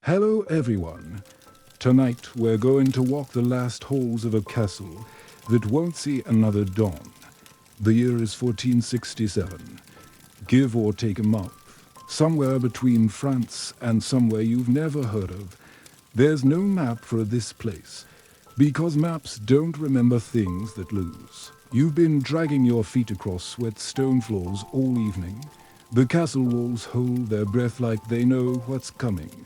Hello everyone. Tonight we're going to walk the last halls of a castle that won't see another dawn. The year is 1467, give or take a month. Somewhere between France and somewhere you've never heard of. There's no map for this place, because maps don't remember things that lose. You've been dragging your feet across wet stone floors all evening. The castle walls hold their breath like they know what's coming.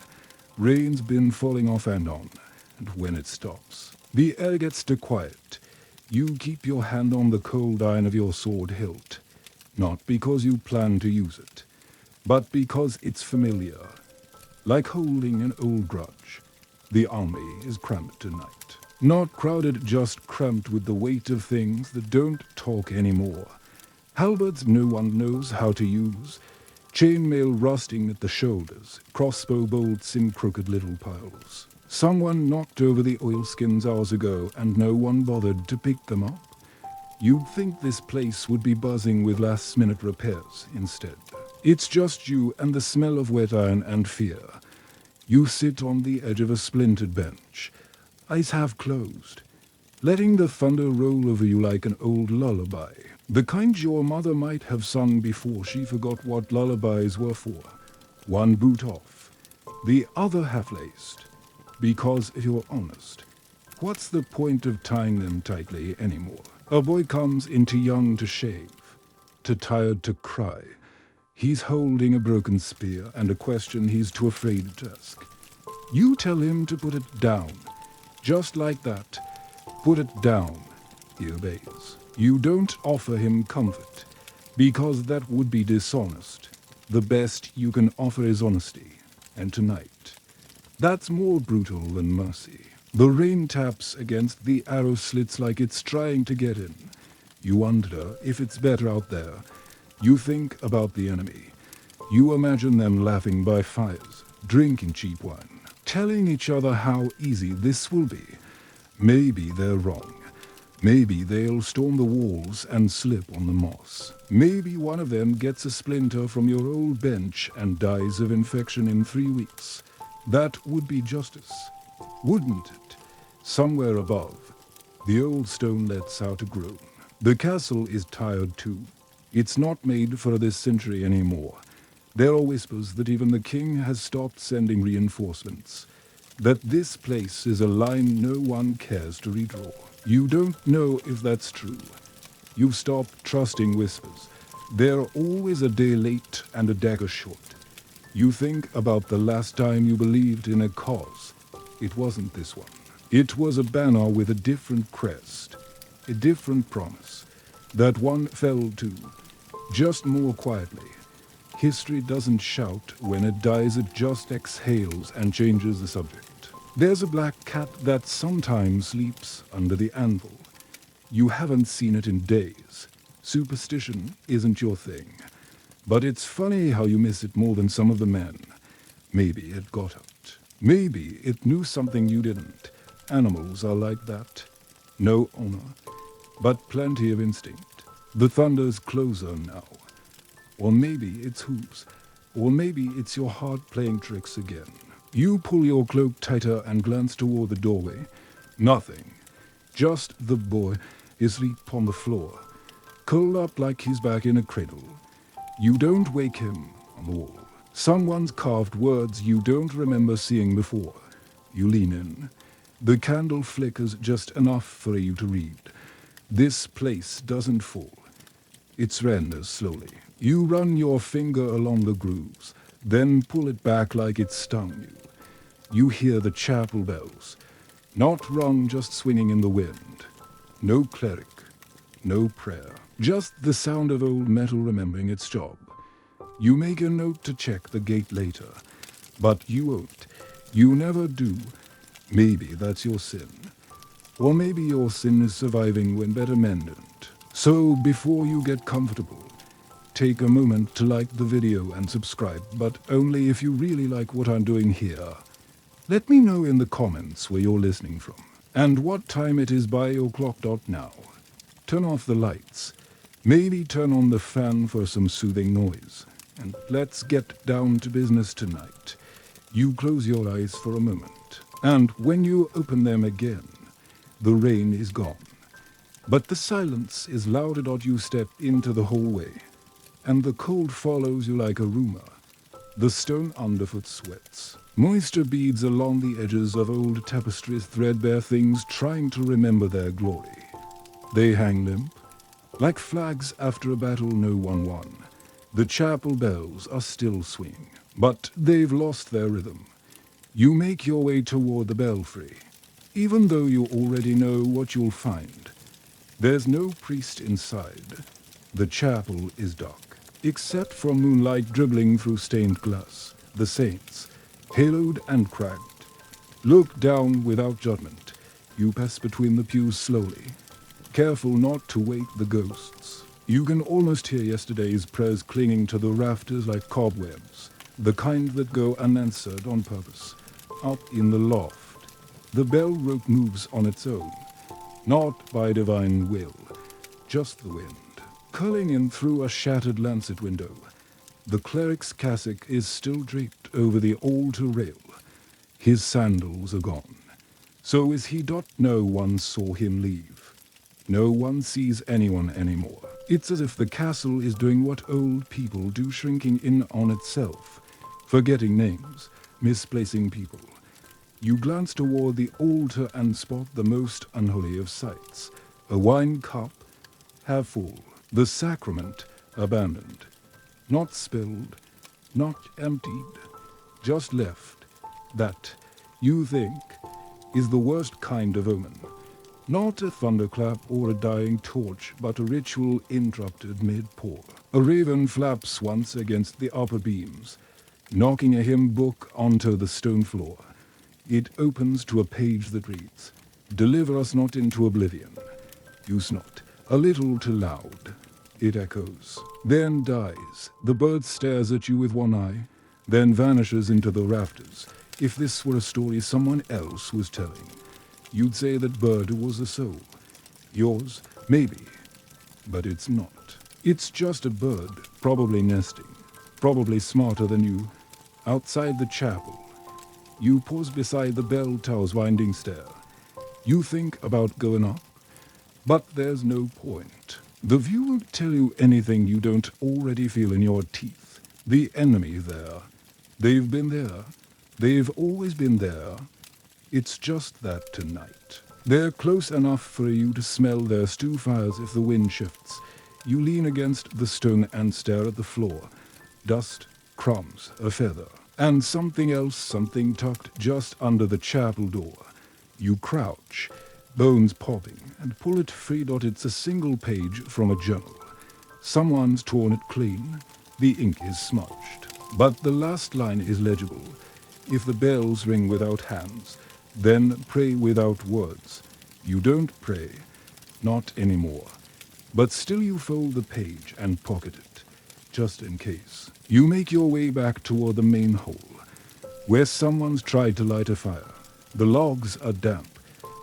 Rain's been falling off and on, and when it stops, the air gets too quiet. You keep your hand on the cold iron of your sword hilt, not because you plan to use it, but because it's familiar, like holding an old grudge. The army is cramped tonight. Not crowded, just cramped with the weight of things that don't talk anymore. Halberds no one knows how to use, chainmail rusting at the shoulders, crossbow bolts in crooked little piles. Someone knocked over the oilskins hours ago and no one bothered to pick them up. You'd think this place would be buzzing with last-minute repairs instead. It's just you and the smell of wet iron and fear. You sit on the edge of a splintered bench, eyes half closed, letting the thunder roll over you like an old lullaby. The kind your mother might have sung before she forgot what lullabies were for. One boot off, the other half-laced. Because if you're honest, what's the point of tying them tightly anymore? A boy comes in too young to shave, too tired to cry. He's holding a broken spear and a question he's too afraid to ask. You tell him to put it down. Just like that. Put it down. He obeys. You don't offer him comfort, because that would be dishonest. The best you can offer is honesty. And tonight, that's more brutal than mercy. The rain taps against the arrow slits like it's trying to get in. You wonder if it's better out there. You think about the enemy. You imagine them laughing by fires, drinking cheap wine, telling each other how easy this will be. Maybe they're wrong. Maybe they'll storm the walls and slip on the moss. Maybe one of them gets a splinter from your old bench and dies of infection in 3 weeks. That would be justice, wouldn't it? Somewhere above, the old stone lets out a groan. The castle is tired too. It's not made for this century anymore. There are whispers that even the king has stopped sending reinforcements. That this place is a line no one cares to redraw. You don't know if that's true. You've stopped trusting whispers. They're always a day late and a dagger short. You think about the last time you believed in a cause. It wasn't this one. It was a banner with a different crest, a different promise. That one fell too, just more quietly. History doesn't shout when it dies, it just exhales and changes the subject. There's a black cat that sometimes sleeps under the anvil. You haven't seen it in days. Superstition isn't your thing. But it's funny how you miss it more than some of the men. Maybe it got out. Maybe it knew something you didn't. Animals are like that. No honor, but plenty of instinct. The thunder's closer now. Or maybe it's hooves. Or maybe it's your heart playing tricks again. You pull your cloak tighter and glance toward the doorway. Nothing. Just the boy, asleep on the floor, curled up like he's back in a cradle. You don't wake him on the wall. Someone's carved words you don't remember seeing before. You lean in. The candle flickers just enough for you to read. This place doesn't fall. It surrenders slowly. You run your finger along the grooves, then pull it back like it stung you. You hear the chapel bells, not rung, just swinging in the wind. No cleric, no prayer, just the sound of old metal remembering its job. You make a note to check the gate later, but you won't. You never do. Maybe that's your sin. Or maybe your sin is surviving when better men don't. So before you get comfortable, take a moment to like the video and subscribe, but only if you really like what I'm doing here. Let me know in the comments where you're listening from, and what time it is by your clock dot now. Turn off the lights. Maybe turn on the fan for some soothing noise. And let's get down to business tonight. You close your eyes for a moment, and when you open them again, the rain is gone. But the silence is louder as you step into the hallway, and the cold follows you like a rumor. The stone underfoot sweats. Moisture beads along the edges of old tapestries, threadbare things trying to remember their glory. They hang limp, like flags after a battle no one won. The chapel bells are still swinging, but they've lost their rhythm. You make your way toward the belfry, even though you already know what you'll find. There's no priest inside. The chapel is dark, except for moonlight dribbling through stained glass. The saints, haloed and cracked, look down without judgment. You pass between the pews slowly, careful not to wake the ghosts. You can almost hear yesterday's prayers clinging to the rafters like cobwebs, the kind that go unanswered on purpose. Up in the loft, the bell rope moves on its own, not by divine will, just the wind, curling in through a shattered lancet window. The cleric's cassock is still draped over the altar rail. His sandals are gone. So is he. No one saw him leave. No one sees anyone anymore. It's as if the castle is doing what old people do, shrinking in on itself, forgetting names, misplacing people. You glance toward the altar and spot the most unholy of sights. A wine cup, half full, the sacrament abandoned. Not spilled, not emptied, just left. That, you think, is the worst kind of omen. Not a thunderclap or a dying torch, but a ritual interrupted mid-pour. A raven flaps once against the upper beams, knocking a hymn book onto the stone floor. It opens to a page that reads, "Deliver us not into oblivion." You snort, a little too loud. It echoes, then dies. The bird stares at you with one eye, then vanishes into the rafters. If this were a story someone else was telling, you'd say that bird was a soul. Yours, maybe, but it's not. It's just a bird, probably nesting, probably smarter than you, outside the chapel. You pause beside the bell tower's winding stair. You think about going up, but there's no point. The view won't tell you anything you don't already feel in your teeth. The enemy there. They've been there. They've always been there. It's just that tonight. They're close enough for you to smell their stew fires if the wind shifts. You lean against the stone and stare at the floor. Dust, crumbs, a feather, and something else, something tucked just under the chapel door. You crouch, bones popping, and pull it free. It's a single page from a journal. Someone's torn it clean. The ink is smudged. But the last line is legible. If the bells ring without hands, then pray without words. You don't pray, not anymore. But still you fold the page and pocket it, just in case. You make your way back toward the main hall, where someone's tried to light a fire. The logs are damp.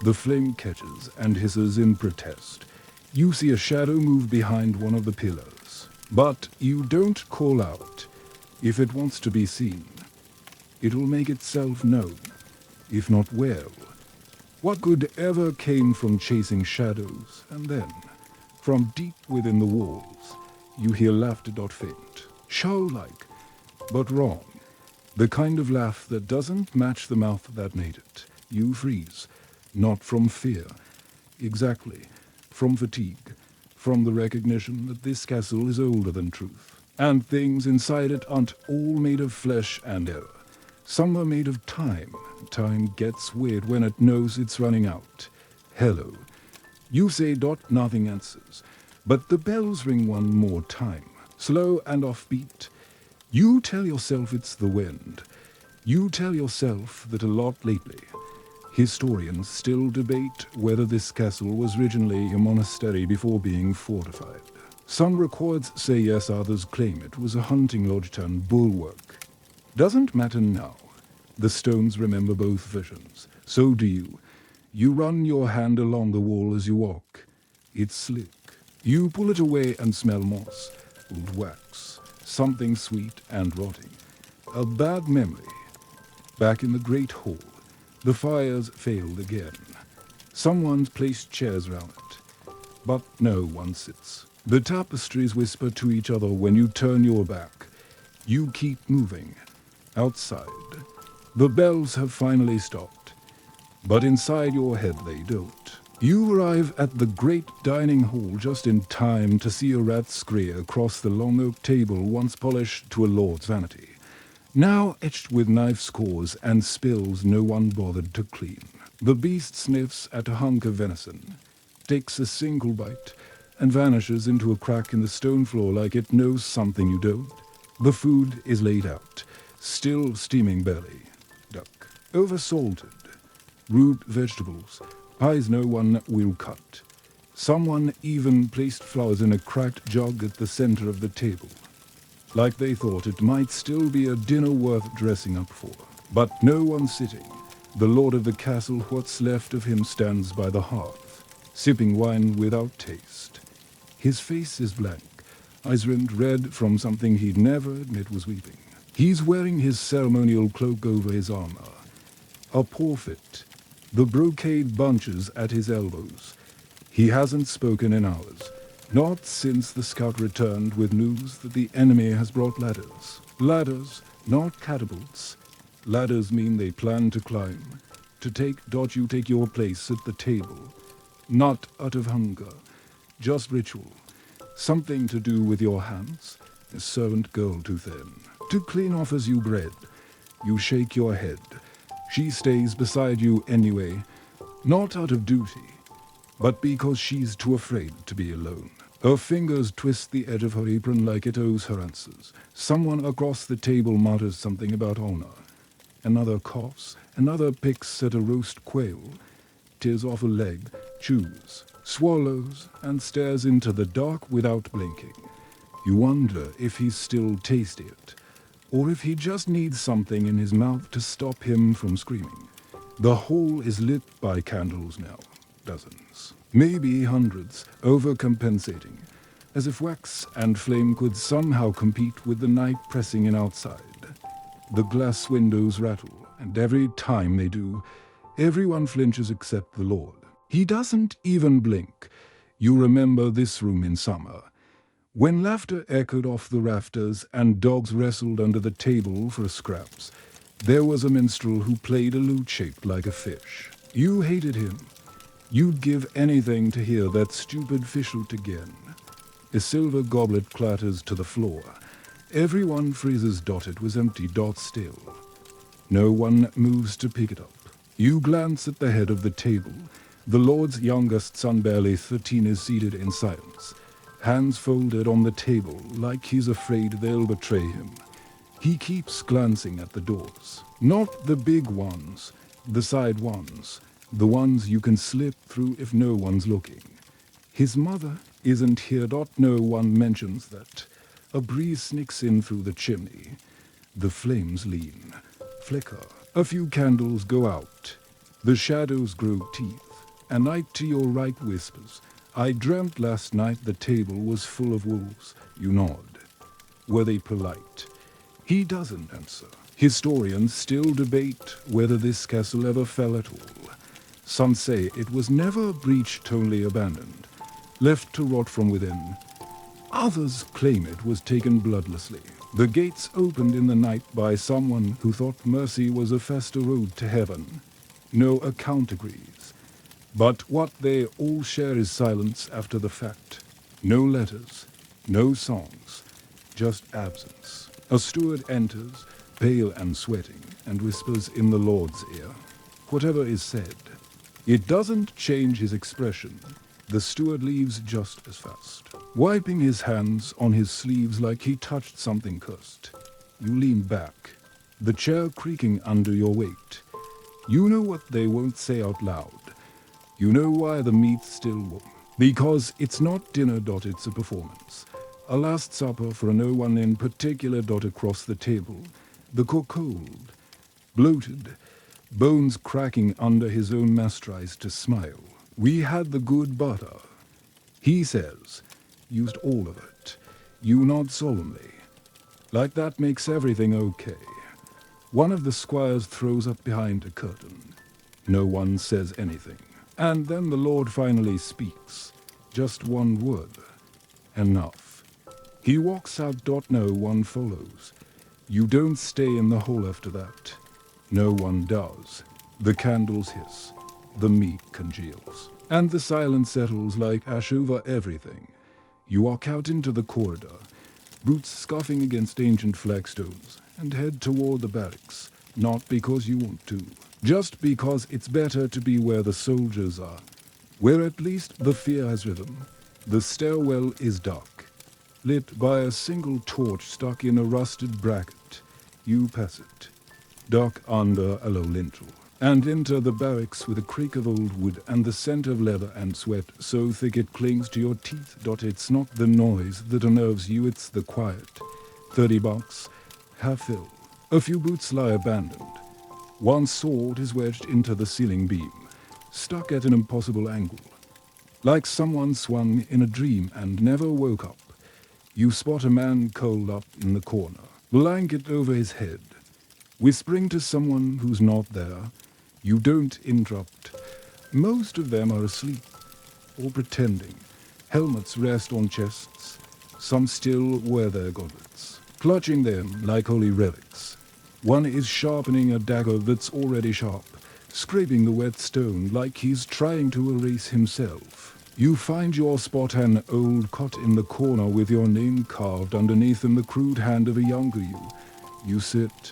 The flame catches and hisses in protest. You see a shadow move behind one of the pillars. But you don't call out. If it wants to be seen, it'll make itself known, if not well. What good ever came from chasing shadows? And then, from deep within the walls, you hear laughter. Faint, shout-like, but wrong. The kind of laugh that doesn't match the mouth that made it. You freeze, not from fear, exactly, from fatigue, from the recognition that this castle is older than truth, and things inside it aren't all made of flesh and air. Some are made of time. Time gets weird when it knows it's running out. Hello. You say. Nothing answers, but the bells ring one more time, slow and offbeat. You tell yourself it's the wind. You tell yourself that a lot lately. Historians still debate whether this castle was originally a monastery before being fortified. Some records say yes, others claim it was a hunting lodge turned bulwark. Doesn't matter now. The stones remember both visions. So do you. You run your hand along the wall as you walk. It's slick. You pull it away and smell moss, old wax, something sweet and rotting. A bad memory. Back in the great hall, the fires failed again. Someone's placed chairs round it, but no one sits. The tapestries whisper to each other when you turn your back. You keep moving. Outside, the bells have finally stopped, but inside your head they don't. You arrive at the great dining hall just in time to see a rat scurry across the long oak table once polished to a lord's vanity, now etched with knife scores and spills no one bothered to clean. The beast sniffs at a hunk of venison, takes a single bite, and vanishes into a crack in the stone floor like it knows something you don't. The food is laid out, still steaming belly, duck, oversalted, root vegetables, pies no one will cut. Someone even placed flowers in a cracked jug at the center of the table, like they thought it might still be a dinner worth dressing up for. But no one sitting. The lord of the castle, what's left of him, stands by the hearth, sipping wine without taste. His face is blank, eyes rimmed red from something he'd never admit was weeping. He's wearing his ceremonial cloak over his armor, a poor fit, the brocade bunches at his elbows. He hasn't spoken in hours, not since the scout returned with news that the enemy has brought ladders. Ladders, not catapults. Ladders mean they plan to climb, to take you take your place at the table. Not out of hunger, just ritual. Something to do with your hands, a servant girl too thin. To clean offers you bread. You shake your head. She stays beside you anyway, not out of duty, but because she's too afraid to be alone. Her fingers twist the edge of her apron like it owes her answers. Someone across the table mutters something about honor. Another coughs, another picks at a roast quail, tears off a leg, chews, swallows, and stares into the dark without blinking. You wonder if he's still tasty it, or if he just needs something in his mouth to stop him from screaming. The hall is lit by candles now, dozens, maybe hundreds, overcompensating, as if wax and flame could somehow compete with the night pressing in outside. The glass windows rattle, and every time they do, everyone flinches except the Lord. He doesn't even blink. You remember this room in summer, when laughter echoed off the rafters and dogs wrestled under the table for scraps. There was a minstrel who played a lute shaped like a fish. You hated him. You'd give anything to hear that stupid fish lute again. A silver goblet clatters to the floor. Everyone freezes. It was empty, still. No one moves to pick it up. You glance at the head of the table. The Lord's youngest son, barely 13, is seated in silence, hands folded on the table like he's afraid they'll betray him. He keeps glancing at the doors. Not the big ones, the side ones, the ones you can slip through if no one's looking. His mother isn't here. No one mentions that. A breeze sneaks in through the chimney. The flames lean, flicker. A few candles go out. The shadows grow teeth. A night to your right whispers, "I dreamt last night the table was full of wolves." You nod. Were they polite? He doesn't answer. Historians still debate whether this castle ever fell at all. Some say it was never breached, only abandoned, left to rot from within. Others claim it was taken bloodlessly. The gates opened in the night by someone who thought mercy was a faster road to heaven. No account agrees. But what they all share is silence after the fact. No letters, no songs, just absence. A steward enters, pale and sweating, and whispers in the Lord's ear. Whatever is said, it doesn't change his expression. The steward leaves just as fast, wiping his hands on his sleeves like he touched something cursed. You lean back, the chair creaking under your weight. You know what they won't say out loud. You know why the meat's still warm. Because it's not dinner. It's a performance. A last supper for no one in particular. Across the table, the cook cold, bloated, bones cracking under his own mass, tries to smile. "We had the good butter," he says. "Used all of it." You nod solemnly. Like that makes everything okay. One of the squires throws up behind a curtain. No one says anything. And then the Lord finally speaks. Just one word. Enough. He walks out. No one follows. You don't stay in the hall after that. No one does. The candles hiss. The meat congeals. And the silence settles like ash over everything. You walk out into the corridor, boots scuffing against ancient flagstones, and head toward the barracks, not because you want to, just because it's better to be where the soldiers are, where at least the fear has rhythm. The stairwell is dark, lit by a single torch stuck in a rusted bracket. You pass it, dark under a low lintel, and enter the barracks with a creak of old wood and the scent of leather and sweat so thick it clings to your teeth. It's not the noise that unnerves you, it's the quiet. $30, half fill. A few boots lie abandoned. One sword is wedged into the ceiling beam, stuck at an impossible angle. Like someone swung in a dream and never woke up. You spot a man curled up in the corner, blanket over his head, whispering to someone who's not there. You don't interrupt. Most of them are asleep, or pretending. Helmets rest on chests. Some still wear their gauntlets, clutching them like holy relics. One is sharpening a dagger that's already sharp, scraping the wet stone like he's trying to erase himself. You find your spot, an old cot in the corner with your name carved underneath in the crude hand of a younger you. You sit,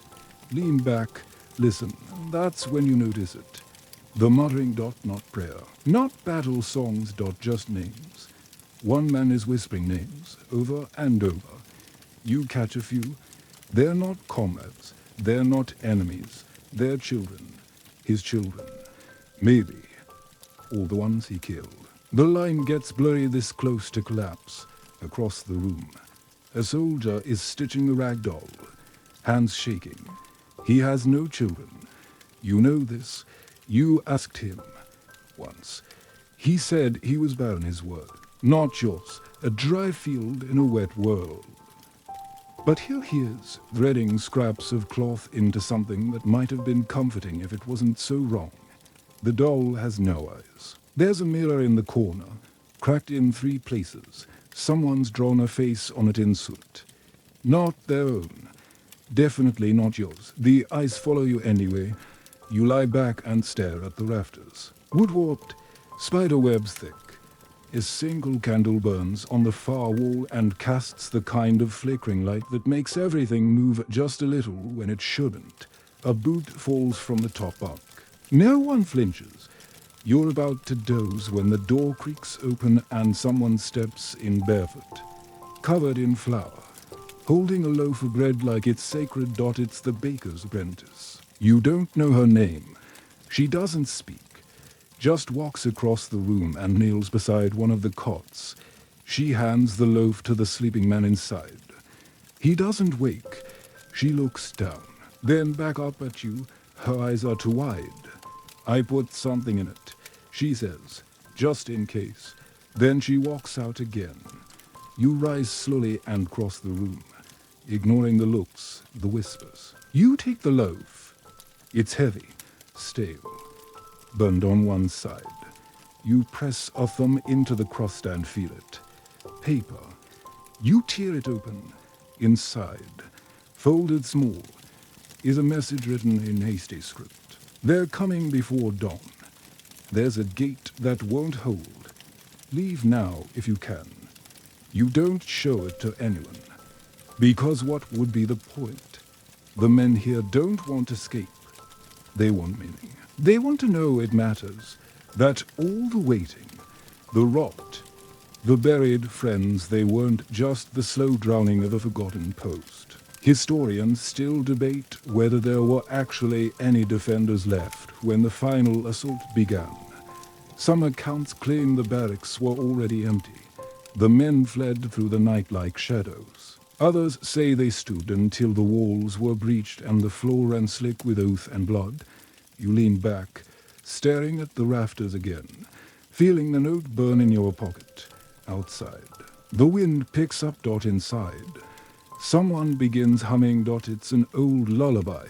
lean back, listen. That's when you notice it. The muttering. Not prayer. Not battle songs. Just names. One man is whispering names, over and over. You catch a few. They're not comrades. They're not enemies. They're children. His children. Maybe. All the ones he killed. The line gets blurry this close to collapse. Across the room, a soldier is stitching the rag doll, hands shaking. He has no children. You know this. You asked him once. He said he was bearing his word. Not yours. A dry field in a wet world. But here he is, threading scraps of cloth into something that might have been comforting if it wasn't so wrong. The doll has no eyes. There's a mirror in the corner, cracked in 3 places. Someone's drawn a face on it in soot. Not their own. Definitely not yours. The eyes follow you anyway. You lie back and stare at the rafters. Wood-warped, spider-webs thick. A single candle burns on the far wall and casts the kind of flickering light that makes everything move just a little when it shouldn't. A boot falls from the top bunk. No one flinches. You're about to doze when the door creaks open and someone steps in barefoot, covered in flour, holding a loaf of bread like it's sacred. It's the baker's apprentice. You don't know her name. She doesn't speak, just walks across the room and kneels beside one of the cots. She hands the loaf to the sleeping man inside. He doesn't wake. She looks down, then back up at you. Her eyes are too wide. I put something in it, she says, just in case. Then she walks out again. You rise slowly and cross the room, ignoring the looks, the whispers. You take the loaf. It's heavy, stale, burned on one side. You press a thumb into the crust and feel it. Paper. You tear it open. Inside, folded small, is a message written in hasty script. They're coming before dawn. There's a gate that won't hold. Leave now if you can. You don't show it to anyone. Because what would be the point? The men here don't want escape. They want meaning. They want to know it matters. That all the waiting, the rot, the buried friends, they weren't just the slow drowning of a forgotten post. Historians still debate whether there were actually any defenders left when the final assault began. Some accounts claim the barracks were already empty. The men fled through the night like shadows. Others say they stood until the walls were breached and the floor ran slick with oath and blood. You lean back, staring at the rafters again, feeling the note burn in your pocket. Outside, the wind picks up. Inside, someone begins humming. It's an old lullaby,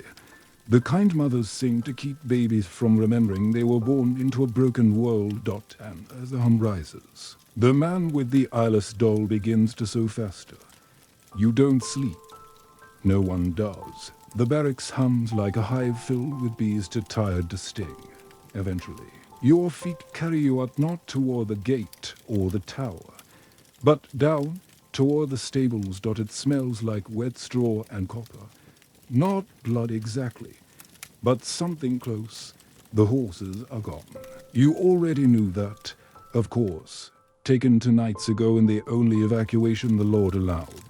The kind mothers sing to keep babies from remembering they were born into a broken world. And as the hum rises, the man with the eyeless doll begins to sew faster. You don't sleep. No one does. The barracks hums like a hive filled with bees too tired to sting. Eventually, your feet carry you up not toward the gate or the tower, but down toward the stables. It smells like wet straw and copper. Not blood exactly, but something close. The horses are gone. You already knew that, of course, taken 2 nights ago in the only evacuation the Lord allowed.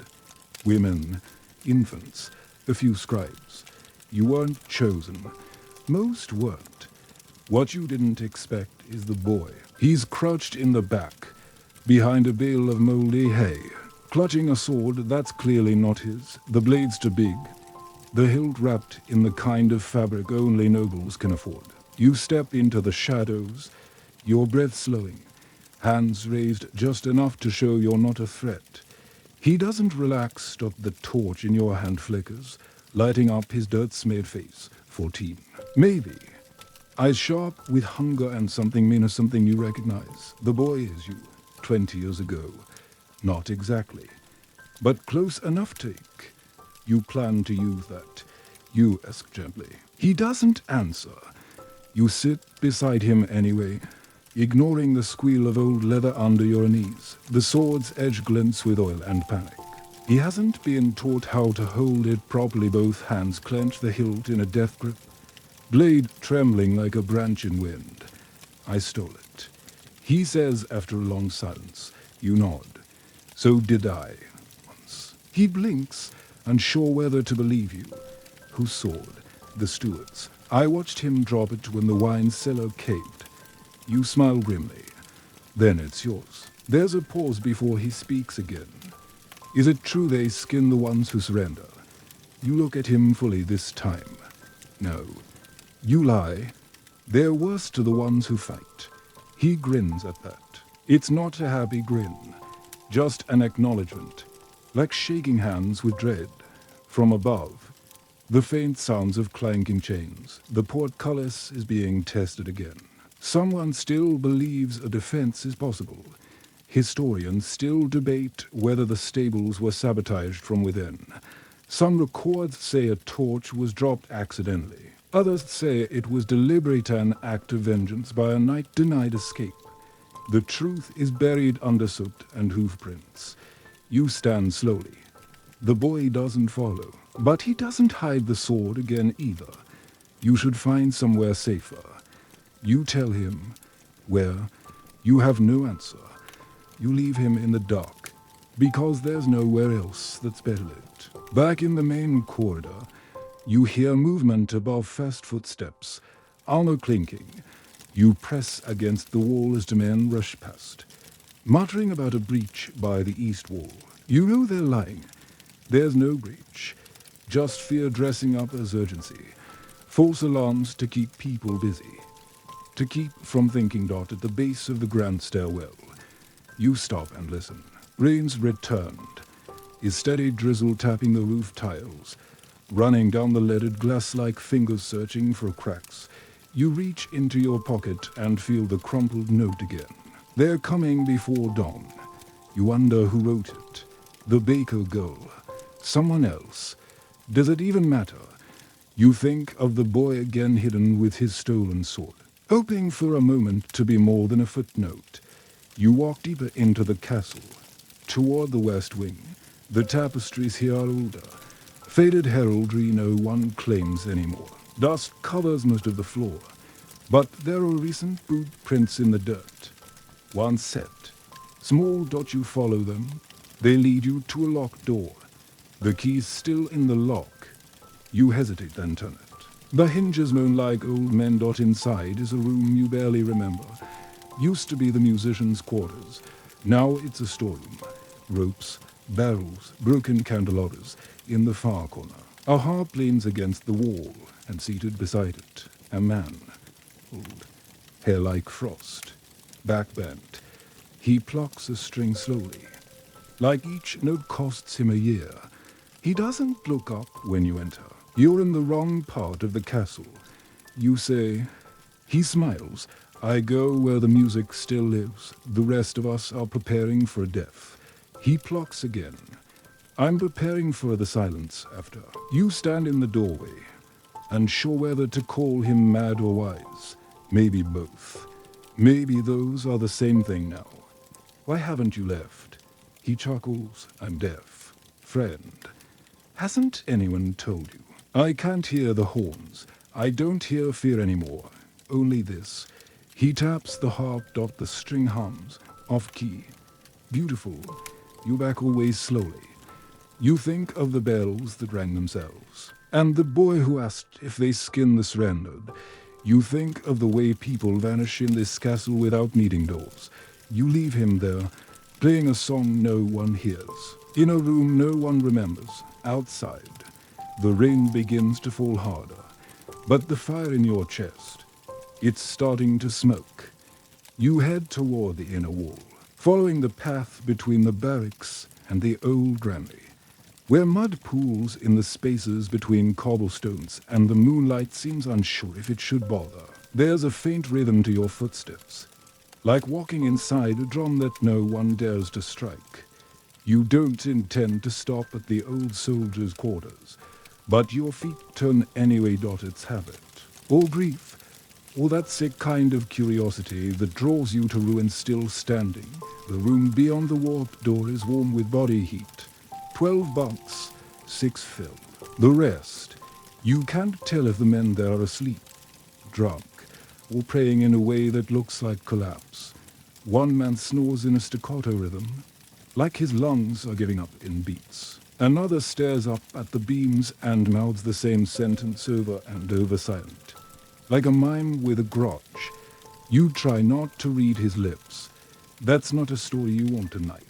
Women, infants, a few scribes. You weren't chosen. Most weren't. What you didn't expect is the boy. He's crouched in the back, behind a bale of moldy hay, clutching a sword that's clearly not his, the blade's too big, the hilt wrapped in the kind of fabric only nobles can afford. You step into the shadows, your breath slowing, hands raised just enough to show you're not a threat. He doesn't relax. The torch in your hand flickers, lighting up his dirt-smeared face. 14. Maybe. Eyes sharp with hunger and something mean, something you recognize. The boy is you, 20 years ago. Not exactly, but close enough. Take. You plan to use that. You ask gently. He doesn't answer. You sit beside him anyway, ignoring the squeal of old leather under your knees. The sword's edge glints with oil and panic. He hasn't been taught how to hold it properly. Both hands clench the hilt in a death grip, blade trembling like a branch in wind. I stole it. He says after a long silence. You nod. So did I, once. He blinks, unsure whether to believe you. Whose sword? The steward's. I watched him drop it when the wine cellar caved. You smile grimly. Then it's yours. There's a pause before he speaks again. Is it true they skin the ones who surrender? You look at him fully this time. No. You lie. They're worse to the ones who fight. He grins at that. It's not a happy grin, just an acknowledgement, like shaking hands with dread. From above, the faint sounds of clanking chains. The portcullis is being tested again. Someone still believes a defense is possible. Historians still debate whether the stables were sabotaged from within. Some records say a torch was dropped accidentally. Others say it was deliberate, an act of vengeance by a knight denied escape. The truth is buried under soot and hoofprints. You stand slowly. The boy doesn't follow, but he doesn't hide the sword again either. You should find somewhere safer. You tell him where. You have no answer. You leave him in the dark, because there's nowhere else that's better lit. Back in the main corridor, you hear movement above fast footsteps, armor clinking. You press against the wall as the men rush past, muttering about a breach by the east wall. You know they're lying. There's no breach, just fear dressing up as urgency. False alarms to keep people busy, to keep from thinking. At the base of the grand stairwell, you stop and listen. Rain's returned. Is steady drizzle tapping the roof tiles, running down the leaded glass like fingers searching for cracks. You reach into your pocket and feel the crumpled note again. They're coming before dawn. You wonder who wrote it. The baker girl. Someone else. Does it even matter? You think of the boy again, hidden with his stolen sword, hoping for a moment to be more than a footnote. You walk deeper into the castle, toward the west wing. The tapestries here are older, faded heraldry no one claims anymore. Dust covers most of the floor, but there are recent boot prints in the dirt. One set. Small. You follow them. They lead you to a locked door. The key's still in the lock. You hesitate, then turn it. The hinges moan like old men. Inside is a room you barely remember. Used to be the musicians' quarters. Now it's a storeroom. Ropes, barrels, broken candelabras in the far corner. A harp leans against the wall, and seated beside it, a man. Old, hair like frost, back bent. He plucks a string slowly. Like each note costs him a year. He doesn't look up when you enter. You're in the wrong part of the castle. You say, he smiles. I go where the music still lives. The rest of us are preparing for death. He plucks again. I'm preparing for the silence after. You stand in the doorway, unsure whether to call him mad or wise. Maybe both. Maybe those are the same thing now. Why haven't you left? He chuckles. I'm deaf. Friend, hasn't anyone told you? I can't hear the horns. I don't hear fear anymore. Only this. He taps the harp. The string hums. Off key. Beautiful. You back away slowly. You think of the bells that rang themselves. And the boy who asked if they skin the surrendered. You think of the way people vanish in this castle without meeting doors. You leave him there, playing a song no one hears. In a room no one remembers. Outside, the rain begins to fall harder. But the fire in your chest, it's starting to smoke. You head toward the inner wall, following the path between the barracks and the old granary, where mud pools in the spaces between cobblestones and the moonlight seems unsure if it should bother. There's a faint rhythm to your footsteps, like walking inside a drum that no one dares to strike. You don't intend to stop at the old soldiers' quarters, but your feet turn anyway. It's habit, or grief, or that sick kind of curiosity that draws you to ruin still standing. The room beyond the warp door is warm with body heat. 12 bunks, 6 fill. The rest, you can't tell if the men there are asleep, drunk, or praying in a way that looks like collapse. One man snores in a staccato rhythm, like his lungs are giving up in beats. Another stares up at the beams and mouths the same sentence over and over silent, like a mime with a grudge. You try not to read his lips. That's not a story you want tonight.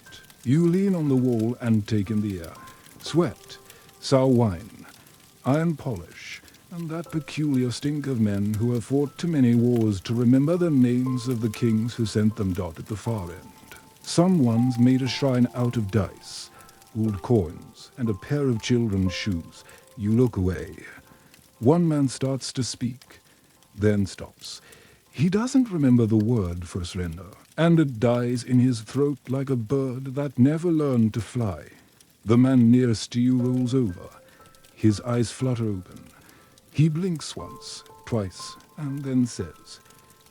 You lean on the wall and take in the air. Sweat, sour wine, iron polish, and that peculiar stink of men who have fought too many wars to remember the names of the kings who sent them. At the far end, someone's made a shrine out of dice, old coins, and a pair of children's shoes. You look away. One man starts to speak, then stops. He doesn't remember the word for surrender, and it dies in his throat like a bird that never learned to fly. The man nearest to you rolls over. His eyes flutter open. He blinks once, twice, and then says,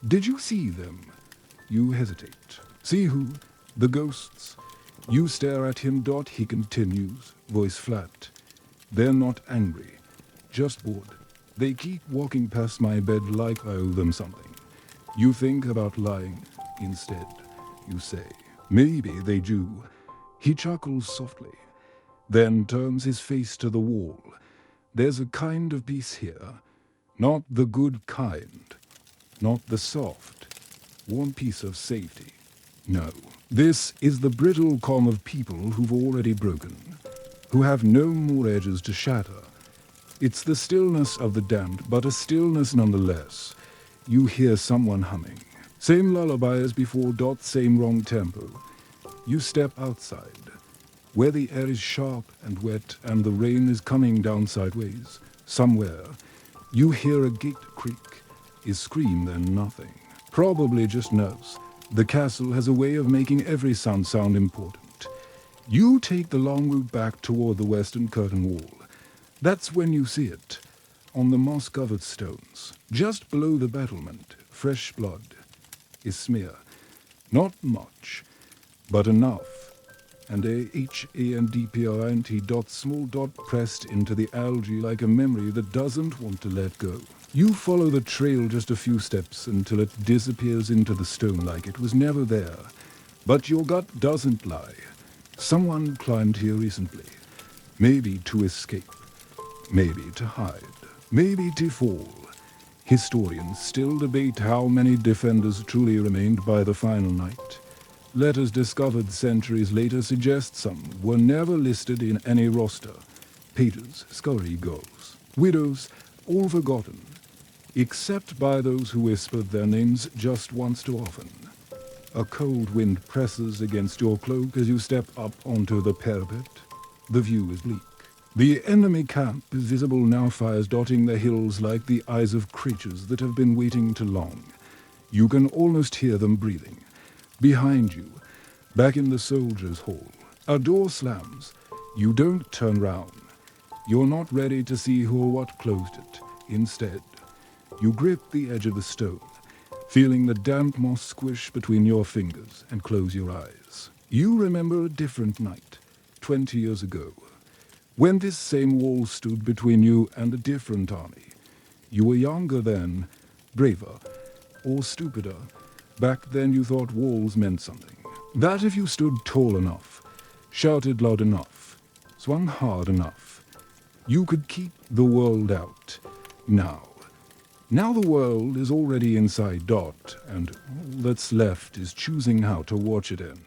"Did you see them?" You hesitate. "See who?" "The ghosts." You stare at him. He continues, voice flat. "They're not angry, just bored. They keep walking past my bed like I owe them something." You think about lying. Instead, you say, "Maybe they do." He chuckles softly, then turns his face to the wall. There's a kind of peace here, not the good kind, not the soft, warm piece of safety. No, this is the brittle calm of people who've already broken, who have no more edges to shatter. It's the stillness of the damned, but a stillness nonetheless. You hear someone humming. Same lullaby as before. Same wrong tempo. You step outside, where the air is sharp and wet and the rain is coming down sideways. Somewhere, you hear a gate creak. A scream, then nothing. Probably just nerves. The castle has a way of making every sound important. You take the long route back toward the western curtain wall. That's when you see it, on the moss-covered stones, just below the battlement. Fresh blood. A smear. Not much, but enough. And a HANDPRINT small dot pressed into the algae like a memory that doesn't want to let go. You follow the trail just a few steps until it disappears into the stone like it was never there. But your gut doesn't lie. Someone climbed here recently. Maybe to escape. Maybe to hide. Maybe to fall. Historians still debate how many defenders truly remained by the final night. Letters discovered centuries later suggest some were never listed in any roster. Pages, scurry goals, widows, all forgotten, except by those who whispered their names just once too often. A cold wind presses against your cloak as you step up onto the parapet. The view is bleak. The enemy camp is visible now, fires dotting the hills like the eyes of creatures that have been waiting too long. You can almost hear them breathing. Behind you, back in the soldiers' hall, a door slams. You don't turn round. You're not ready to see who or what closed it. Instead, you grip the edge of the stone, feeling the damp moss squish between your fingers, and close your eyes. You remember a different night, 20 years ago, when this same wall stood between you and a different army. You were younger then, braver, or stupider. Back then you thought walls meant something. That if you stood tall enough, shouted loud enough, swung hard enough, you could keep the world out. Now the world is already inside Dot, and all that's left is choosing how to watch it end.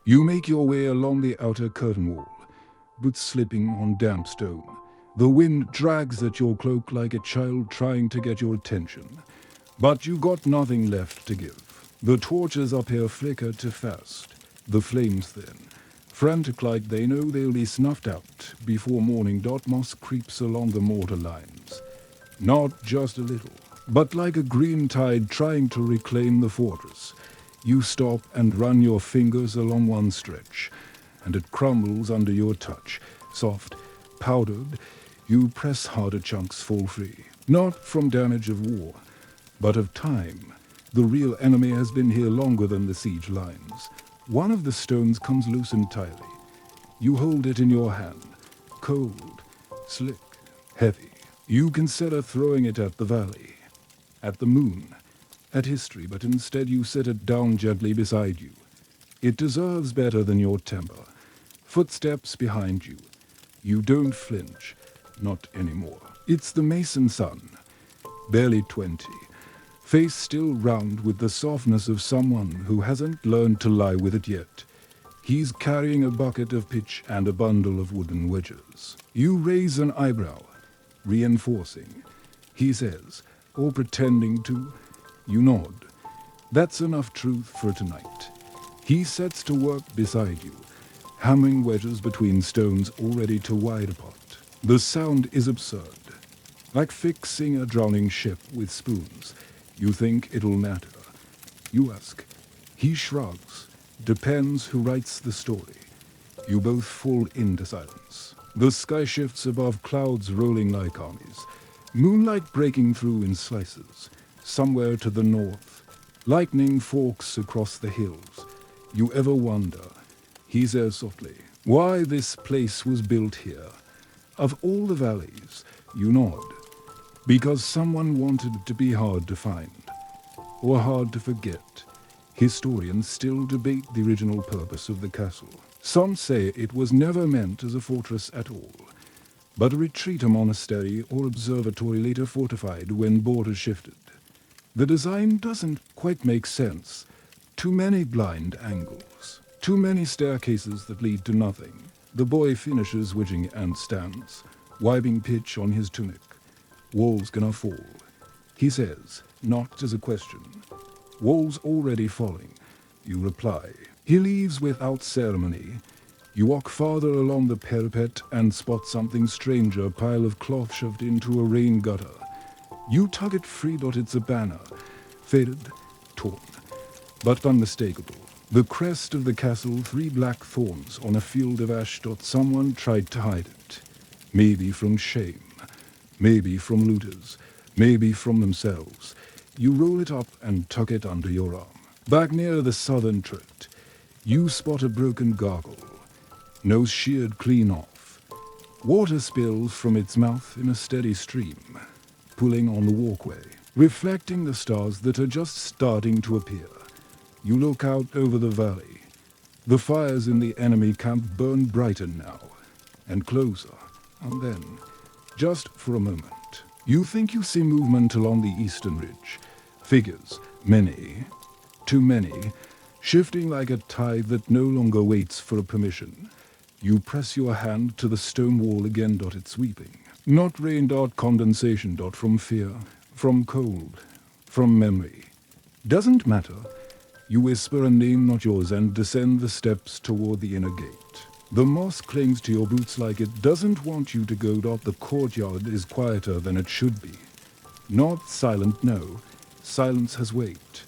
You make your way along the outer curtain wall, boots slipping on damp stone. The wind drags at your cloak like a child trying to get your attention. But you got nothing left to give. The torches up here flicker too fast, the flames thin. Frantic like they know they'll be snuffed out before morning, Dot moss creeps along the mortar lines. Not just a little, but like a green tide trying to reclaim the fortress. You stop and run your fingers along one stretch, and it crumbles under your touch. Soft, powdered, you press harder, chunks fall free. Not from damage of war, but of time. The real enemy has been here longer than the siege lines. One of the stones comes loose entirely. You hold it in your hand, cold, slick, heavy. You consider throwing it at the valley, at the moon, at history, but instead you set it down gently beside you. It deserves better than your temper. Footsteps behind you. You don't flinch, not anymore. It's the mason's son, barely 20, face still round with the softness of someone who hasn't learned to lie with it yet. He's carrying a bucket of pitch and a bundle of wooden wedges. You raise an eyebrow, reinforcing. He says, or pretending to. You nod. That's enough truth for tonight. He sets to work beside you, hammering wedges between stones already too wide apart. The sound is absurd, like fixing a drowning ship with spoons. You think it'll matter. You ask. He shrugs. Depends who writes the story. You both fall into silence. The sky shifts above, clouds rolling like armies. Moonlight breaking through in slices. Somewhere to the north, lightning forks across the hills. You ever wonder, he says softly, why this place was built here? Of all the valleys, you nod. Because someone wanted it to be hard to find, or hard to forget. Historians still debate the original purpose of the castle. Some say it was never meant as a fortress at all, but a retreat, a monastery, or observatory later fortified when borders shifted. The design doesn't quite make sense. Too many blind angles. Too many staircases that lead to nothing. The boy finishes wedging and stands, wiping pitch on his tunic. Walls gonna fall. He says, not as a question. Walls already falling. You reply. He leaves without ceremony. You walk farther along the parapet and spot something stranger, a pile of cloth shoved into a rain gutter. You tug it free, but it's a banner, faded, torn, but unmistakable. The crest of the castle, 3 black thorns on a field of ash. Someone tried to hide it. Maybe from shame, maybe from looters, maybe from themselves. You roll it up and tuck it under your arm. Back near the southern turret, you spot a broken gargoyle, nose sheared clean off. Water spills from its mouth in a steady stream, pulling on the walkway, reflecting the stars that are just starting to appear. You look out over the valley. The fires in the enemy camp burn brighter now, and closer, and then, just for a moment, you think you see movement along the eastern ridge. Figures, many, too many, shifting like a tide that no longer waits for a permission. You press your hand to the stone wall again. It's weeping. Not rain, condensation, from fear, from cold, from memory. Doesn't matter. You whisper a name not yours and descend the steps toward the inner gate. The moss clings to your boots like it doesn't want you to go. The courtyard is quieter than it should be. Not silent, no. Silence has weight,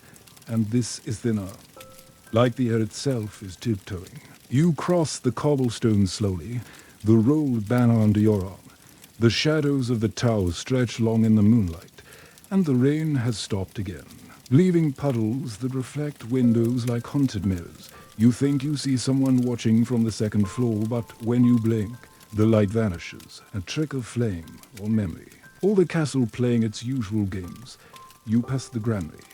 and this is thinner. Like the air itself is tiptoeing. You cross the cobblestones slowly, the rolled banner under your arm. The shadows of the towers stretch long in the moonlight, and the rain has stopped again, leaving puddles that reflect windows like haunted mirrors. You think you see someone watching from the second floor, but when you blink, the light vanishes, a trick of flame or memory. All the castle playing its usual games. You pass the granary,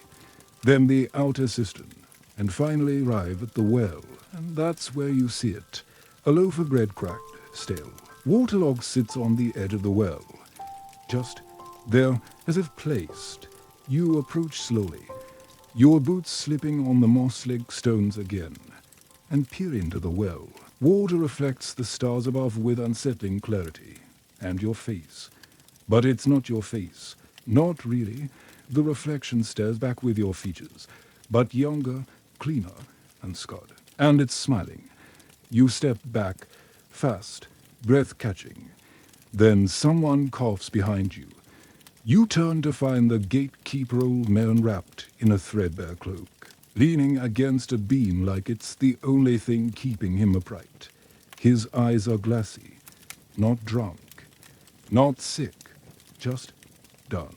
then the outer cistern, and finally arrive at the well, and that's where you see it. A loaf of bread cracked, stale. Waterlog sits on the edge of the well, just there, as if placed. You approach slowly, your boots slipping on the moss-leg stones again, and peer into the well. Water reflects the stars above with unsettling clarity, and your face. But it's not your face. Not really. The reflection stares back with your features, but younger, cleaner, and scarred. And it's smiling. You step back, fast, breath-catching. Then someone coughs behind you. You turn to find the gatekeeper, old man, wrapped in a threadbare cloak, leaning against a beam like it's the only thing keeping him upright. His eyes are glassy, not drunk, not sick, just done.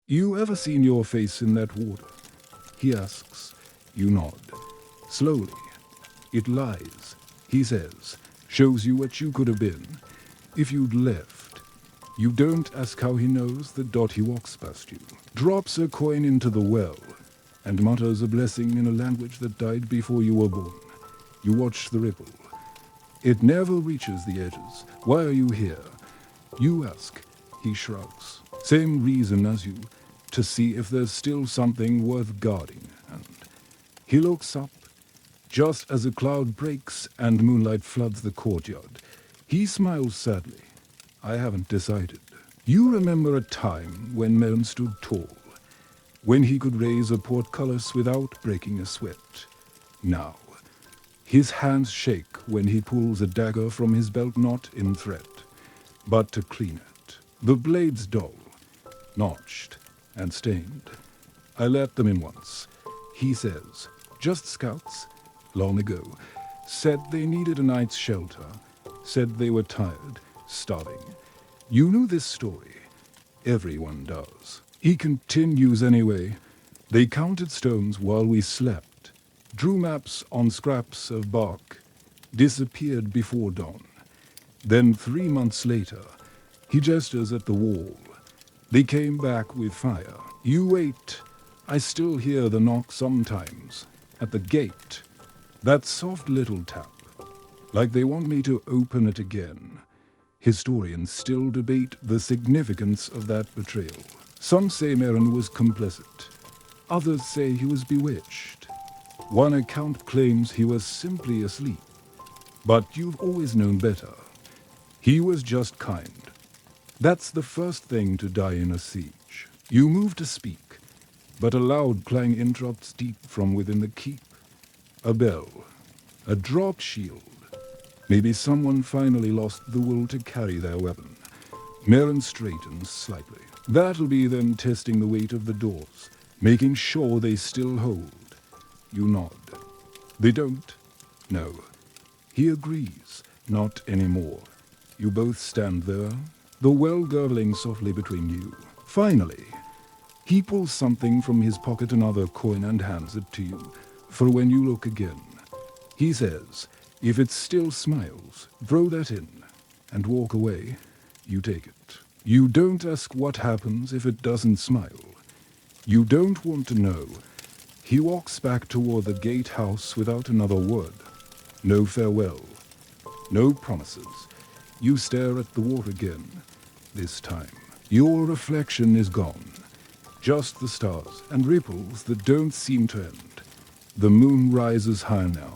You ever seen your face in that water? He asks. You nod. Slowly. It lies, he says, shows you what you could have been if you'd left. You don't ask how he knows. He walks past you, drops a coin into the well, and mutters a blessing in a language that died before you were born. You watch the ripple. It never reaches the edges. Why are you here? You ask. He shrugs. Same reason as you, to see if there's still something worth guarding. And he looks up, just as a cloud breaks and moonlight floods the courtyard. He smiles sadly. I haven't decided. You remember a time when Merrin stood tall, when he could raise a portcullis without breaking a sweat. Now, his hands shake when he pulls a dagger from his belt, not in threat, but to clean it. The blade's dull, notched, and stained. I let them in once, he says. Just scouts, long ago. Said they needed a night's shelter. Said they were tired, starving. You knew this story. Everyone does. He continues anyway. They counted stones while we slept, drew maps on scraps of bark, disappeared before dawn. Then 3 months later, he gestures at the wall. They came back with fire. You wait. I still hear the knock sometimes, at the gate. That soft little tap, like they want me to open it again. Historians still debate the significance of that betrayal. Some say Merrin was complicit. Others say he was bewitched. One account claims he was simply asleep. But you've always known better. He was just kind. That's the first thing to die in a siege. You move to speak, but a loud clang interrupts deep from within the keep. A bell, a dropped shield. Maybe someone finally lost the will to carry their weapon. Merrin straightens slightly. That'll be them testing the weight of the doors, making sure they still hold. You nod. They don't? No. He agrees. Not anymore. You both stand there, the well gurgling softly between you. Finally, he pulls something from his pocket, another coin, and hands it to you, for when you look again. He says, if it still smiles, throw that in, and walk away. You take it. You don't ask what happens if it doesn't smile. You don't want to know. He walks back toward the gatehouse without another word. No farewell. No promises. You stare at the water again. This time, your reflection is gone. Just the stars and ripples that don't seem to end. The moon rises high now,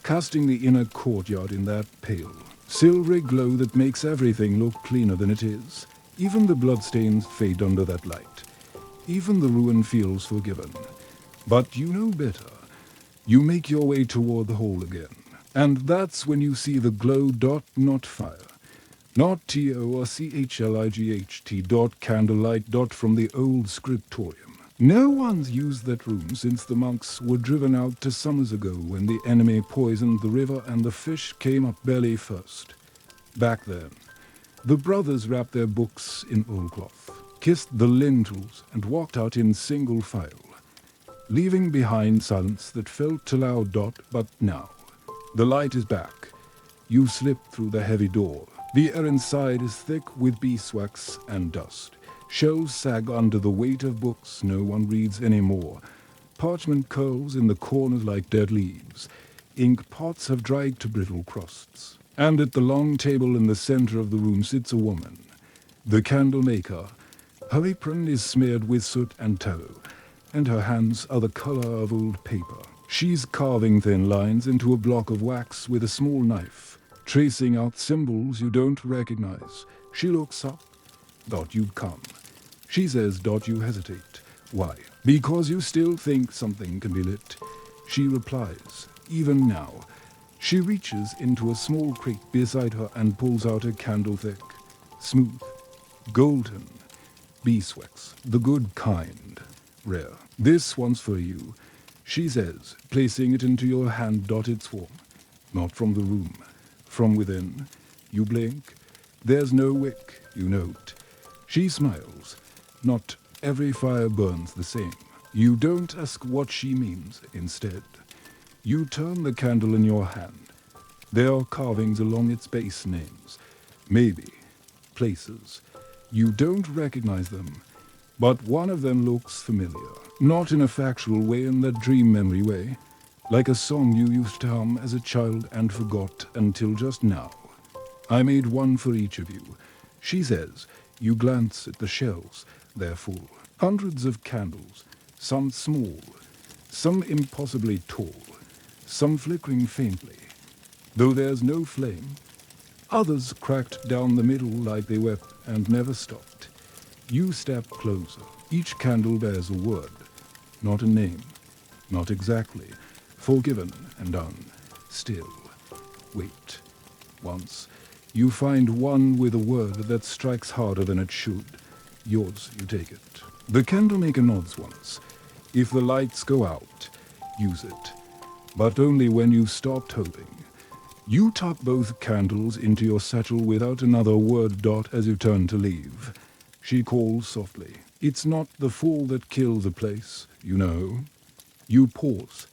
casting the inner courtyard in that pale, silvery glow that makes everything look cleaner than it is. Even the bloodstains fade under that light. Even the ruin feels forgiven. But you know better. You make your way toward the hall again. And that's when you see the glow dot, not fire. Not T-O or C-H-L-I-G-H-T dot candlelight dot from the old scriptorium. No one's used that room since the monks were driven out 2 summers ago when the enemy poisoned the river and the fish came up belly first. Back then, the brothers wrapped their books in oilcloth, kissed the lintels, and walked out in single file, leaving behind silence that felt loud. But now, the light is back. You slip through the heavy door. The air inside is thick with beeswax and dust. Shelves sag under the weight of books no one reads anymore. Parchment curls in the corners like dead leaves. Ink pots have dried to brittle crusts. And at the long table in the center of the room sits a woman, the candle maker. Her apron is smeared with soot and tallow, and her hands are the color of old paper. She's carving thin lines into a block of wax with a small knife, tracing out symbols you don't recognize. She looks up. You come. She says. You hesitate. Why? Because you still think something can be lit. She replies, even now. She reaches into a small crate beside her and pulls out a candle thick, smooth, golden, beeswax, the good kind, rare. This one's for you, she says, placing it into your hand. It's warm, not from the room, from within. You blink. There's no wick, you note. She smiles. Not every fire burns the same. You don't ask what she means. Instead, you turn the candle in your hand. There are carvings along its base, names, maybe, places. You don't recognize them, but one of them looks familiar. Not in a factual way, in that dream memory way, like a song you used to hum as a child and forgot until just now. I made one for each of you, she says. You glance at the shelves. They're full. Hundreds of candles, some small, some impossibly tall, some flickering faintly, though there's no flame. Others cracked down the middle like they wept and never stopped. You step closer. Each candle bears a word, not a name, not exactly. Forgiven and done. Still, wait. Once, you find one with a word that strikes harder than it should. Yours, you take it. The candlemaker nods once. If the lights go out, use it. But only when you've stopped hoping. You tuck both candles into your satchel without another word. As you turn to leave, she calls softly. It's not the fall that kills a place, you know. You pause.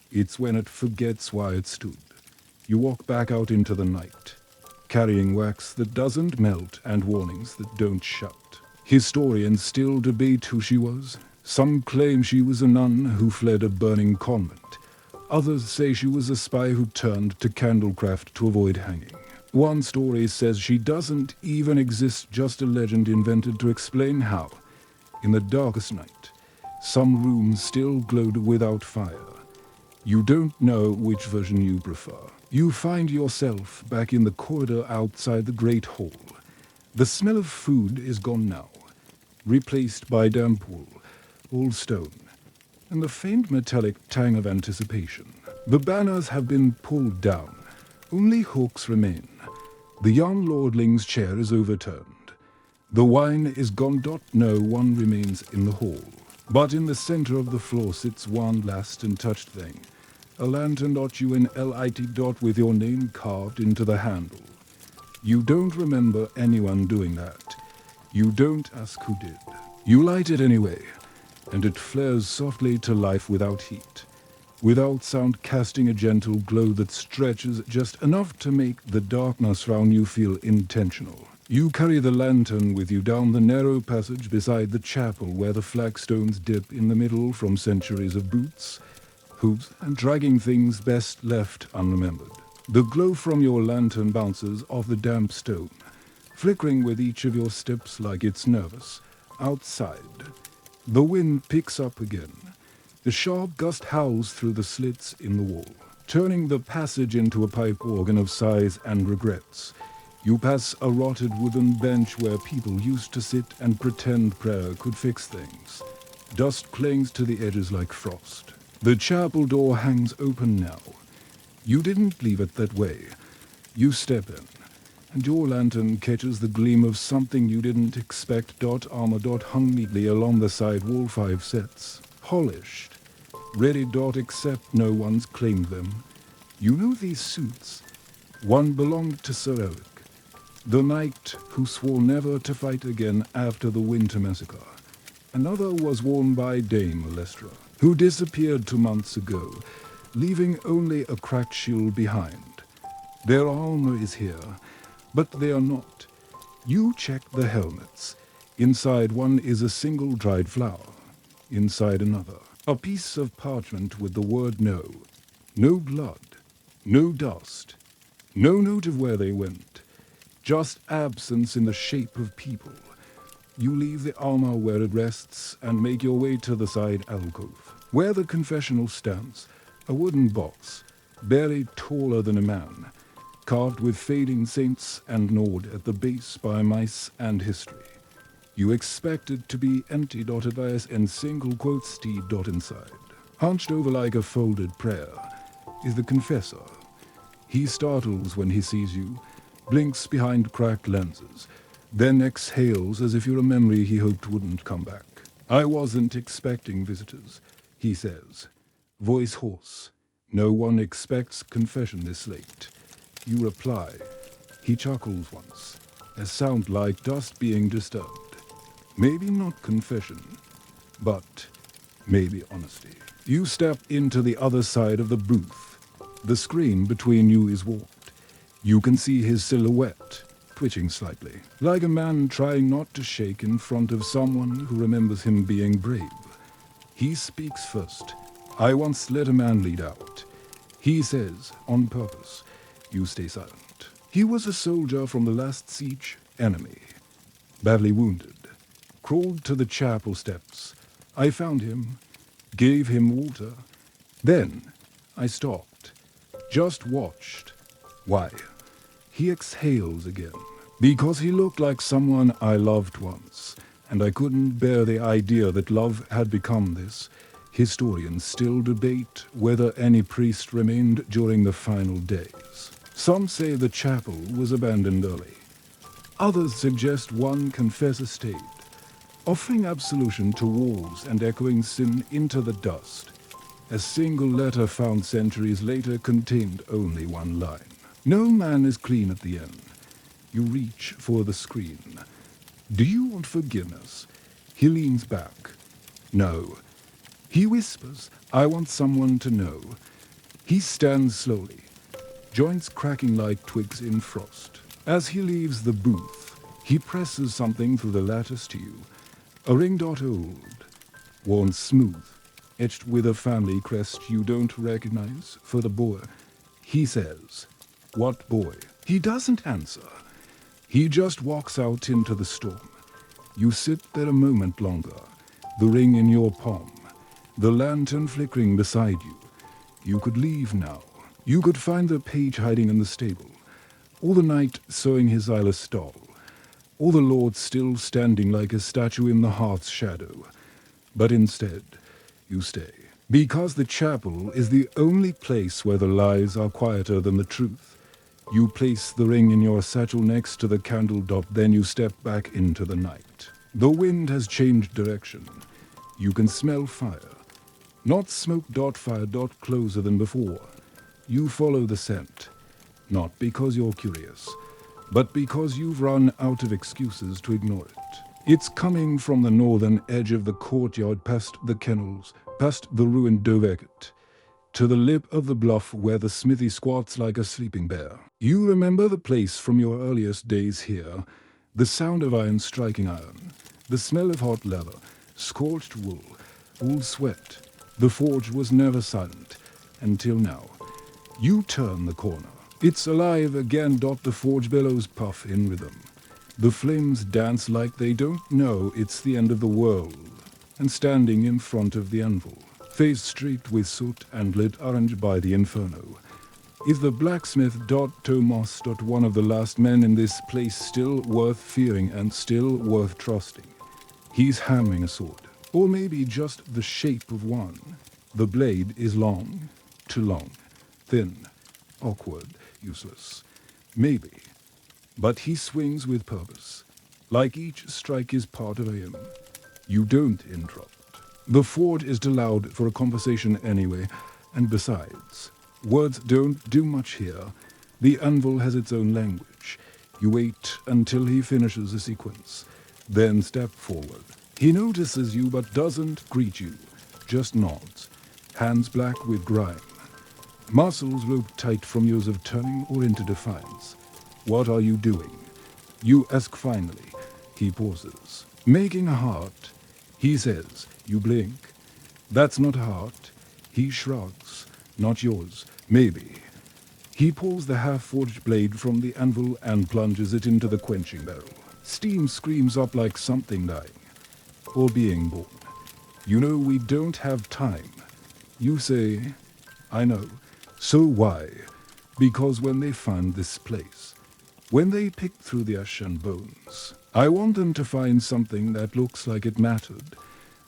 It's when it forgets why it stood. You walk back out into the night, carrying wax that doesn't melt and warnings that don't shut. Historians still debate who she was. Some claim she was a nun who fled a burning convent. Others say she was a spy who turned to candlecraft to avoid hanging. One story says she doesn't even exist, just a legend invented to explain how, in the darkest night, some rooms still glowed without fire. You don't know which version you prefer. You find yourself back in the corridor outside the great hall. The smell of food is gone now, replaced by damp wool, old stone, and the faint metallic tang of anticipation. The banners have been pulled down. Only hooks remain. The young lordling's chair is overturned. The wine is gone. No one remains in the hall. But in the center of the floor sits one last untouched thing. A lantern. UNLIT. With your name carved into the handle. You don't remember anyone doing that. You don't ask who did. You light it anyway, and it flares softly to life without heat, without sound, casting a gentle glow that stretches just enough to make the darkness round you feel intentional. You carry the lantern with you down the narrow passage beside the chapel where the flagstones dip in the middle from centuries of boots, hooves, and dragging things best left unremembered. The glow from your lantern bounces off the damp stone, flickering with each of your steps like it's nervous. Outside, the wind picks up again. The sharp gust howls through the slits in the wall, turning the passage into a pipe organ of sighs and regrets. You pass a rotted wooden bench where people used to sit and pretend prayer could fix things. Dust clings to the edges like frost. The chapel door hangs open now. You didn't leave it that way. You step in, and your lantern catches the gleam of something you didn't expect. Armor. Hung neatly along the side wall, 5 sets. Polished. Ready. Except no one's claimed them. You know these suits. One belonged to Sir Eric, the knight who swore never to fight again after the Winter Massacre. Another was worn by Dame Alestra, who disappeared 2 months ago, leaving only a cracked shield behind. Their armor is here, but they are not. You check the helmets. Inside one is a single dried flower. Inside another, a piece of parchment with the word no. No blood, no dust, no note of where they went. Just absence in the shape of people. You leave the armor where it rests and make your way to the side alcove, where the confessional stands, a wooden box, barely taller than a man, carved with fading saints and gnawed at the base by mice and history. You expect it to be empty. Advice and single quote steed. Inside, hunched over like a folded prayer, is the confessor. He startles when he sees you, blinks behind cracked lenses, then exhales as if you're a memory he hoped wouldn't come back. I wasn't expecting visitors, he says, voice hoarse. No one expects confession this late. You reply. He chuckles once, a sound like dust being disturbed. Maybe not confession, but maybe honesty. You step into the other side of the booth. The screen between you is warped. You can see his silhouette, twitching slightly, like a man trying not to shake in front of someone who remembers him being brave. He speaks first. I once let a man lead out. He says, on purpose. You stay silent. He was a soldier from the last siege, enemy. Badly wounded. Crawled to the chapel steps. I found him, gave him water. Then I stopped. Just watched. Why? He exhales again. Because he looked like someone I loved once, and I couldn't bear the idea that love had become this. Historians still debate whether any priest remained during the final days. Some say the chapel was abandoned early. Others suggest one confessor stayed, offering absolution to walls and echoing sin into the dust. A single letter found centuries later contained only one line. No man is clean at the end. You reach for the screen. Do you want forgiveness? He leans back. No. He whispers, I want someone to know. He stands slowly, joints cracking like twigs in frost. As he leaves the booth, he presses something through the lattice to you. A ring. Old, worn smooth, etched with a family crest you don't recognize, for the boy. He says, what boy? He doesn't answer. He just walks out into the storm. You sit there a moment longer, the ring in your palm, the lantern flickering beside you. You could leave now. You could find the page hiding in the stable, or the knight sewing his eyeless stall, or the lord still standing like a statue in the hearth's shadow. But instead, you stay. Because the chapel is the only place where the lies are quieter than the truth. You place the ring in your satchel next to the candle. Then you step back into the night. The wind has changed direction. You can smell fire. Not smoke. Fire. Closer than before. You follow the scent. Not because you're curious, but because you've run out of excuses to ignore it. It's coming from the northern edge of the courtyard, past the kennels, past the ruined Doveget, to the lip of the bluff where the smithy squats like a sleeping bear. You remember the place from your earliest days here, the sound of iron striking iron, the smell of hot leather, scorched wool, wool sweat. The forge was never silent, until now. You turn the corner. It's alive again. The forge bellows puff in rhythm. The flames dance like they don't know it's the end of the world. And standing in front of the anvil, face streaked with soot and lit orange by the inferno, is the blacksmith. Thomas. One of the last men in this place, still worth fearing and still worth trusting. He's hammering a sword, or maybe just the shape of one. The blade is long, too long, thin, Awkward, useless. Maybe. But he swings with purpose. Like each strike is part of him. You don't interrupt. The fort is too loud for a conversation anyway, and besides, words don't do much here. The anvil has its own language. You wait until he finishes the sequence, then step forward. He notices you but doesn't greet you, just nods, hands black with grime. Muscles roped tight from years of turning or into defiance. What are you doing? You ask finally. He pauses. Making a heart. He says. You blink. That's not a heart. He shrugs. Not yours. Maybe. He pulls the half-forged blade from the anvil and plunges it into the quenching barrel. Steam screams up like something dying. Or being born. You know we don't have time. You say, I know. So why? Because when they find this place, when they pick through the ash and bones, I want them to find something that looks like it mattered.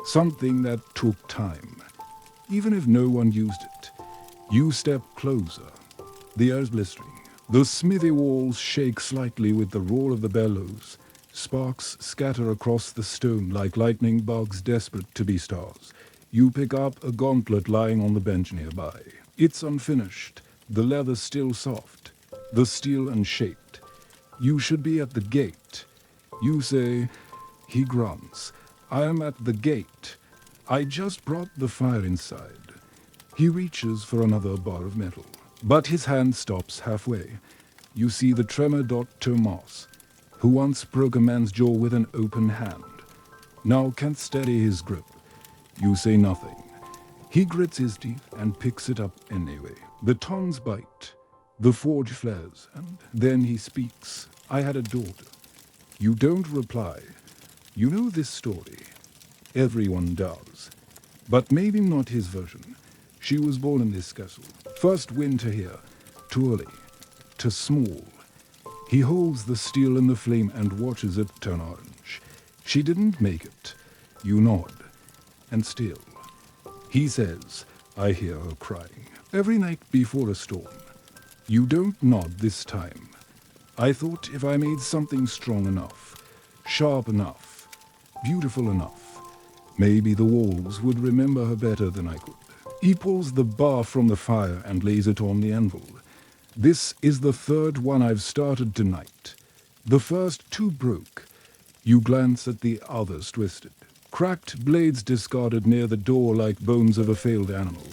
Something that took time. Even if no one used it. You step closer. The air's blistering. The smithy walls shake slightly with the roar of the bellows. Sparks scatter across the stone like lightning bugs desperate to be stars. You pick up a gauntlet lying on the bench nearby. It's unfinished, the leather still soft, the steel unshaped. You should be at the gate. You say, he grunts, I am at the gate. I just brought the fire inside. He reaches for another bar of metal, but his hand stops halfway. You see the tremor Tomas, who once broke a man's jaw with an open hand, now can't steady his grip. You say nothing. He grits his teeth and picks it up anyway. The tongs bite. The forge flares, and then he speaks. I had a daughter. You don't reply. You know this story. Everyone does. But maybe not his version. She was born in this castle. First winter here. Too early. Too small. He holds the steel in the flame and watches it turn orange. She didn't make it. You nod. And still. He says, I hear her crying. Every night before a storm. You don't nod this time. I thought if I made something strong enough, sharp enough, beautiful enough, maybe the walls would remember her better than I could. He pulls the bar from the fire and lays it on the anvil. This is the third one I've started tonight. The first two broke. You glance at the others twisted. Cracked blades discarded near the door like bones of a failed animal.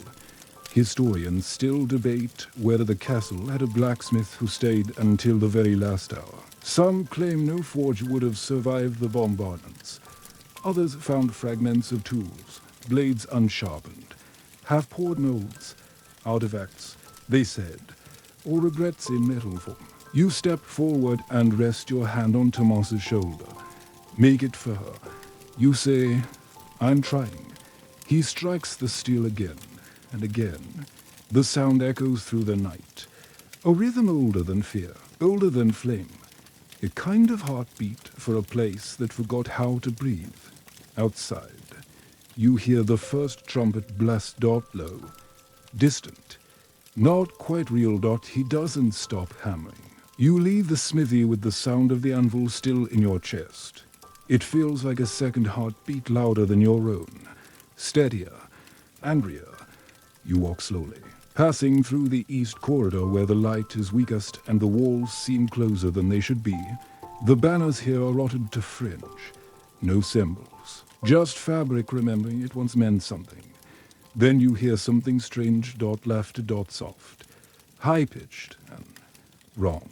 Historians still debate whether the castle had a blacksmith who stayed until the very last hour. Some claim no forge would have survived the bombardments. Others found fragments of tools, blades unsharpened, half-poured molds, artifacts, they said, or regrets in metal form. You step forward and rest your hand on Tomas's shoulder. Make it for her. You say, I'm trying. He strikes the steel again and again. The sound echoes through the night. A rhythm older than fear, older than flame. A kind of heartbeat for a place that forgot how to breathe. Outside, you hear the first trumpet blast low. Distant. Not quite real. He doesn't stop hammering. You leave the smithy with the sound of the anvil still in your chest. It feels like a second heartbeat louder than your own. Steadier. Angrier. You walk slowly, passing through the east corridor where the light is weakest and the walls seem closer than they should be. The banners here are rotted to fringe. No symbols. Just fabric remembering it once meant something. Then you hear something strange, laughter, soft. High-pitched and wrong.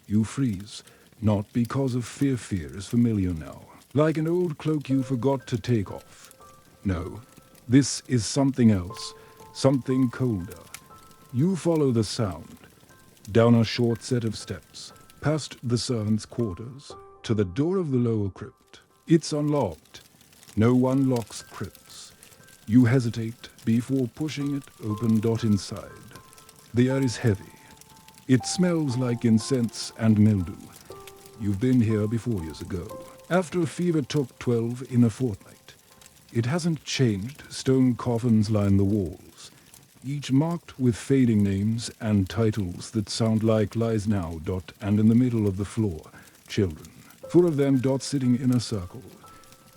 You freeze. Not because of fear is familiar now. Like an old cloak you forgot to take off. No, this is something else, something colder. You follow the sound, down a short set of steps, past the servants' quarters, to the door of the lower crypt. It's unlocked. No one locks crypts. You hesitate before pushing it open. Inside. The air is heavy. It smells like incense and mildew. You've been here before years ago. After a fever took 12 in a fortnight. It hasn't changed. Stone coffins line the walls. each marked with fading names and titles that sound like lies now. And in the middle of the floor, children, 4 of them. Sitting in a circle,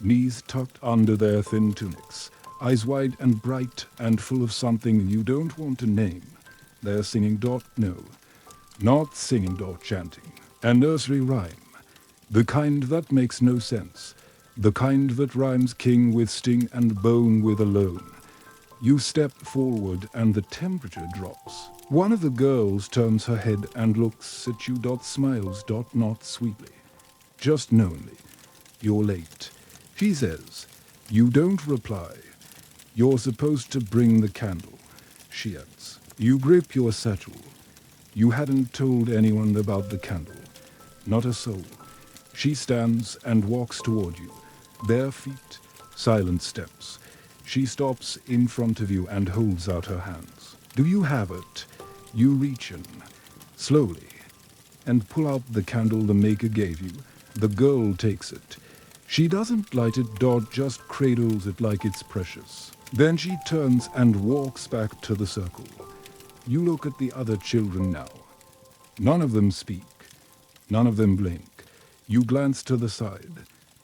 knees tucked under their thin tunics, eyes wide and bright and full of something you don't want to name. They're singing. No, not singing. Chanting. A nursery rhyme. The kind that makes no sense. The kind that rhymes king with sting and bone with alone. You step forward and the temperature drops. One of the girls turns her head and looks at you. Smiles. Not sweetly, just knowingly. You're late, she says. You don't reply. You're supposed to bring the candle, she adds. You grip your satchel. You hadn't told anyone about the candle. Not a soul. She stands and walks toward you. Bare feet, silent steps. She stops in front of you and holds out her hands. Do you have it? You reach in, slowly, and pull out the candle the maker gave you. The girl takes it. She doesn't light it. Just cradles it like it's precious. Then she turns and walks back to the circle. You look at the other children now. None of them speak. None of them blink. You glance to the side,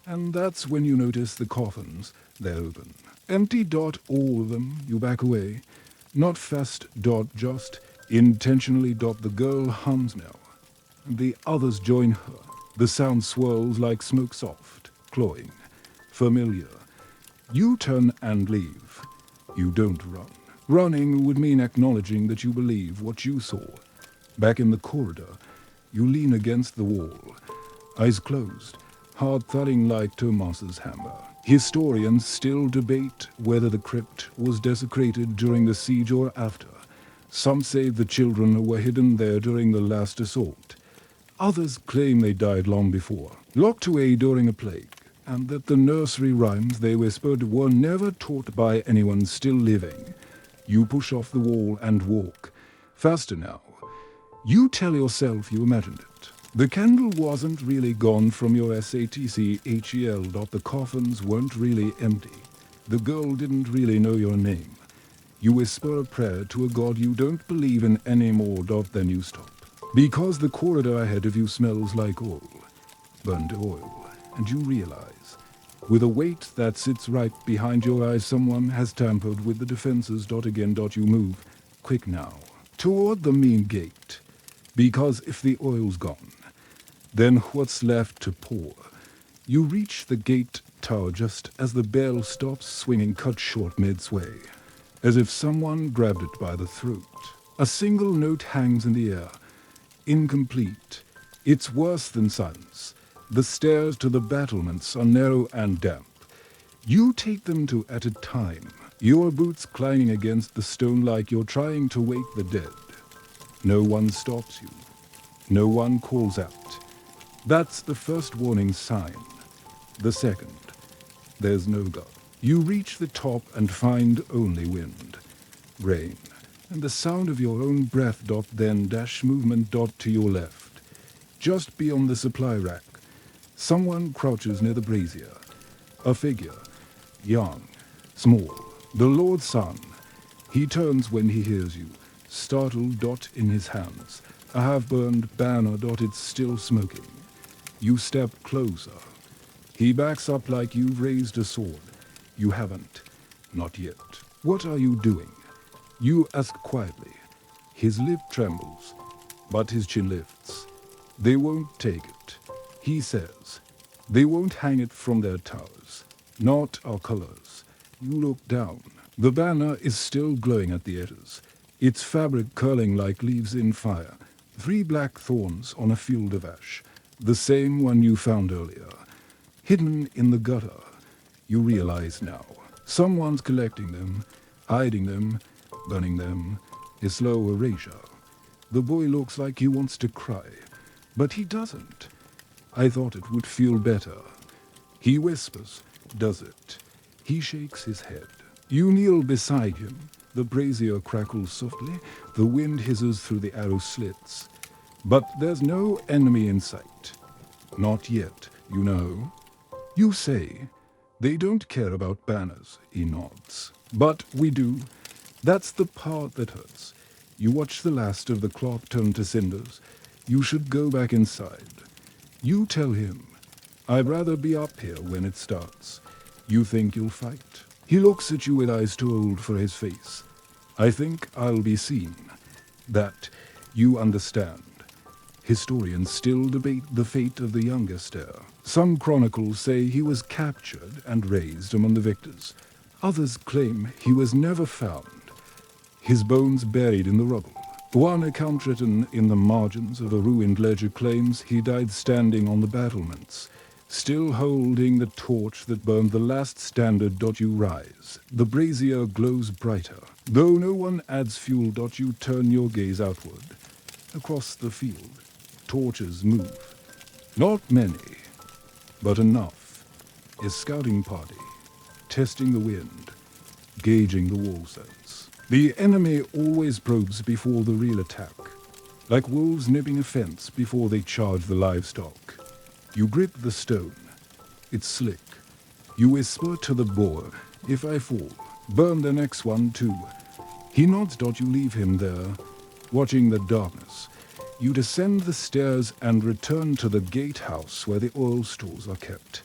and that's when you notice the coffins. They're open. Empty. All of them. You back away. Not fast. Just intentionally. The girl hums now. The others join her. The sound swirls like smoke, soft, cloying, familiar. You turn and leave. You don't run. Running would mean acknowledging that you believe what you saw. Back in the corridor, you lean against the wall, eyes closed, heart thudding like Thomas's hammer. Historians still debate whether the crypt was desecrated during the siege or after. Some say the children were hidden there during the last assault. Others claim they died long before, locked away during a plague, and that the nursery rhymes they whispered were never taught by anyone still living. You push off the wall and walk. Faster now. You tell yourself you imagined it. The candle wasn't really gone from your SATCHEL. The coffins weren't really empty. The girl didn't really know your name. You whisper a prayer to a god you don't believe in any more. Then you stop. Because the corridor ahead of you smells like oil. Burnt oil. And you realize, with a weight that sits right behind your eyes, someone has tampered with the defenses. Again. You move, quick now, toward the main gate. Because if the oil's gone, then what's left to pour? You reach the gate tower just as the bell stops swinging, cut short midway, as if someone grabbed it by the throat. A single note hangs in the air, incomplete. It's worse than silence. The stairs to the battlements are narrow and damp. You take them 2 at a time, your boots clanging against the stone like you're trying to wake the dead. No one stops you. No one calls out. That's the first warning sign. The second, there's no God. You reach the top and find only wind, rain, and the sound of your own breath. Then movement. To your left, just beyond the supply rack, someone crouches near the brazier. A figure, young, small, the Lord's son. He turns when he hears you, startled. In his hands, a half-burned banner. It's still smoking. You step closer. He backs up like you've raised a sword. You haven't. Not yet. What are you doing? You ask quietly. His lip trembles, but his chin lifts. They won't take it, he says. They won't hang it from their towers. Not our colors. You look down. The banner is still glowing at the edges, its fabric curling like leaves in fire. 3 black thorns on a field of ash, the same one you found earlier, hidden in the gutter. You realize now, someone's collecting them, hiding them, burning them. A slow erasure. The boy looks like he wants to cry, but he doesn't. I thought it would feel better. He whispers, does it? He shakes his head. You kneel beside him. The brazier crackles softly. The wind hisses through the arrow slits. But there's no enemy in sight. Not yet, you know. You say, they don't care about banners, he nods. But we do. That's the part that hurts. You watch the last of the clock turn to cinders. You should go back inside. You tell him, I'd rather be up here when it starts. You think you'll fight. He looks at you with eyes too old for his face. I think I'll be seen. That you understand. Historians still debate the fate of the youngest heir. Some chronicles say he was captured and raised among the victors. Others claim he was never found, his bones buried in the rubble. One account written in the margins of a ruined ledger claims he died standing on the battlements, still holding the torch that burned the last standard. You rise. The brazier glows brighter. Though no one adds fuel. You turn your gaze outward. Across the field, torches move. Not many, but enough. A scouting party, testing the wind, gauging the wall zones. The enemy always probes before the real attack, like wolves nipping a fence before they charge the livestock. You grip the stone. It's slick. You whisper to the boar, if I fall, burn the next one too. He nods. You leave him there, watching the darkness. You descend the stairs and return to the gatehouse where the oil stores are kept.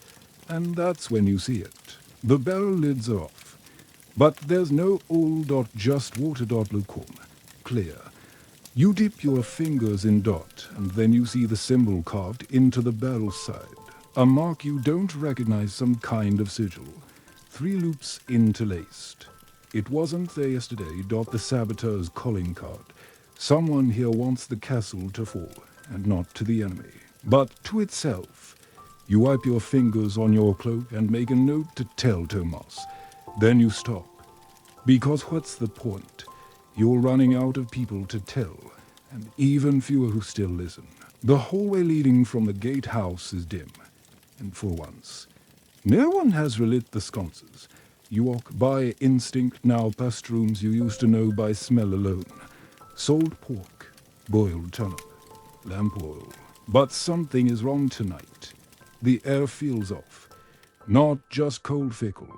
And that's when you see it. The barrel lids are off. But there's no oil. Just water. Lukewarm. Clear. You dip your fingers in . And then you see the symbol carved into the barrel side. A mark you don't recognize, some kind of sigil. 3 loops interlaced. It wasn't there yesterday. The saboteur's calling card. Someone here wants the castle to fall, and not to the enemy, but to itself. You wipe your fingers on your cloak and make a note to tell Thomas. Then you stop. Because what's the point? You're running out of people to tell, and even fewer who still listen. The hallway leading from the gatehouse is dim, and for once, no one has relit the sconces. You walk by instinct now past rooms you used to know by smell alone. Salt pork, boiled turnip, lamp oil. But something is wrong tonight. The air feels off. Not just cold fickle.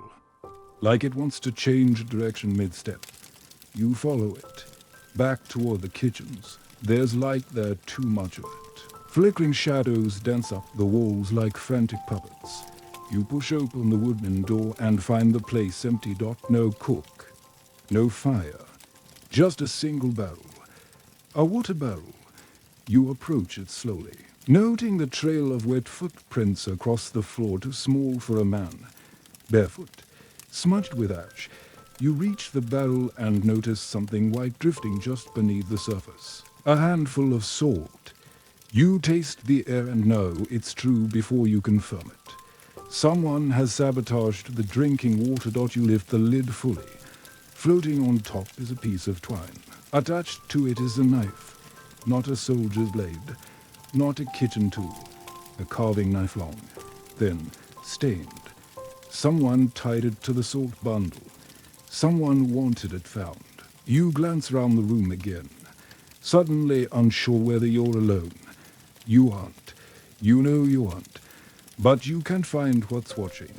Like it wants to change direction mid-step. You follow it. Back toward the kitchens. There's light there, too much of it. Flickering shadows dance up the walls like frantic puppets. You push open the wooden door and find the place empty. No cook. No fire. Just a single barrel. A water barrel. You approach it slowly, noting the trail of wet footprints across the floor, too small for a man. Barefoot, smudged with ash, you reach the barrel and notice something white drifting just beneath the surface. A handful of salt. You taste the air and know it's true before you confirm it. Someone has sabotaged the drinking water. You lift the lid fully. Floating on top is a piece of twine. Attached to it is a knife, not a soldier's blade, not a kitchen tool, a carving knife long, thin, stained. Someone tied it to the salt bundle. Someone wanted it found. You glance round the room again, suddenly unsure whether you're alone. You aren't. You know you aren't. But you can find what's watching.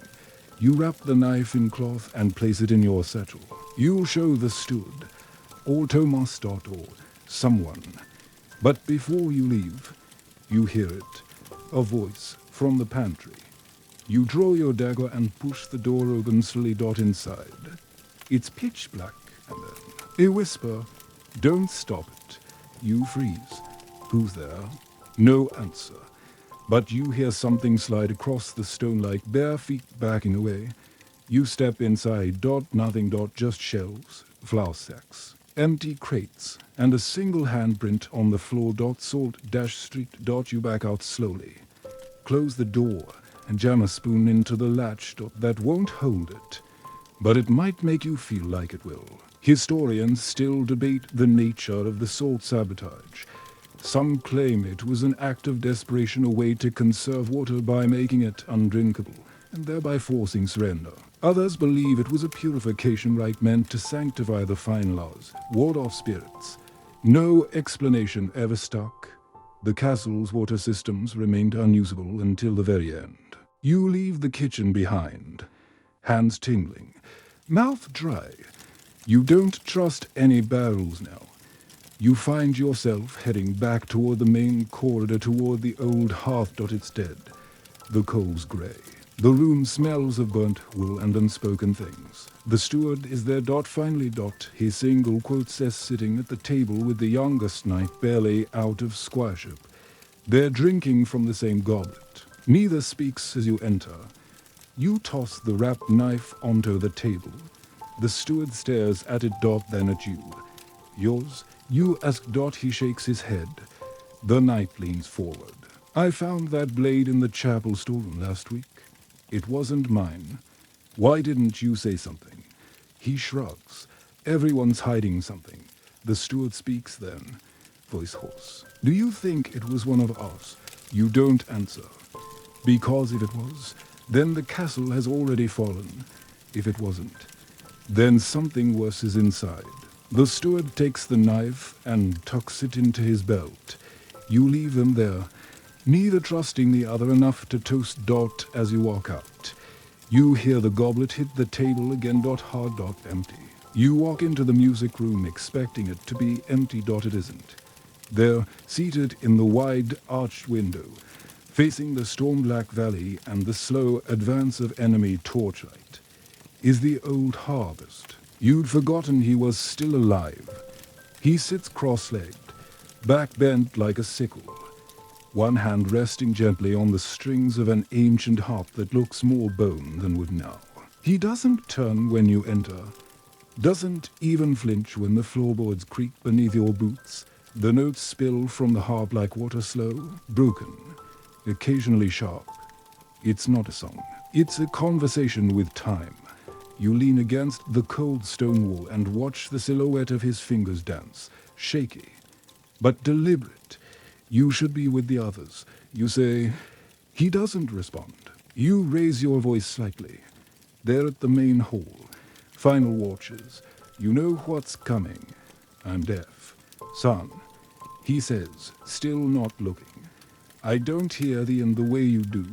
You wrap the knife in cloth and place it in your satchel. You show the steward, or Thomas. Or someone. But before you leave, you hear it, a voice from the pantry. You draw your dagger and push the door open slowly. Inside. It's pitch black, and then a whisper, don't stop it. You freeze. Who's there? No answer. But you hear something slide across the stone like bare feet backing away. You step inside. Nothing. Just shelves, flour sacks, empty crates, and a single handprint on the floor. Salt street. You back out slowly. Close the door and jam a spoon into the latch. That won't hold it, but it might make you feel like it will. Historians still debate the nature of the salt sabotage. Some claim it was an act of desperation, a way to conserve water by making it undrinkable, and thereby forcing surrender. Others believe it was a purification rite meant to sanctify the fine laws, ward off spirits. No explanation ever stuck. The castle's water systems remained unusable until the very end. You leave the kitchen behind, hands tingling, mouth dry. You don't trust any barrels now. You find yourself heading back toward the main corridor toward the old hearth. It's dead. The coal's grey. The room smells of burnt wool and unspoken things. The steward is there. Finally. His single quote says sitting at the table with the youngest knight barely out of squireship. They're drinking from the same goblet. Neither speaks as you enter. You toss the wrapped knife onto the table. The steward stares at it. Then at you. Yours? You ask. He shakes his head. The knight leans forward. I found that blade in the chapel stolen last week. It wasn't mine. Why didn't you say something? He shrugs. Everyone's hiding something. The steward speaks then, voice hoarse. Do you think it was one of us? You don't answer. Because if it was, then the castle has already fallen. If it wasn't, then something worse is inside. The steward takes the knife and tucks it into his belt. You leave them there, neither trusting the other enough to toast. As you walk out. You hear the goblet hit the table again. Hard. Empty. You walk into the music room expecting it to be empty. It isn't. There, seated in the wide arched window, facing the storm-black valley and the slow advance of enemy torchlight, is the old harvest. You'd forgotten he was still alive. He sits cross-legged, back bent like a sickle, one hand resting gently on the strings of an ancient harp that looks more bone than wood now. He doesn't turn when you enter, doesn't even flinch when the floorboards creak beneath your boots. The notes spill from the harp like water, slow, broken, occasionally sharp. It's not a song. It's a conversation with time. You lean against the cold stone wall and watch the silhouette of his fingers dance, shaky, but deliberate. You should be with the others. You say. He doesn't respond. You raise your voice slightly. They're at the main hall. Final watches. You know what's coming. I'm deaf. Son, he says, still not looking. I don't hear thee in the way you do.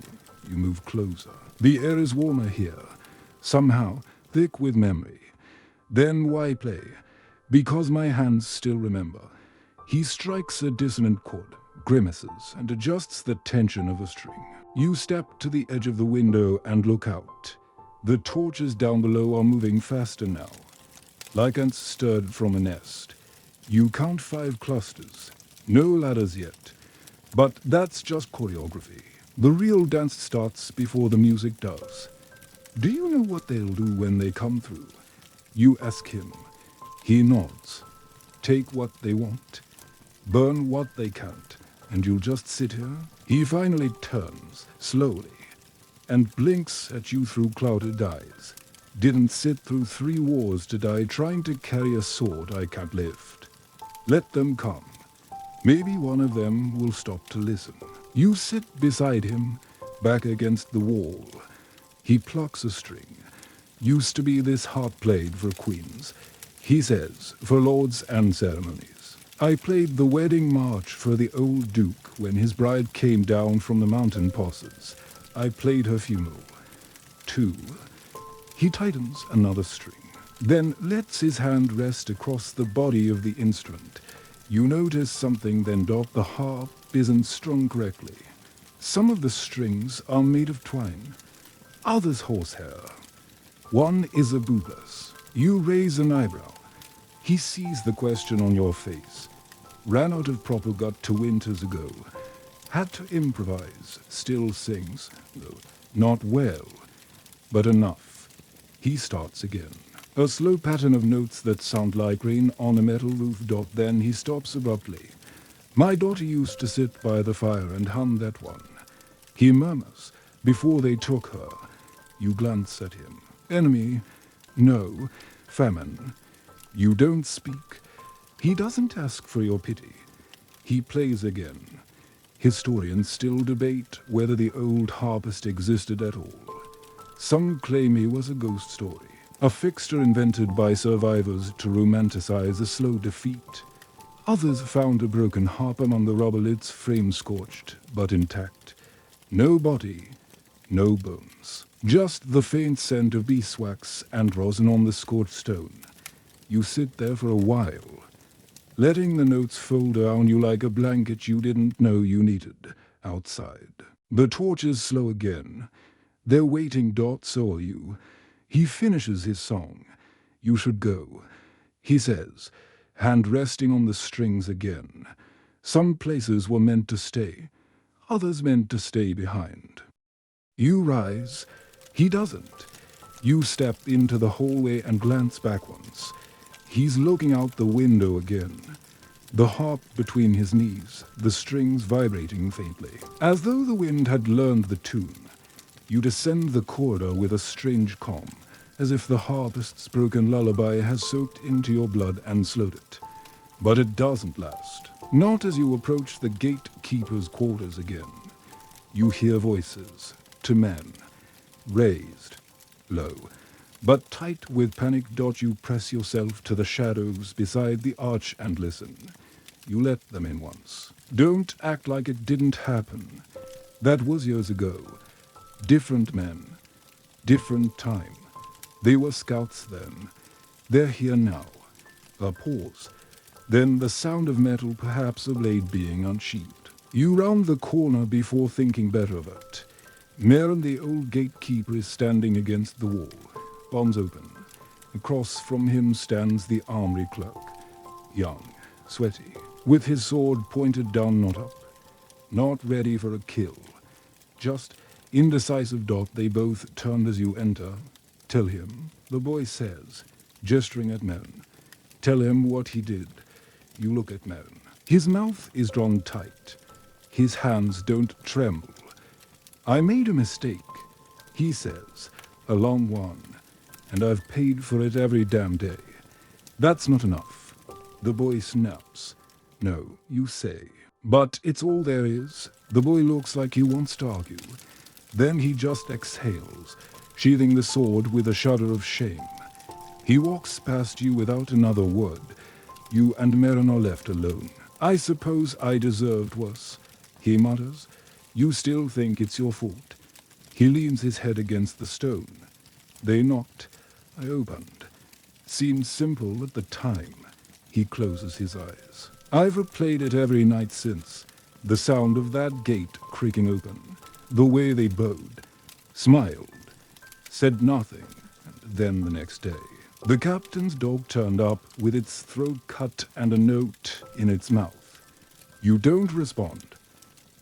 You move closer. The air is warmer here, somehow thick with memory. Then why play? Because my hands still remember. He strikes a dissonant chord, grimaces, and adjusts the tension of a string. You step to the edge of the window and look out. The torches down below are moving faster now, like ants stirred from a nest. You count 5 clusters. No ladders yet. But that's just choreography. The real dance starts before the music does. Do you know what they'll do when they come through? You ask him. He nods. Take what they want. Burn what they can't. And you'll just sit here? He finally turns, slowly, and blinks at you through clouded eyes. Didn't sit through 3 wars to die trying to carry a sword I can't lift. Let them come. Maybe one of them will stop to listen. You sit beside him, back against the wall. He plucks a string. Used to be this harp played for queens. He says, for lords and ceremonies. I played the wedding march for the old duke when his bride came down from the mountain passes. I played her funeral. 2. He tightens another string, then lets his hand rest across the body of the instrument. You notice something then. The harp isn't strung correctly. Some of the strings are made of twine, others horsehair. One is a bootless. You raise an eyebrow. He sees the question on your face. Ran out of proper gut 2 winters ago. Had to improvise. Still sings, though not well, but enough. He starts again. A slow pattern of notes that sound like rain on a metal roof. Then he stops abruptly. My daughter used to sit by the fire and hum that one. He murmurs, before they took her. You glance at him. Enemy? No. Famine. You don't speak. He doesn't ask for your pity. He plays again. Historians still debate whether the old harpist existed at all. Some claim he was a ghost story, a fixture invented by survivors to romanticize a slow defeat. Others found a broken harp among the rubble, its frame scorched, but intact. No body, no bones. Just the faint scent of beeswax and rosin on the scorched stone. You sit there for a while, letting the notes fold around you like a blanket you didn't know you needed outside. The torches slow again. Their waiting dots o'er you. He finishes his song. You should go, he says, hand resting on the strings again. Some places were meant to stay, others meant to stay behind. You rise. He doesn't. You step into the hallway and glance back once. He's looking out the window again. The harp between his knees, the strings vibrating faintly, as though the wind had learned the tune. You descend the corridor with a strange calm, as if the harpist's broken lullaby has soaked into your blood and slowed it. But it doesn't last. Not as you approach the gatekeeper's quarters again. You hear voices, to men, raised, low, but tight with panic. You press yourself to the shadows beside the arch and listen. You let them in once. Don't act like it didn't happen. That was years ago. Different men, different time. They were scouts then. They're here now. A pause. Then the sound of metal, perhaps a blade being unsheathed. You round the corner before thinking better of it. Maren, the old gatekeeper, is standing against the wall, arms open. Across from him stands the armory clerk, young, sweaty, with his sword pointed down, not up. Not ready for a kill. Just indecisive. They both turn as you enter. Tell him, the boy says, gesturing at Maren. Tell him what he did. You look at Maren. His mouth is drawn tight. His hands don't tremble. I made a mistake, he says, a long one, and I've paid for it every damn day. That's not enough. The boy snaps. No, you say. But it's all there is. The boy looks like he wants to argue. Then he just exhales, sheathing the sword with a shudder of shame. He walks past you without another word. You and Maren are left alone. I suppose I deserved worse, he mutters. You still think it's your fault. He leans his head against the stone. They knocked. I opened. Seemed simple at the time. He closes his eyes. I've replayed it every night since. The sound of that gate creaking open. The way they bowed. Smiled. Said nothing. And then the next day, the captain's dog turned up with its throat cut and a note in its mouth. You don't respond.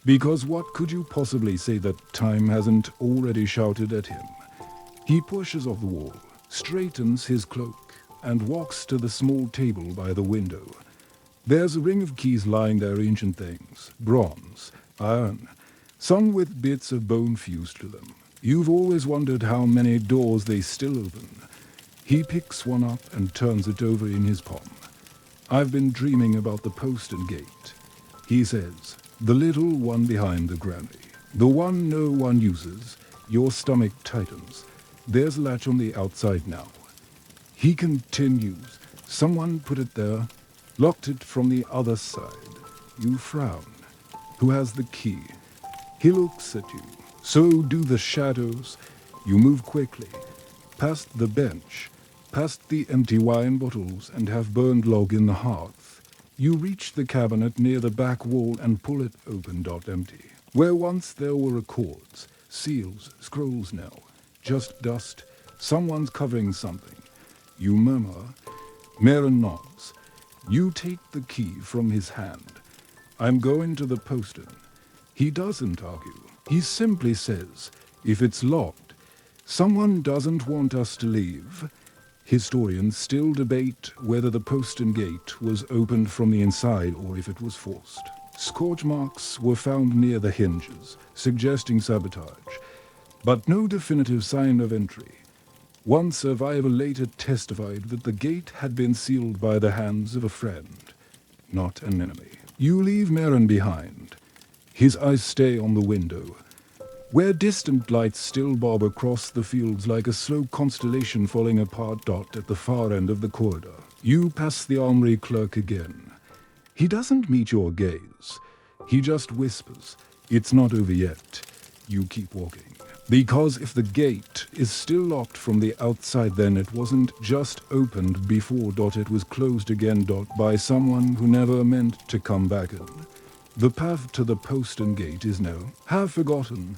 Because what could you possibly say that time hasn't already shouted at him? He pushes off the wall, straightens his cloak, and walks to the small table by the window. There's a ring of keys lying there, ancient things, bronze, iron, some with bits of bone fused to them. You've always wondered how many doors they still open. He picks one up and turns it over in his palm. I've been dreaming about the postern gate, he says. The little one behind the granary. The one no one uses. Your stomach tightens. There's a latch on the outside now. He continues. Someone put it there, locked it from the other side. You frown. Who has the key? He looks at you. So do the shadows. You move quickly, past the bench, past the empty wine bottles and half-burned log in the hearth. You reach the cabinet near the back wall and pull it open. Empty. Where once there were records, seals, scrolls now. Just dust. Someone's covering something. You murmur. Maren nods. You take the key from his hand. I'm going to the postern. He doesn't argue. He simply says, if it's locked, someone doesn't want us to leave. Historians still debate whether the postern gate was opened from the inside or if it was forced. Scorch marks were found near the hinges, suggesting sabotage, but no definitive sign of entry. One survivor later testified that the gate had been sealed by the hands of a friend, not an enemy. You leave Maren behind. His eyes stay on the window, where distant lights still bob across the fields like a slow constellation falling apart. At the far end of the corridor, you pass the armory clerk again. He doesn't meet your gaze. He just whispers, "It's not over yet." You keep walking. Because if the gate is still locked from the outside, then it wasn't just opened before. It was closed again. By someone who never meant to come back in. The path to the postern gate is now half forgotten.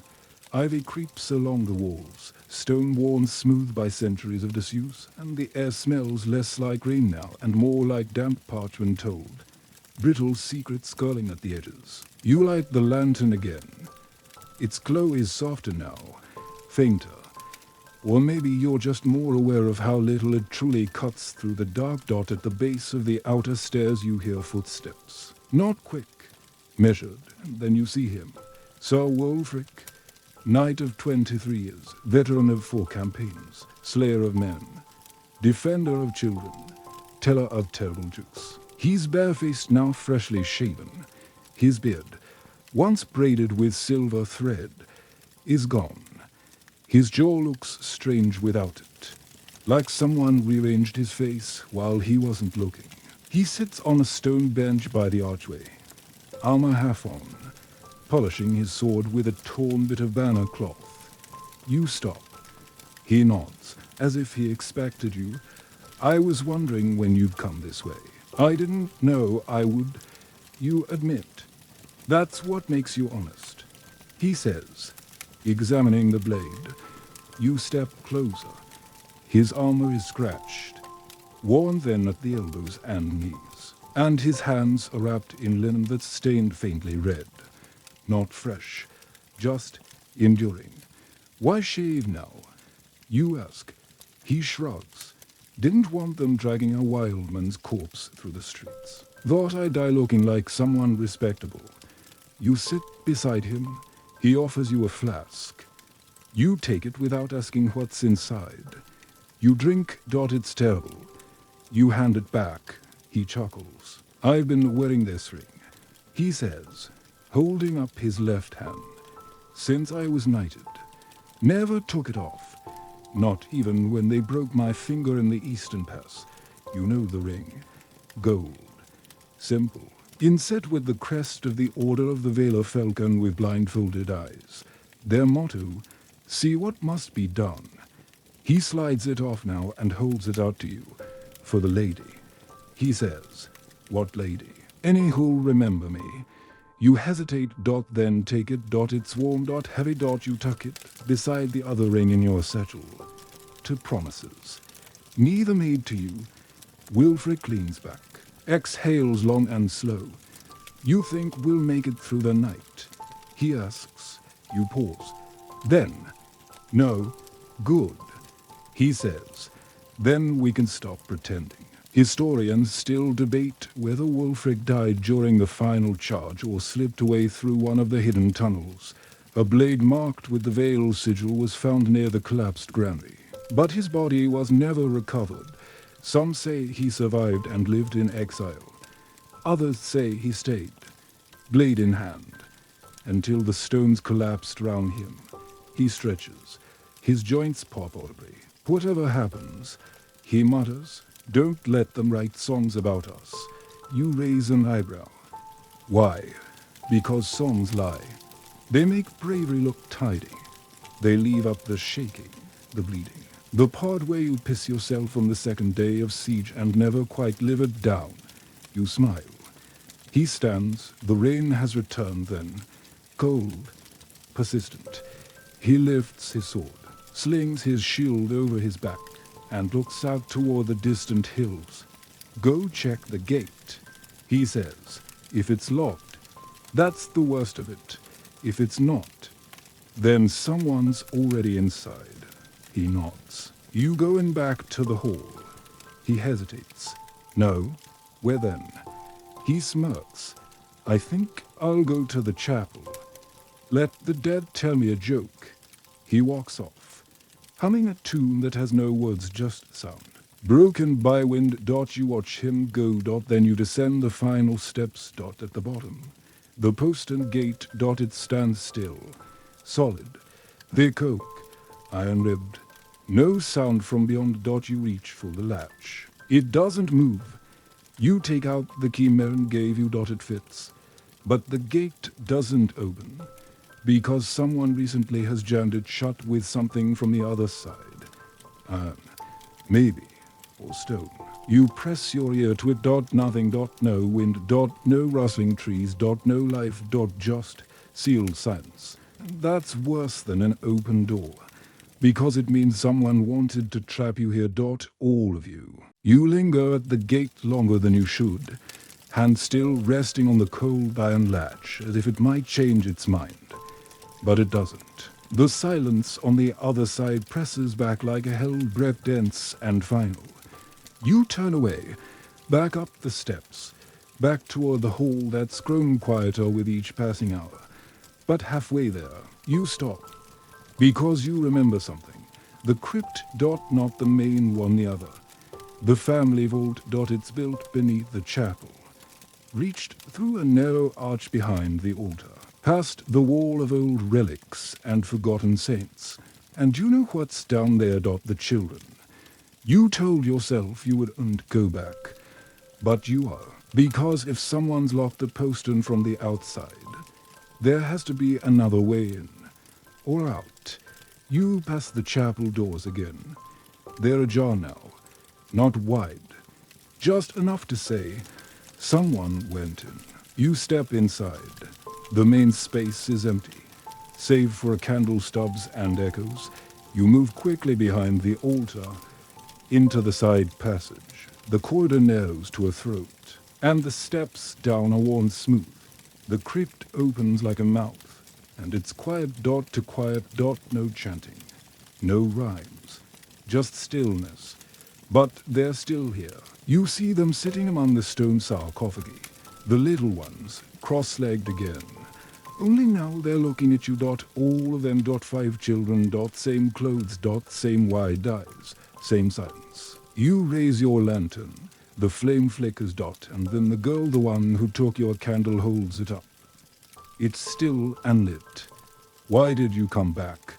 Ivy creeps along the walls, stone worn smooth by centuries of disuse, and the air smells less like rain now and more like damp parchment told. Brittle secrets curling at the edges. You light the lantern again. Its glow is softer now, fainter. Or maybe you're just more aware of how little it truly cuts through the dark. At the base of the outer stairs you hear footsteps. Not quick, measured, and then you see him. Sir Wulfric, knight of 23 years, veteran of 4 campaigns, slayer of men, defender of children, teller of terrible jokes. He's barefaced, now freshly shaven. His beard, once braided with silver thread, is gone. His jaw looks strange without it, like someone rearranged his face while he wasn't looking. He sits on a stone bench by the archway, armor half on, polishing his sword with a torn bit of banner cloth. You stop. He nods, as if he expected you. I was wondering when you'd come this way. I didn't know I would, you admit. That's what makes you honest, he says, examining the blade. You step closer. His armor is scratched, worn thin at the elbows and knees, and his hands are wrapped in linen that's stained faintly red. Not fresh, just enduring. Why shave now? You ask. He shrugs. Didn't want them dragging a wild man's corpse through the streets. Thought I'd die looking like someone respectable. You sit beside him. He offers you a flask. You take it without asking what's inside. You drink. It's terrible. You hand it back. He chuckles. I've been wearing this ring, he says, holding up his left hand, since I was knighted. Never took it off. Not even when they broke my finger in the Eastern Pass. You know the ring. Gold. Simple. Inset with the crest of the Order of the Veil of Falcon with blindfolded eyes. Their motto, see what must be done. He slides it off now and holds it out to you. For the lady. He says, what lady? Any who'll remember me. You hesitate. Then take it. It's warm. Heavy. You tuck it beside the other ring in your satchel. To promises. Neither made to you. Wulfric leans back, exhales long and slow. You think we'll make it through the night? He asks. You pause. Then, no, good, he says. Then we can stop pretending. Historians still debate whether Wulfric died during the final charge or slipped away through one of the hidden tunnels. A blade marked with the Veil sigil was found near the collapsed granary. But his body was never recovered. Some say he survived and lived in exile. Others say he stayed, blade in hand, until the stones collapsed round him. He stretches. His joints pop audibly. Whatever happens, he mutters, don't let them write songs about us. You raise an eyebrow. Why? Because songs lie. They make bravery look tidy. They leave up the shaking, the bleeding. The part where you piss yourself on the second day of siege and never quite live it down. You smile. He stands. The rain has returned then. Cold. Persistent. He lifts his sword, slings his shield over his back, and looks out toward the distant hills. Go check the gate, he says. If it's locked, that's the worst of it. If it's not, then someone's already inside. He nods. You go in back to the hall. He hesitates. No? Where then? He smirks. I think I'll go to the chapel. Let the dead tell me a joke. He walks off, humming a tune that has no words, just sound. Broken by wind. You watch him go. Then you descend the final steps. At the bottom. The postern gate. It stands still. Solid. Thick oak. Iron-ribbed. No sound from beyond. You reach for the latch. It doesn't move. You take out the key Merrin gave you. It fits. But the gate doesn't open. because someone recently has jammed it shut with something from the other side. Maybe, or stone. You press your ear to it. Nothing. No wind. No rustling trees. No life. Just sealed silence. That's worse than an open door, because it means someone wanted to trap you here. All of you. You linger at the gate longer than you should, hand still resting on the cold iron latch, as if it might change its mind. But it doesn't. The silence on the other side presses back like a held breath, dense and final. You turn away, back up the steps, back toward the hall that's grown quieter with each passing hour. But halfway there, you stop, because you remember something. The crypt. Not the main one, the other. The family vault. It's built beneath the chapel, reached through a narrow arch behind the altar, past the wall of old relics and forgotten saints. And you know what's down there. The children. You told yourself you wouldn't go back, but you are. Because if someone's locked the postern from the outside, there has to be another way in, or out. You pass the chapel doors again. They're ajar now, not wide, just enough to say, someone went in. You step inside. The main space is empty, save for candle stubs and echoes. You move quickly behind the altar, into the side passage. The corridor narrows to a throat, and the steps down are worn smooth. The crypt opens like a mouth, and it's quiet. To quiet. No chanting, no rhymes, just stillness. But they're still here. You see them sitting among the stone sarcophagi, the little ones, cross-legged again. Only now they're looking at you. All of them. 5 children. Same clothes. Same wide eyes. Same silence. You raise your lantern. The flame flickers. And then the girl, the one who took your candle, holds it up. It's still and lit. Why did you come back?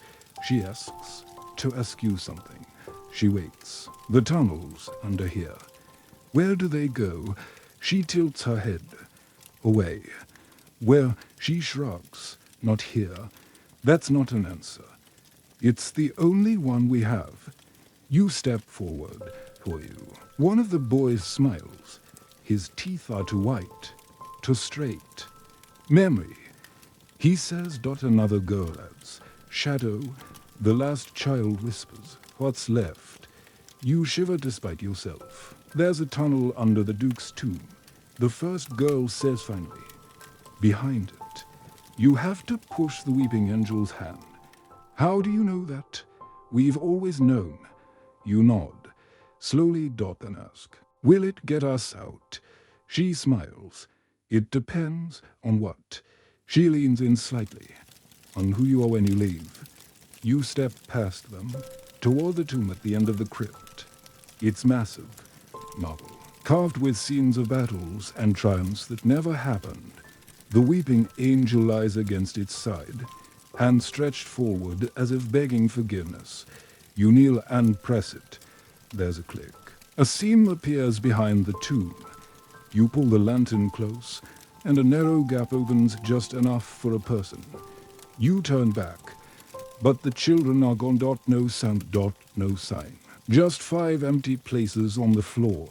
She asks. To ask you something. She waits. The tunnels under here. Where do they go? She tilts her head. Away. Where? She shrugs. Not here. That's not an answer. It's the only one we have. You step forward. For you. One of the boys smiles. His teeth are too white, too straight. Memory. He says. Another girl adds. Shadow. The last child whispers. What's left? You shiver despite yourself. There's a tunnel under the Duke's tomb. The first girl says finally. Behind it. You have to push the weeping angel's hand. How do you know that? We've always known. You nod. Slowly. Then ask. Will it get us out? She smiles. It depends on what. She leans in slightly. On who you are when you leave. You step past them, toward the tomb at the end of the crypt. It's massive, marble, carved with scenes of battles and triumphs that never happened. The weeping angel lies against its side, hand stretched forward as if begging forgiveness. You kneel and press it. There's a click. A seam appears behind the tomb. You pull the lantern close, and a narrow gap opens just enough for a person. You turn back, but the children are gone. No sound. No sign. Just 5 empty places on the floor.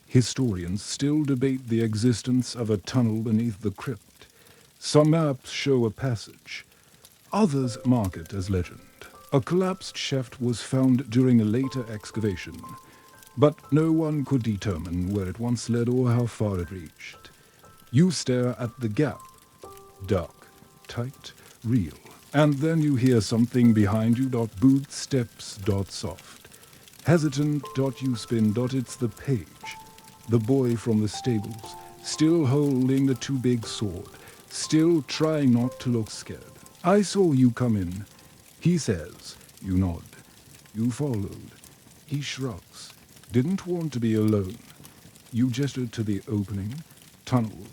Historians still debate the existence of a tunnel beneath the crypt. Some maps show a passage. Others mark it as legend. A collapsed shaft was found during a later excavation, but no one could determine where it once led or how far it reached. You stare at the gap. Dark, tight, real. And then you hear something behind you. Boot steps. Soft. Hesitant. You spin. It's the page. The boy from the stables, still holding the too big sword, still trying not to look scared. I saw you come in. He says. You nod. You followed. He shrugs. Didn't want to be alone. You gestured to the opening. Tunnel.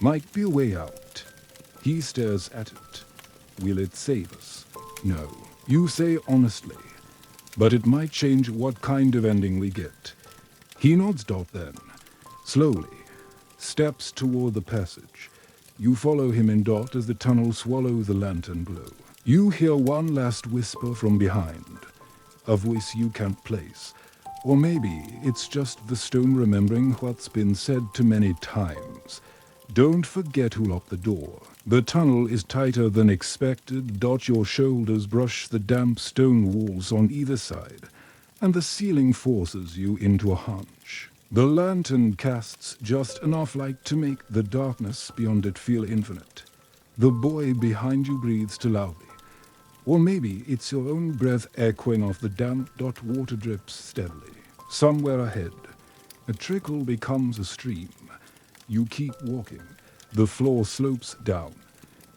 Might be a way out. He stares at it. Will it save us? No. You say honestly. But it might change what kind of ending we get. He nods. Then, slowly, steps toward the passage. You follow him in dot as the tunnel swallows the lantern glow. You hear one last whisper from behind, a voice you can't place. Or maybe it's just the stone remembering what's been said too many times. Don't forget who locked the door. The tunnel is tighter than expected. Your shoulders brush the damp stone walls on either side, and the ceiling forces you into a hunch. The lantern casts just enough light to make the darkness beyond it feel infinite. The boy behind you breathes too loudly. Or maybe it's your own breath echoing off the damp. Water drips steadily. Somewhere ahead, a trickle becomes a stream. You keep walking. The floor slopes down,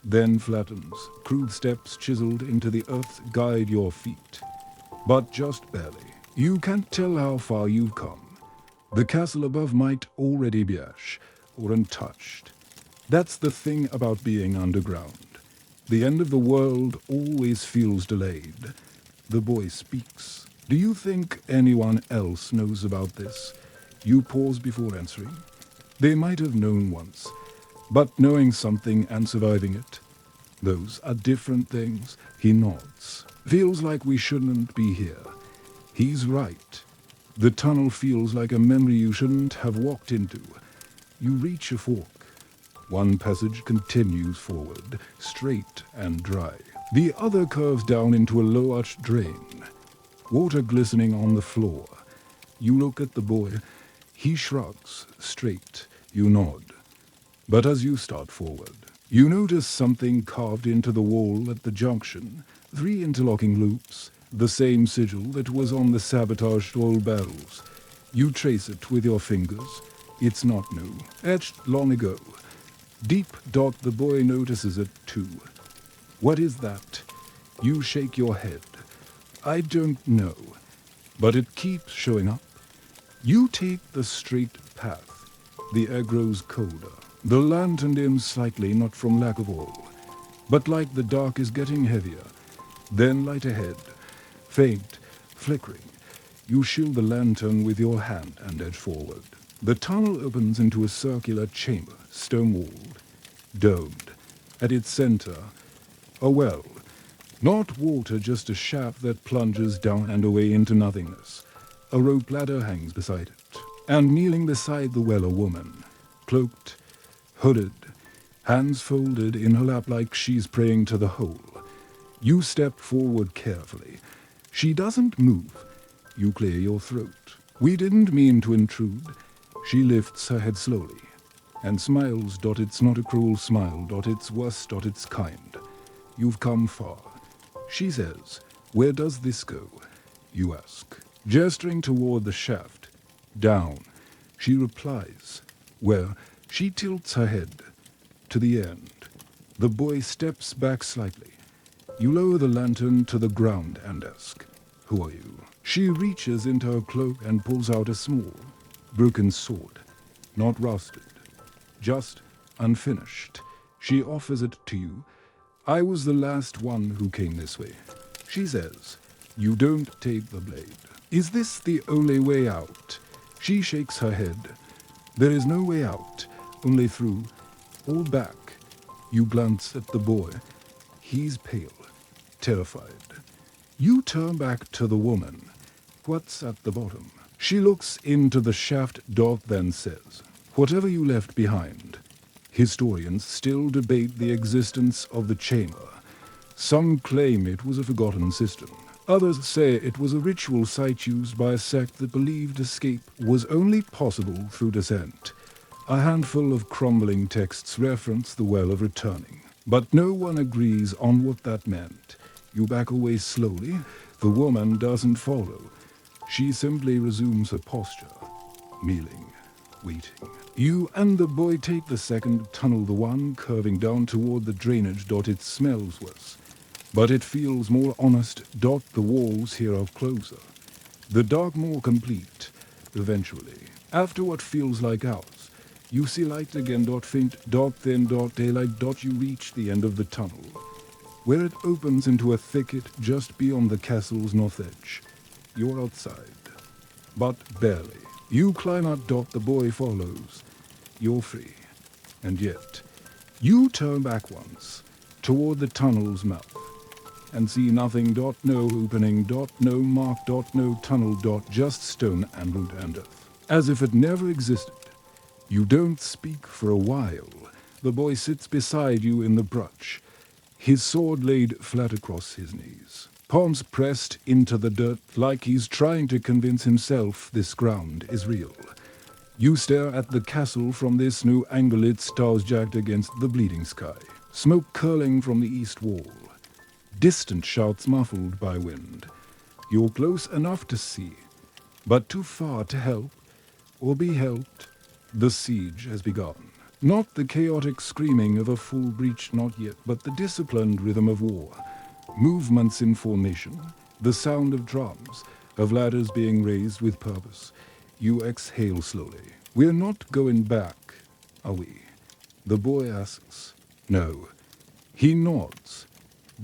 then flattens. Crude steps chiseled into the earth guide your feet. But just barely. You can't tell how far you've come. The castle above might already be ash or untouched. That's the thing about being underground. The end of the world always feels delayed. The boy speaks. Do you think anyone else knows about this? You pause before answering. They might have known once, but knowing something and surviving it, those are different things. He nods. Feels like we shouldn't be here. He's right. The tunnel feels like a memory you shouldn't have walked into. You reach a fork. One passage continues forward, straight and dry. The other curves down into a low-arched drain. Water glistening on the floor. You look at the boy. He shrugs, straight. You nod. But as you start forward, you notice something carved into the wall at the junction. 3 interlocking loops, the same sigil that was on the sabotaged oil barrels. You trace it with your fingers. It's not new, etched long ago. Deep. The boy notices it too. What is that? You shake your head. I don't know, but it keeps showing up. You take the straight path. The air grows colder. The lantern dims slightly, not from lack of oil, but like the dark is getting heavier. Then light ahead, faint, flickering. You shield the lantern with your hand and edge forward. The tunnel opens into a circular chamber, stone-walled, domed. At its center, a well. Not water, just a shaft that plunges down and away into nothingness. A rope ladder hangs beside it. And kneeling beside the well, a woman, cloaked, hooded, hands folded in her lap like she's praying to the hole. You step forward carefully. She doesn't move. You clear your throat. We didn't mean to intrude. She lifts her head slowly and smiles. It's not a cruel smile. It's worse. It's kind. You've come far. She says, "Where does this go?" You ask, gesturing toward the shaft. Down. She replies, "Where?" She tilts her head. To the end. The boy steps back slightly. You lower the lantern to the ground and ask, "Who are you?" She reaches into her cloak and pulls out a small, broken sword. Not rusted, just unfinished. She offers it to you. "I was the last one who came this way." She says, "You don't take the blade." Is this the only way out? She shakes her head. There is no way out, only through, or back. You glance at the boy. He's pale, terrified. You turn back to the woman. What's at the bottom? She looks into the shaft. Then says, "Whatever you left behind." Historians still debate the existence of the chamber. Some claim it was a forgotten system. Others say it was a ritual site used by a sect that believed escape was only possible through descent. A handful of crumbling texts reference the Well of Returning, but no one agrees on what that meant. You back away slowly. The woman doesn't follow. She simply resumes her posture, kneeling, waiting. You and the boy take the second tunnel, the one curving down toward the drainage. It smells worse, but it feels more honest. The walls here are closer. The dark more complete, eventually. After what feels like hours, you see light again. Faint. Then. Daylight. You reach the end of the tunnel, where it opens into a thicket just beyond the castle's north edge. You're outside, but barely. You climb up. The boy follows. You're free, and yet You turn back once, toward the tunnel's mouth, and see nothing. No opening. No mark. No tunnel. Just stone and wood and earth, as if it never existed. You don't speak for a while. The boy sits beside you in the brush, his sword laid flat across his knees, palms pressed into the dirt like he's trying to convince himself this ground is real. You stare at the castle from this new angle, its stars jagged against the bleeding sky, smoke curling from the east wall, distant shouts muffled by wind. You're close enough to see, but too far to help or be helped. The siege has begun. Not the chaotic screaming of a full breach, not yet, but the disciplined rhythm of war. Movements in formation, the sound of drums, of ladders being raised with purpose. You exhale slowly. We're not going back, are we? The boy asks. No. He nods.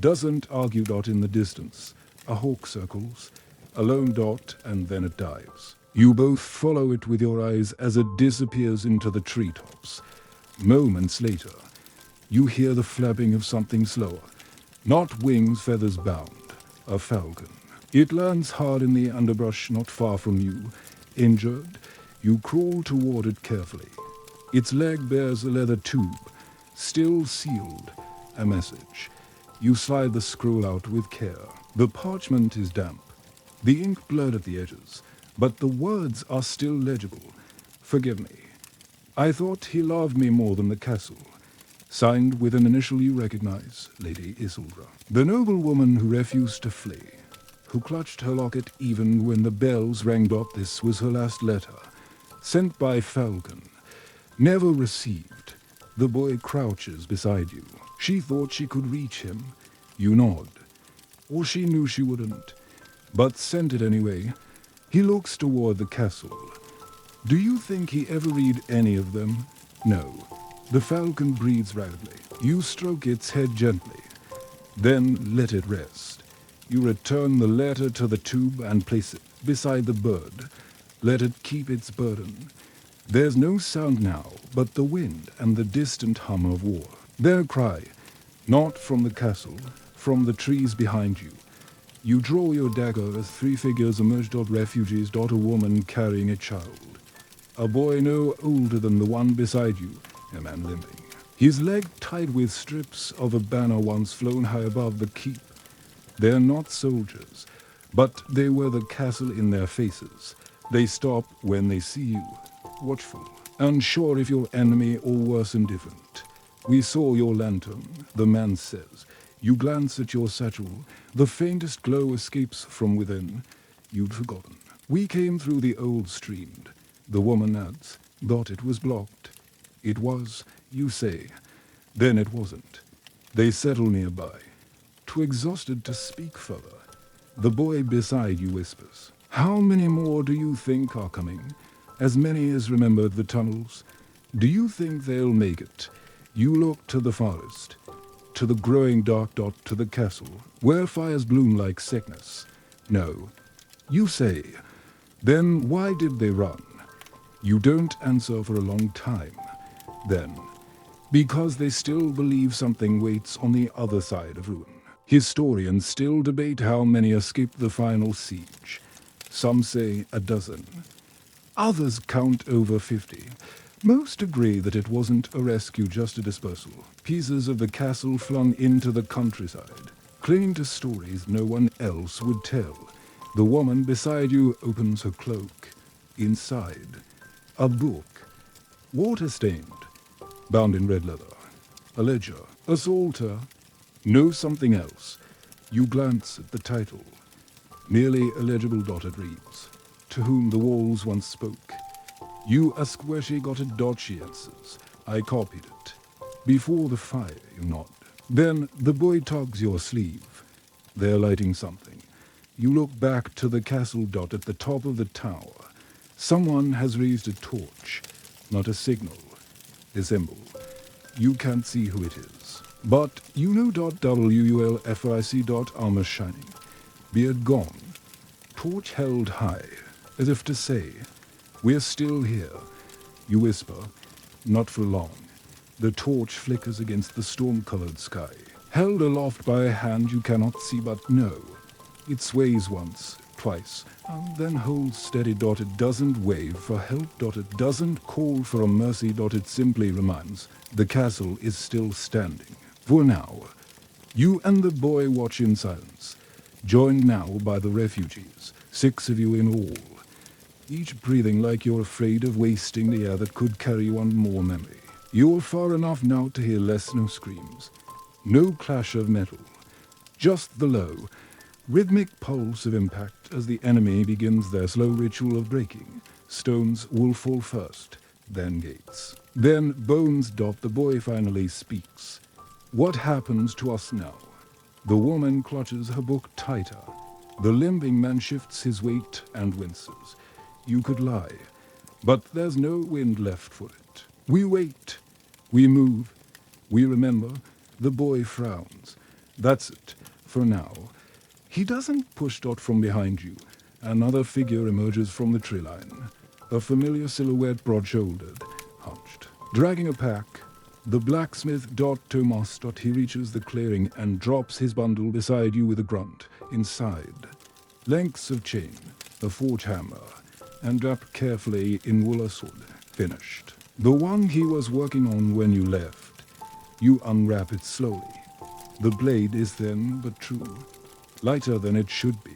Doesn't argue. In the distance, a hawk circles, a lone dot, and then it dives. You both follow it with your eyes as it disappears into the treetops. Moments later, you hear the flapping of something slower. Not wings, feathers bound. A falcon. It lands hard in the underbrush not far from you. Injured, you crawl toward it carefully. Its leg bears a leather tube, still sealed. A message. You slide the scroll out with care. The parchment is damp, the ink blurred at the edges, but the words are still legible. Forgive me. I thought he loved me more than the castle. Signed with an initial you recognize, Lady Isilda. The noble woman who refused to flee, who clutched her locket even when the bells rang. This was her last letter, sent by Falcon, never received. The boy crouches beside you. She thought she could reach him. You nod. Or she knew she wouldn't, but sent it anyway. He looks toward the castle. Do you think he ever read any of them? No. The falcon breathes rapidly. You stroke its head gently, then let it rest. You return the letter to the tube and place it beside the bird. Let it keep its burden. There's no sound now but the wind and the distant hum of war. Their cry, not from the castle, from the trees behind you. You draw your dagger as three figures emerge. Refugees. A woman carrying a child. A boy no older than the one beside you, a man limping. His leg tied with strips of a banner once flown high above the keep. They're not soldiers, but they wear the castle in their faces. They stop when they see you, watchful, unsure if you're enemy or worse, indifferent. We saw your lantern, the man says. You glance at your satchel. The faintest glow escapes from within. You'd forgotten. We came through the old stream. The woman adds, thought it was blocked. It was, you say. Then it wasn't. They settle nearby. Too exhausted to speak further. The boy beside you whispers, how many more do you think are coming? As many as remembered the tunnels? Do you think they'll make it? You look to the forest, to the growing dark. To the castle, where fires bloom like sickness. No. You say, then why did they run? You don't answer for a long time. Then, because they still believe something waits on the other side of ruin. Historians still debate how many escaped the final siege. Some say a dozen. Others count over 50. Most agree that it wasn't a rescue, just a dispersal. Pieces of the castle flung into the countryside, clinging to stories no one else would tell. The woman beside you opens her cloak. Inside, a book, water-stained, bound in red leather. A ledger, a psalter, no something else. You glance at the title. Merely illegible. It reads, to whom the walls once spoke. You ask where she got it. She answers, I copied it. Before the fire, you nod. Then the boy tugs your sleeve. They're lighting something. You look back to the castle. At the top of the tower. Someone has raised a torch, not a signal, a symbol. You can't see who it is. But you know. WULFIC. Armor shining. Beard gone. Torch held high, as if to say, we're still here. You whisper, not for long. The torch flickers against the storm-colored sky, held aloft by a hand you cannot see but know. It sways once, twice, and then holds steady. It doesn't wave for help. It doesn't call for a mercy. It simply reminds the castle is still standing. For now, you and the boy watch in silence, joined now by the refugees, 6 of you in all, each breathing like you're afraid of wasting the air that could carry one more memory. You're far enough now to hear no screams, no clash of metal, just the low, rhythmic pulse of impact as the enemy begins their slow ritual of breaking. Stones will fall first, then gates. Then bones. The boy finally speaks. What happens to us now? The woman clutches her book tighter. The limping man shifts his weight and winces. You could lie, but there's no wind left for it. We wait. We move. We remember. The boy frowns. That's it, for now. He doesn't push. From behind you, another figure emerges from the tree line. A familiar silhouette, broad-shouldered, hunched, dragging a pack. The blacksmith. Thomas. He reaches the clearing and drops his bundle beside you with a grunt. Inside, lengths of chain, a forge hammer, and wrapped carefully in wool sword. Finished. The one he was working on when you left. You unwrap it slowly. The blade is thin but true, lighter than it should be.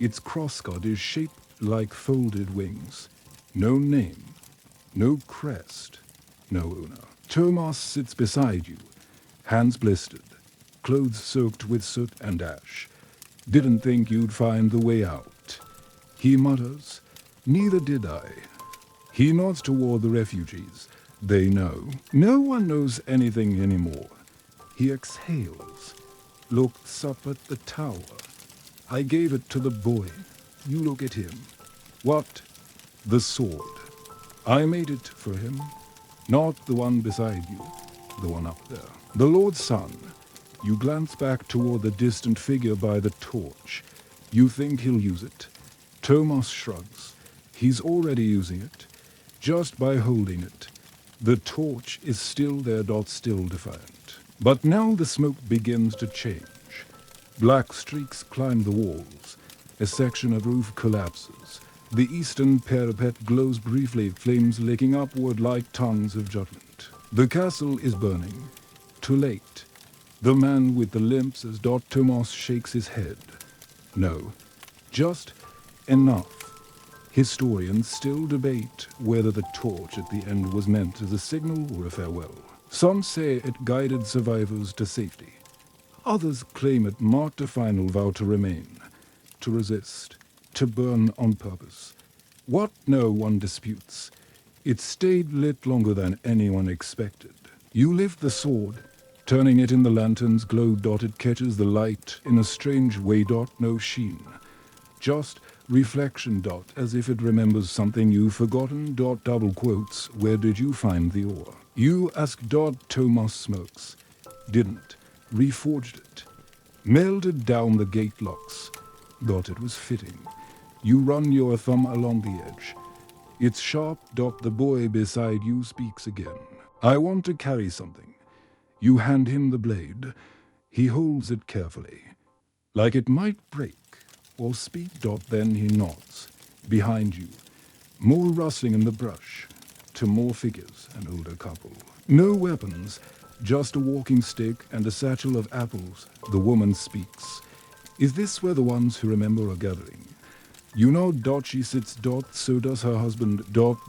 Its crossguard is shaped like folded wings. No name, no crest, no owner. Thomas sits beside you, hands blistered, clothes soaked with soot and ash. Didn't think you'd find the way out. He mutters, "Neither did I." He nods toward the refugees. They know. No one knows anything anymore. He exhales, looks up at the tower. I gave it to the boy. You look at him. What? The sword. I made it for him. Not the one beside you, the one up there. The Lord's son. You glance back toward the distant figure by the torch. You think he'll use it. Thomas shrugs. He's already using it, just by holding it. The torch is still there. Still defiant. But now the smoke begins to change. Black streaks climb the walls. A section of roof collapses. The eastern parapet glows briefly, flames licking upward like tongues of judgment. The castle is burning. Too late. The man with the limp says. Thomas shakes his head. No, just enough. Historians still debate whether the torch at the end was meant as a signal or a farewell. Some say it guided survivors to safety. Others claim it marked a final vow to remain, to resist, to burn on purpose. What no one disputes. It stayed lit longer than anyone expected. You lift the sword, turning it in the lantern's glow. It catches the light in a strange way. No sheen, just reflection. As if it remembers something you've forgotten. Double quotes. Where did you find the ore? You ask. Thomas smokes. Didn't. Reforged it. Melted down the gate locks. It was fitting. You run your thumb along the edge. It's sharp. The boy beside you speaks again. I want to carry something. You hand him the blade. He holds it carefully, like it might break or speak. Then he nods. Behind you, more rustling in the brush. To more figures, an older couple. No weapons, just a walking stick and a satchel of apples. The woman speaks. Is this where the ones who remember are gathering? You know. She sits. So does her husband.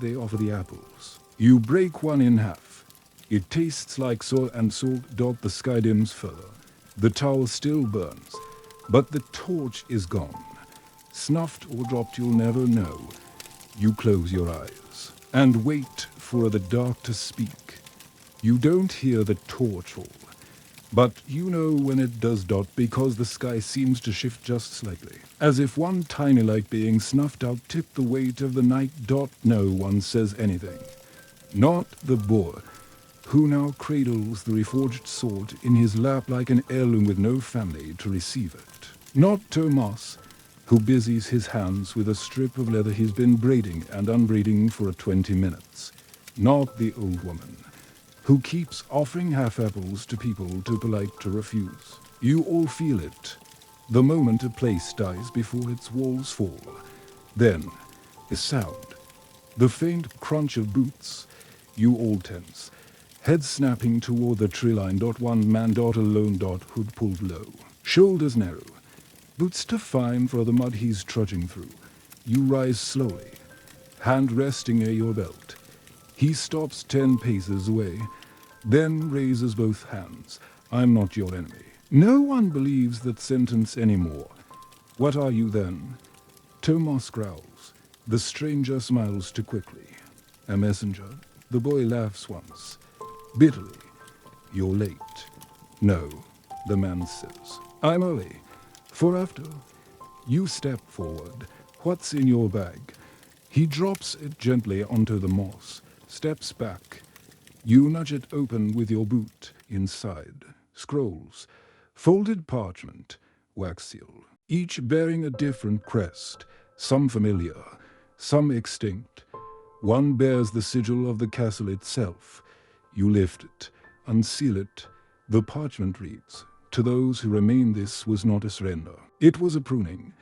They offer the apples. You break one in half. It tastes like salt and salt. The sky dims further. The tower still burns, but the torch is gone. Snuffed or dropped, you'll never know. You close your eyes and wait for the dark to speak. You don't hear the torch fall, but you know when it does. Because the sky seems to shift just slightly, as if one tiny light being snuffed out tipped the weight of the night. No one says anything. Not the boy, who now cradles the reforged sword in his lap like an heirloom with no family to receive it. Not Thomas, who busies his hands with a strip of leather he's been braiding and unbraiding for 20 minutes. Not the old woman, who keeps offering half-apples to people too polite to refuse. You all feel it. The moment a place dies before its walls fall. Then, a sound. The faint crunch of boots. You all tense. Head snapping toward the tree line. One man. Alone. Hood pulled low. Shoulders narrow. Boots too fine for the mud he's trudging through. You rise slowly. Hand resting near your belt. He stops 10 paces away, then raises both hands. I'm not your enemy. No one believes that sentence anymore. What are you then? Tomas growls. The stranger smiles too quickly. A messenger. The boy laughs once. Bitterly. You're late. No, the man says. I'm early. For after. You step forward. What's in your bag? He drops it gently onto the moss. Steps back. You nudge it open with your boot. Inside. Scrolls. Folded parchment. Wax seal. Each bearing a different crest. Some familiar. Some extinct. One bears the sigil of the castle itself. You lift it. Unseal it. The parchment reads, "To those who remain this was not a surrender. It was a pruning."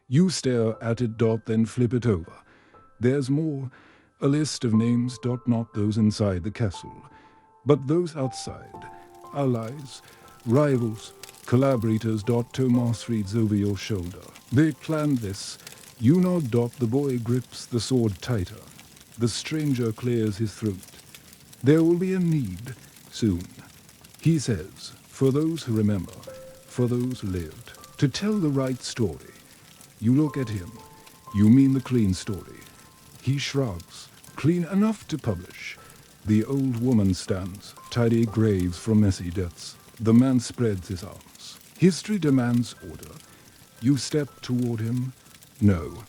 You stare at it. Then flip it over. There's more. A list of names. Not those inside the castle, but those outside. Allies, rivals, collaborators. Tomas reads over your shoulder. They planned this. You nod. The boy grips the sword tighter. The stranger clears his throat. There will be a need soon, he says, for those who remember, for those who lived, to tell the right story. You look at him. You mean the clean story. He shrugs. Clean enough to publish. The old woman stands, tidy graves from messy deaths. The man spreads his arms. History demands order. You step toward him. No.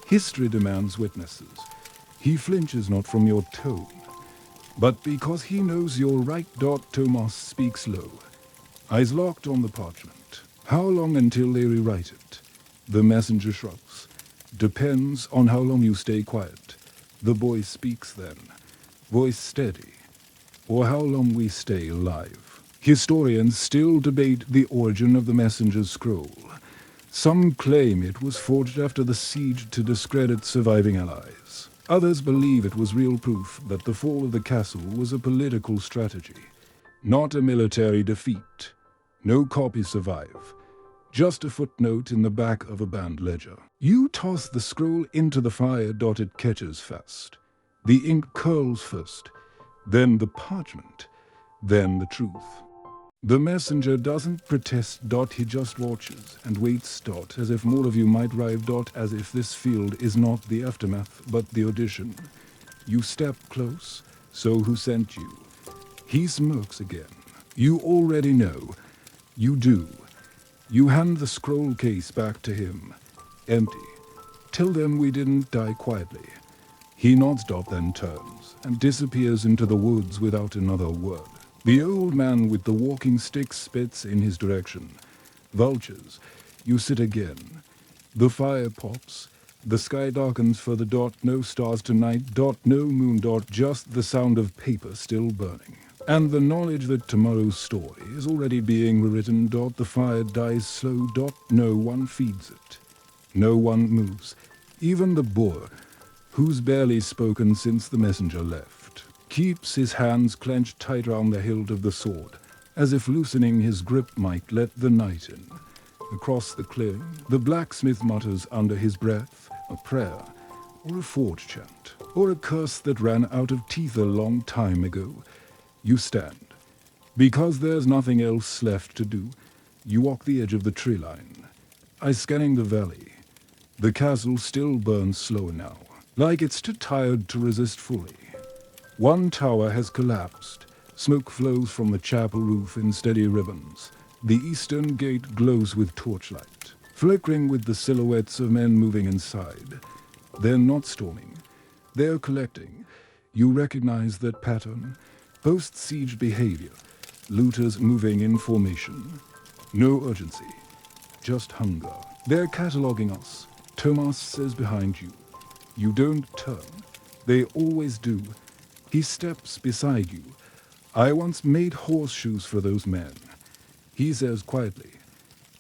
History demands witnesses. He flinches not from your tone, but because he knows you're right. Tomas speaks low. Eyes locked on the parchment. How long until they rewrite it? The messenger shrugs. Depends on how long you stay quiet. The boy speaks then, voice steady, or how long we stay alive. Historians still debate the origin of the messenger's scroll. Some claim it was forged after the siege to discredit surviving allies. Others believe it was real proof that the fall of the castle was a political strategy, not a military defeat. No copies survive. Just a footnote in the back of a banned ledger. You toss the scroll into the fire. It catches fast. The ink curls first, then the parchment, then the truth. The messenger doesn't protest. He just watches and waits. As if more of you might arrive. As if this field is not the aftermath, but the audition. You step close. So who sent you? He smirks again. You already know. You do. You hand the scroll case back to him. Empty. Tell them we didn't die quietly. He nods. Then turns and disappears into the woods without another word. The old man with the walking stick spits in his direction. Vultures. You sit again. The fire pops. The sky darkens further. No stars tonight. No moon. Just the sound of paper still burning. And the knowledge that tomorrow's story is already being rewritten. The fire dies slow. No one feeds it. No one moves. Even the boar, who's barely spoken since the messenger left, keeps his hands clenched tight round the hilt of the sword, as if loosening his grip might let the night in. Across the clearing, the blacksmith mutters under his breath a prayer, or a forge chant, or a curse that ran out of teeth a long time ago. You stand. Because there's nothing else left to do, you walk the edge of the tree line. Eye scanning the valley. The castle still burns slow now, like it's too tired to resist fully. One tower has collapsed. Smoke flows from the chapel roof in steady ribbons. The eastern gate glows with torchlight, flickering with the silhouettes of men moving inside. They're not storming. They're collecting. You recognize that pattern. Post-siege behavior. Looters moving in formation. No urgency. Just hunger. They're cataloging us. Tomas says behind you. You don't turn. They always do. He steps beside you. I once made horseshoes for those men, he says quietly,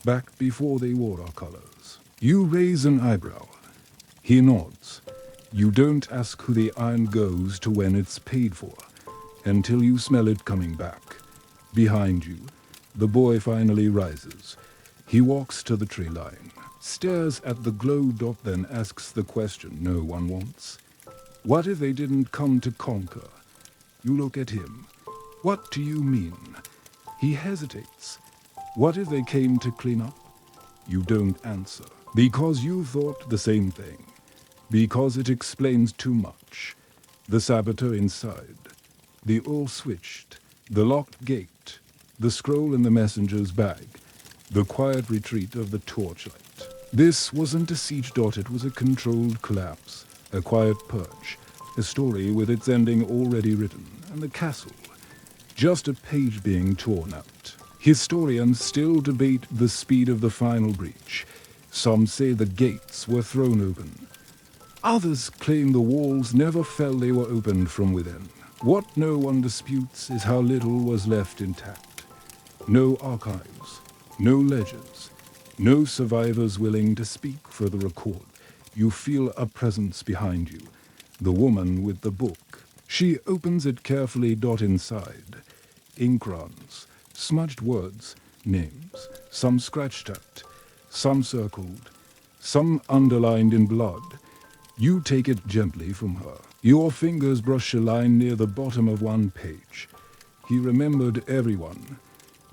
back before they wore our colors. You raise an eyebrow. He nods. You don't ask who the iron goes to when it's paid for, until you smell it coming back. Behind you, the boy finally rises. He walks to the tree line, stares at the glow dot, then asks the question no one wants. What if they didn't come to conquer? You look at him. What do you mean? He hesitates. What if they came to clean up? You don't answer, because you thought the same thing. Because it explains too much. The saboteur inside. The all switched. The locked gate. The scroll in the messenger's bag. The quiet retreat of the torchlight. This wasn't a siege dot, it was a controlled collapse. A quiet purge. A story with its ending already written. And the castle. Just a page being torn out. Historians still debate the speed of the final breach. Some say the gates were thrown open. Others claim the walls never fell, they were opened from within. What no one disputes is how little was left intact. No archives, no ledgers, no survivors willing to speak for the record. You feel a presence behind you. The woman with the book. She opens it carefully. Inside. Ink runs. Smudged words, names, some scratched out, some circled, some underlined in blood. You take it gently from her. Your fingers brush a line near the bottom of one page. He remembered everyone.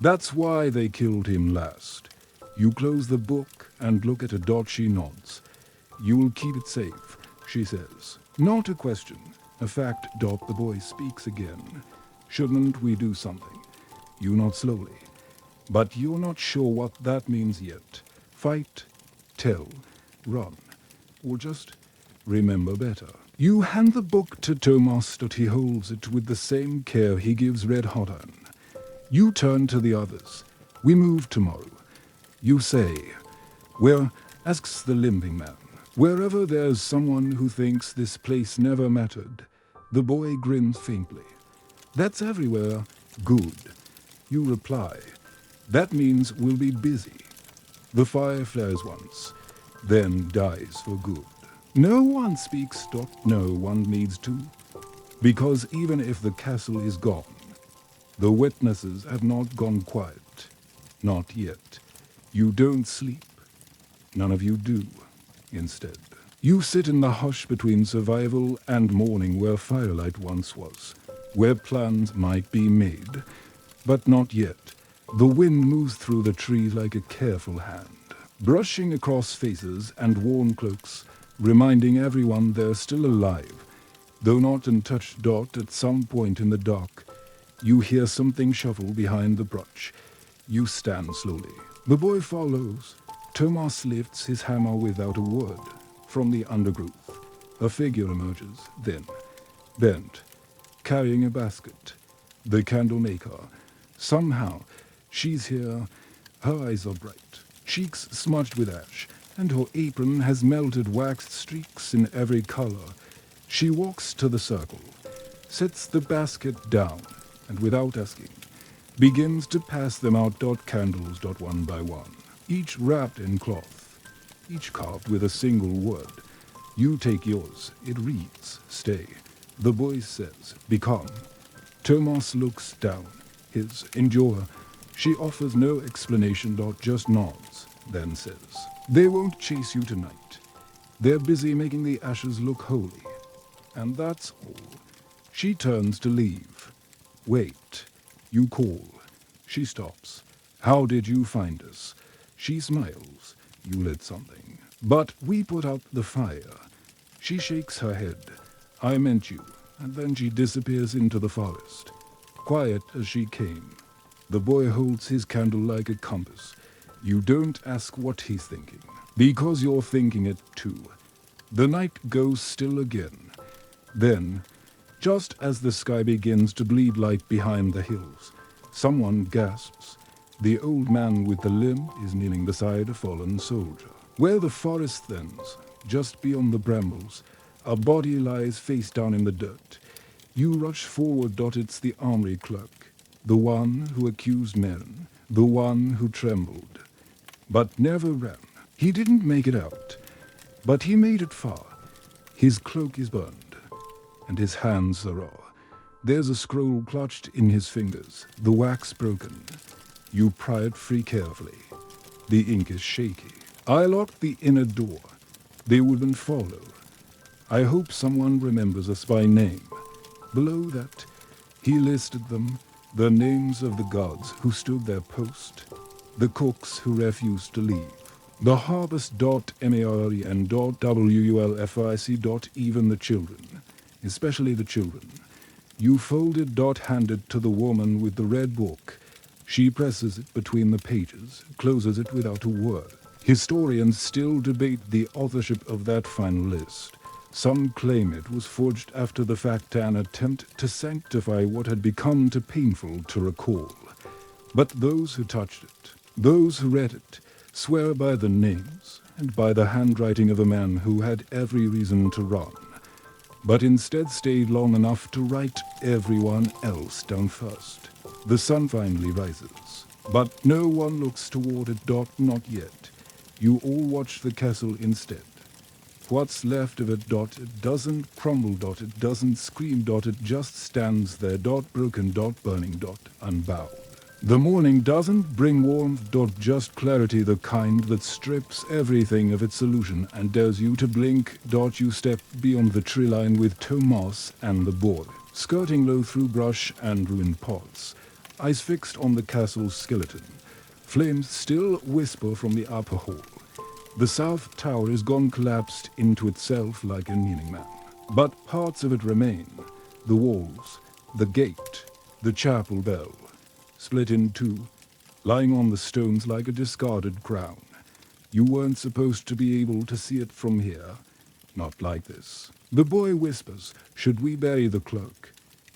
That's why they killed him last. You close the book and look at a dot. She nods. You'll keep it safe, she says. Not a question, a fact. The boy speaks again. Shouldn't we do something? You nod slowly, but you're not sure what that means yet. Fight, tell, run, or just remember better. You hand the book to Thomas. He holds it with the same care he gives Red Hot Iron. You turn to the others. We move tomorrow. You say, where? Asks the limping man. Wherever there's someone who thinks this place never mattered. The boy grins faintly. That's everywhere. Good. You reply. That means we'll be busy. The fire flares once, then dies for good. No one speaks. No one needs to. Because even if the castle is gone, the witnesses have not gone quiet. Not yet. You don't sleep. None of you do. Instead, you sit in the hush between survival and mourning, where firelight once was, where plans might be made. But not yet. The wind moves through the trees like a careful hand, brushing across faces and worn cloaks, reminding everyone they're still alive, though not untouched. At some point in the dark, you hear something shuffle behind the brush. You stand slowly. The boy follows. Thomas lifts his hammer without a word. From the undergrowth, a figure emerges, then, bent, carrying a basket. The candle maker. Somehow, she's here. Her eyes are bright, cheeks smudged with ash, and her apron has melted waxed streaks in every color. She walks to the circle, sets the basket down, and without asking, begins to pass them out. Candles. One by one, each wrapped in cloth, each carved with a single word. You take yours. It reads, stay. The boy says, become. Thomas looks down. His endure. She offers no explanation. Just nods, then says, they won't chase you tonight. They're busy making the ashes look holy. And that's all. She turns to leave. Wait. You call. She stops. How did you find us? She smiles. You lit something. But we put out the fire. She shakes her head. I meant you. And then she disappears into the forest. Quiet as she came. The boy holds his candle like a compass. You don't ask what he's thinking, because you're thinking it too. The night goes still again. Then, just as the sky begins to bleed light behind the hills, someone gasps. The old man with the limp is kneeling beside a fallen soldier. Where the forest thins, just beyond the brambles, a body lies face down in the dirt. You rush forward. It's the armory clerk, the one who accused Merrin, the one who trembled, but never ran. He didn't make it out, but he made it far. His cloak is burned, and his hands are raw. There's a scroll clutched in his fingers, the wax broken. You pry it free carefully. The ink is shaky. I locked the inner door. They wouldn't follow. I hope someone remembers us by name. Below that, he listed them, the names of the gods who stood their post, the cooks who refused to leave, the harvest.mare and .wulfic. Even the children, especially the children. You folded. Handed to the woman with the red book. She presses it between the pages, closes it without a word. Historians still debate the authorship of that final list. Some claim it was forged after the fact, an attempt to sanctify what had become too painful to recall. But those who touched it, those who read it, swear by the names and by the handwriting of a man who had every reason to run, but instead stayed long enough to write everyone else down first. The sun finally rises, but no one looks toward it. Not yet. You all watch the castle instead. What's left of it. It doesn't crumble. It doesn't scream. It just stands there. Broken. Burning. Unbowed. The morning doesn't bring warmth. Just clarity, the kind that strips everything of its illusion and dares you to blink. You step beyond the tree line with Tomas and the boy, skirting low through brush and ruined pots, eyes fixed on the castle's skeleton. Flames still whisper from the upper hall. The south tower is gone, collapsed into itself like a kneeling man. But parts of it remain. The walls, the gate, the chapel bell, split in two, lying on the stones like a discarded crown. You weren't supposed to be able to see it from here. Not like this. The boy whispers, "Should we bury the cloak?"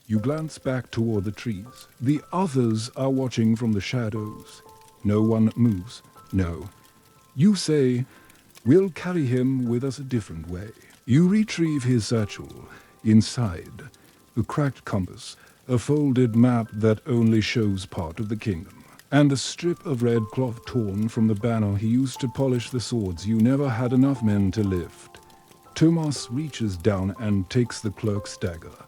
You glance back toward the trees. The others are watching from the shadows. No one moves. No. You say, "We'll carry him with us a different way." You retrieve his satchel. Inside, a cracked compass, a folded map that only shows part of the kingdom, and a strip of red cloth torn from the banner he used to polish the swords you never had enough men to lift. Tomas reaches down and takes the clerk's dagger,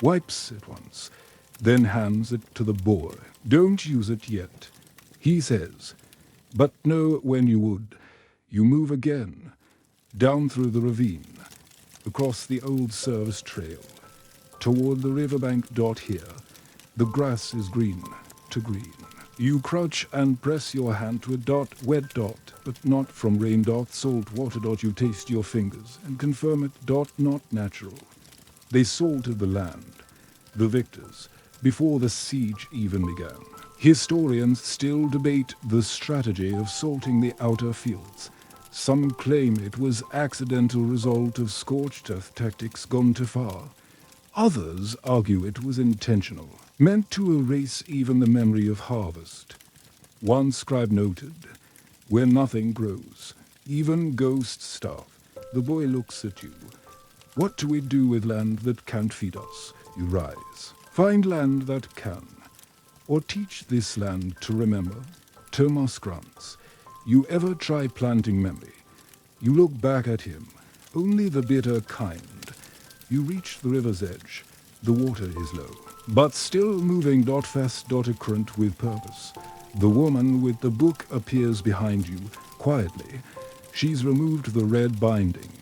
wipes it once, then hands it to the boy. "Don't use it yet," he says, "but know when you would." You move again, down through the ravine, across the old service trail, toward the riverbank. Here, the grass is green to green. You crouch and press your hand to a wet but not from rain. Salt water. You taste your fingers and confirm it. Not natural. They salted the land, the victors, before the siege even began. Historians still debate the strategy of salting the outer fields. Some claim it was accidental result of scorched earth tactics gone too far. Others argue it was intentional, meant to erase even the memory of harvest. One scribe noted, "Where nothing grows, even ghosts starve." The boy looks at you. "What do we do with land that can't feed us?" You rise. "Find land that can, or teach this land to remember." Tomas grunts. You ever try planting memory? You look back at him, only the bitter kind. You reach the river's edge. The water is low, but still moving. Fast. A current with purpose. The woman with the book appears behind you, quietly. She's removed the red binding.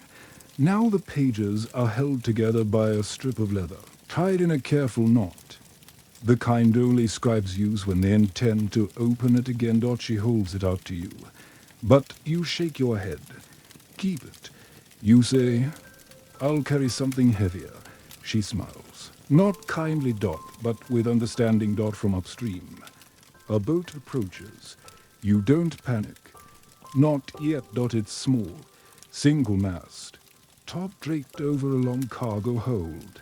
Now the pages are held together by a strip of leather, tied in a careful knot, the kind only scribes use when they intend to open it again. She holds it out to you, but you shake your head. "Keep it." You say, "I'll carry something heavier." She smiles. Not kindly. But with understanding. From upstream. A boat approaches. You don't panic. Not yet. It's small, single mast, top draped over a long cargo hold.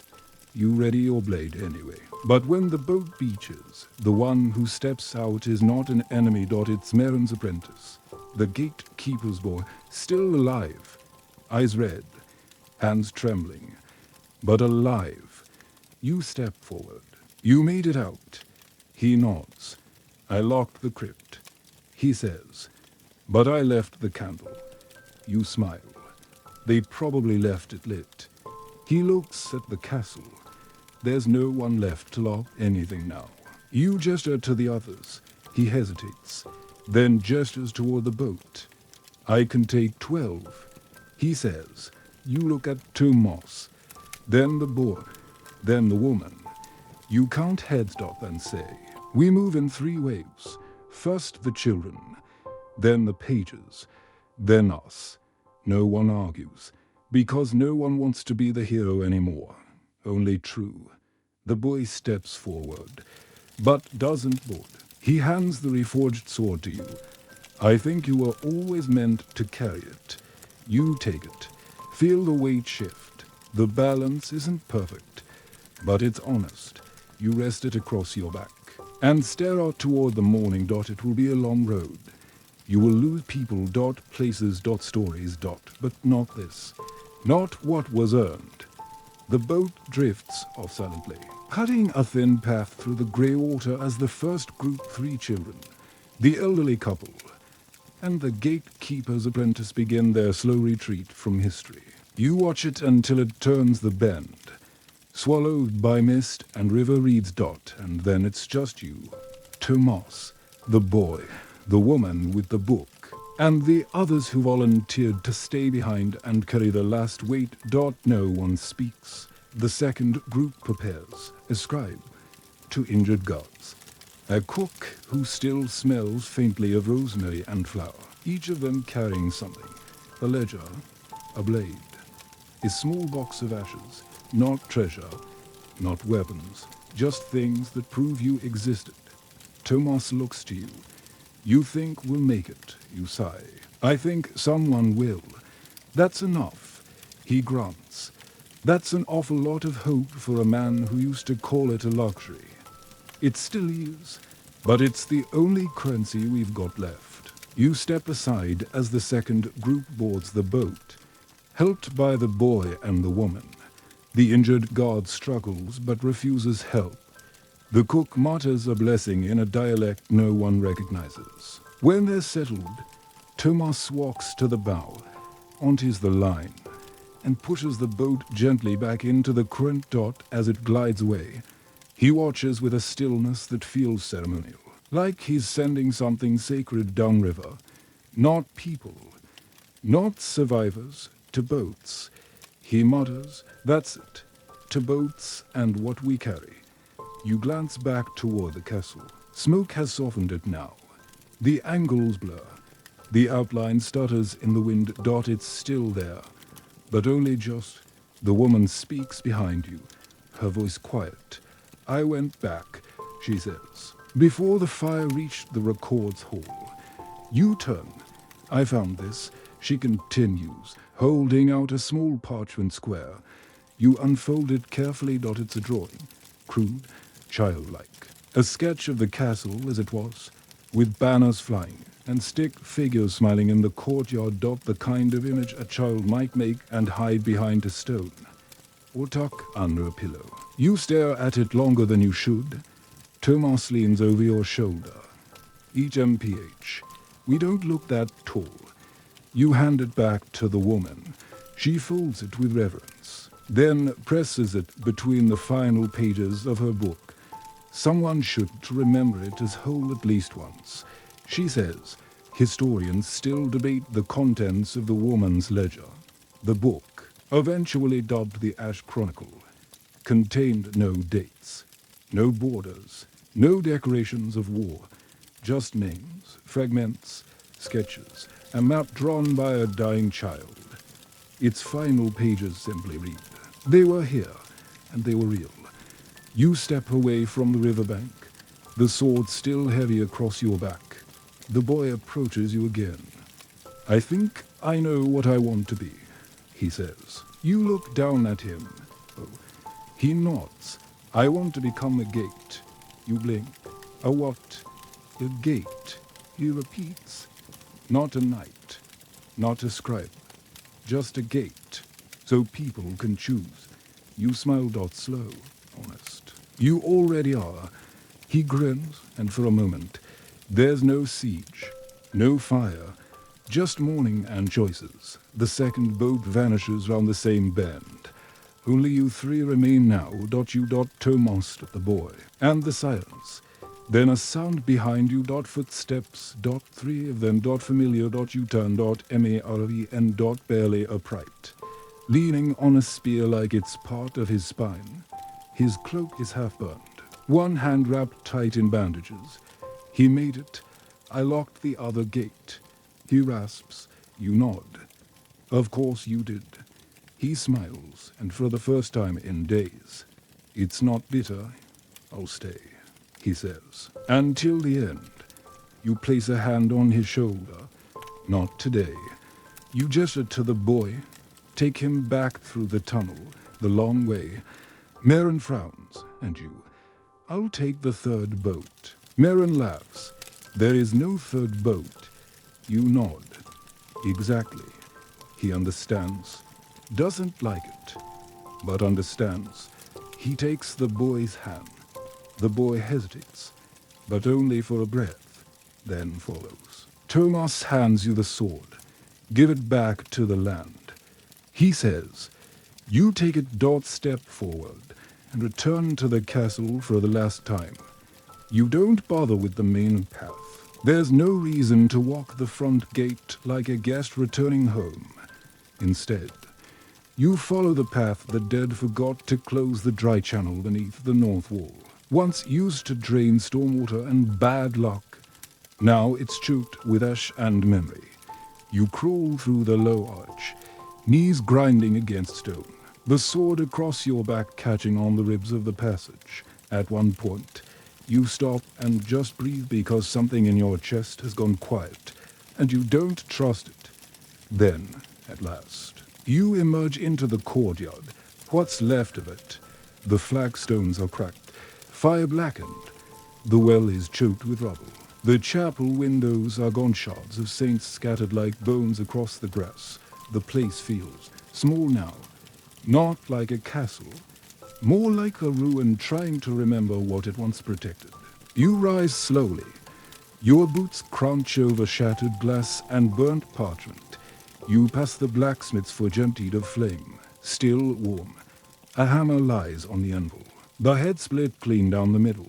You ready your blade anyway. But when the boat beaches, the one who steps out is not an enemy. It's Merrin's apprentice, the gatekeeper's boy, still alive, eyes red, hands trembling, but alive. You reach the river bank. He is standing, his back to you. You say, "We'll carry him with us a different way." The boy looks at you. "What do we do with land that can't feed us?" You rise. "Find land that can, or teach this land to remember." Tomas grunts. You ever try planting memory? You look back at him, only the bitter kind. Historians still debate the strategy of salting the outer fields. Some claim it was accidental result of scorched earth tactics gone too far. Others argue it was intentional, meant to erase even the memory of harvest. You step forward. You made it out. He nods. I locked the crypt. He says, but I left the candle. You smile. They probably left it lit. He looks at the castle. There's no one left to lock anything now. You gesture to the others. He hesitates, then gestures toward the boat. I can take 12. He says. You look at Tomas, then the boy, then the woman. You count heads, and say, we move in 3 waves. First the children, then the pages, then us. No one argues, because no one wants to be the hero anymore. Only True. The boy steps forward, but doesn't board. He hands the reforged sword to you. I think you were always meant to carry it. You take it. Feel the weight shift. The balance isn't perfect, but it's honest. You rest it across your back and stare out toward the morning. It will be a long road. You will lose people, places, stories, but not this. Not what was earned. The boat drifts off silently, cutting a thin path through the grey water as the first group 3 children, the elderly couple, and the gatekeeper's apprentice begin their slow retreat from history. You watch it until it turns the bend, swallowed by mist and river reeds. And then it's just you, Tomas, the boy, the woman with the book, and the others who volunteered to stay behind and carry the last weight. No one speaks. The second group prepares, a scribe, to injured gods, a cook who still smells faintly of rosemary and flour, each of them carrying something, a ledger, a blade, a small box of ashes, not treasure, not weapons, just things that prove you existed. Tomas looks to you. You think we'll make it, you sigh. I think someone will. That's enough, he grunts. That's an awful lot of hope for a man who used to call it a luxury. It still is, but it's the only currency we've got left. You step aside as the second group boards the boat, helped by the boy and the woman. The injured guard struggles but refuses help. The cook mutters a blessing in a dialect no one recognizes. When they're settled, Tomas walks to the bow, ontos the line, and pushes the boat gently back into the current. As it glides away. He watches with a stillness that feels ceremonial, like he's sending something sacred downriver. Not people, not survivors, to boats. He mutters, that's it, to boats and what we carry. You glance back toward the castle. Smoke has softened it now. The angles blur. The outline stutters in the wind. It's still there, but only just. The woman speaks behind you, her voice quiet. I went back, she says, before the fire reached the records hall. You turn. I found this, she continues, holding out a small parchment square. You unfold it carefully. It's a drawing, crude, childlike. A sketch of the castle as it was, with banners flying and stick figures smiling in the courtyard. The kind of image a child might make and hide behind a stone, or tuck under a pillow. You stare at it longer than you should. Tomas leans over your shoulder. Each MPH. We don't look that tall. You hand it back to the woman. She folds it with reverence, then presses it between the final pages of her book. Someone should remember it as whole at least once. She says, historians still debate the contents of the woman's ledger. The book, eventually dubbed the Ash Chronicle, contained no dates, no borders, no decorations of war, just names, fragments, sketches, a map drawn by a dying child. Its final pages simply read, they were here, and they were real. You step away from the riverbank, the sword still heavy across your back. The boy approaches you again. I think I know what I want to be, he says. You look down at him. Oh, he nods. I want to become a gate. You blink. A what? A gate. He repeats. Not a knight, not a scribe, just a gate, so people can choose. You smile. Slow, honest. You already are. He grins, and for a moment, there's no siege, no fire, just morning and choices. The second boat vanishes round the same bend. Only you three remain now. You Tomas the boy, and the silence. Then a sound behind you. Footsteps. Three of them. Familiar. You turn. Marv. Barely upright, leaning on a spear like it's part of his spine. His cloak is half burned, one hand wrapped tight in bandages. He made it. I locked the other gate. He rasps. You nod. Of course you did. He smiles, and for the first time in days. It's not bitter. I'll stay, he says. Until the end. You place a hand on his shoulder. Not today. You gesture to the boy. Take him back through the tunnel, the long way. Marin frowns, and you. I'll take the third boat. Marin laughs. There is no third boat. You nod. Exactly. He understands. Doesn't like it, but understands. He takes the boy's hand. The boy hesitates, but only for a breath, then follows. Tomas hands you the sword. Give it back to the land. He says, you take it. Step forward and return to the castle for the last time. You don't bother with the main path. There's no reason to walk the front gate like a guest returning home. Instead, you follow the path the dead forgot to close the dry channel beneath the north wall. Once used to drain stormwater and bad luck, now it's choked with ash and memory. You crawl through the low arch, knees grinding against stone, the sword across your back catching on the ribs of the passage. At one point, you stop and just breathe because something in your chest has gone quiet, and you don't trust it. Then, at last, you emerge into the courtyard, what's left of it. The flagstones are cracked, fire blackened. The well is choked with rubble. The chapel windows are gone, shards of saints scattered like bones across the grass. The place feels small now, not like a castle, more like a ruin trying to remember what it once protected. You rise slowly. Your boots crunch over shattered glass and burnt parchment. You pass the blacksmith's forge emptied of flame, still warm. A hammer lies on the anvil. The head split clean down the middle,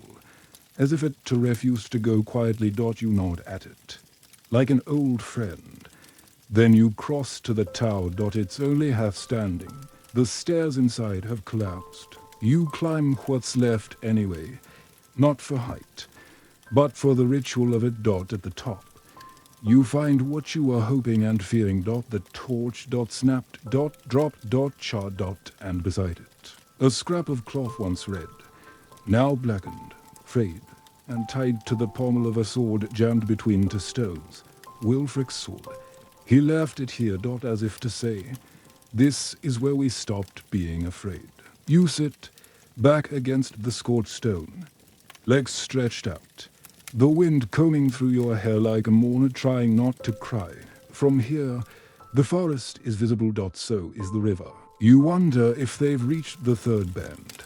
as if it to refuse to go quietly. You nod at it, like an old friend. Then you cross to the tower. It's only half standing. The stairs inside have collapsed. You climb what's left anyway, not for height, but for the ritual of it. At the top, you find what you were hoping and fearing. The torch. Snapped. Dropped. Charred. And beside it, a scrap of cloth once red, now blackened, frayed, and tied to the pommel of a sword jammed between two stones. Wilfric's sword. He left it here. As if to say, this is where we stopped being afraid. You sit back against the scorched stone, legs stretched out, the wind combing through your hair like a mourner trying not to cry. From here, the forest is visible. So is the river. You wonder if they've reached the third bend,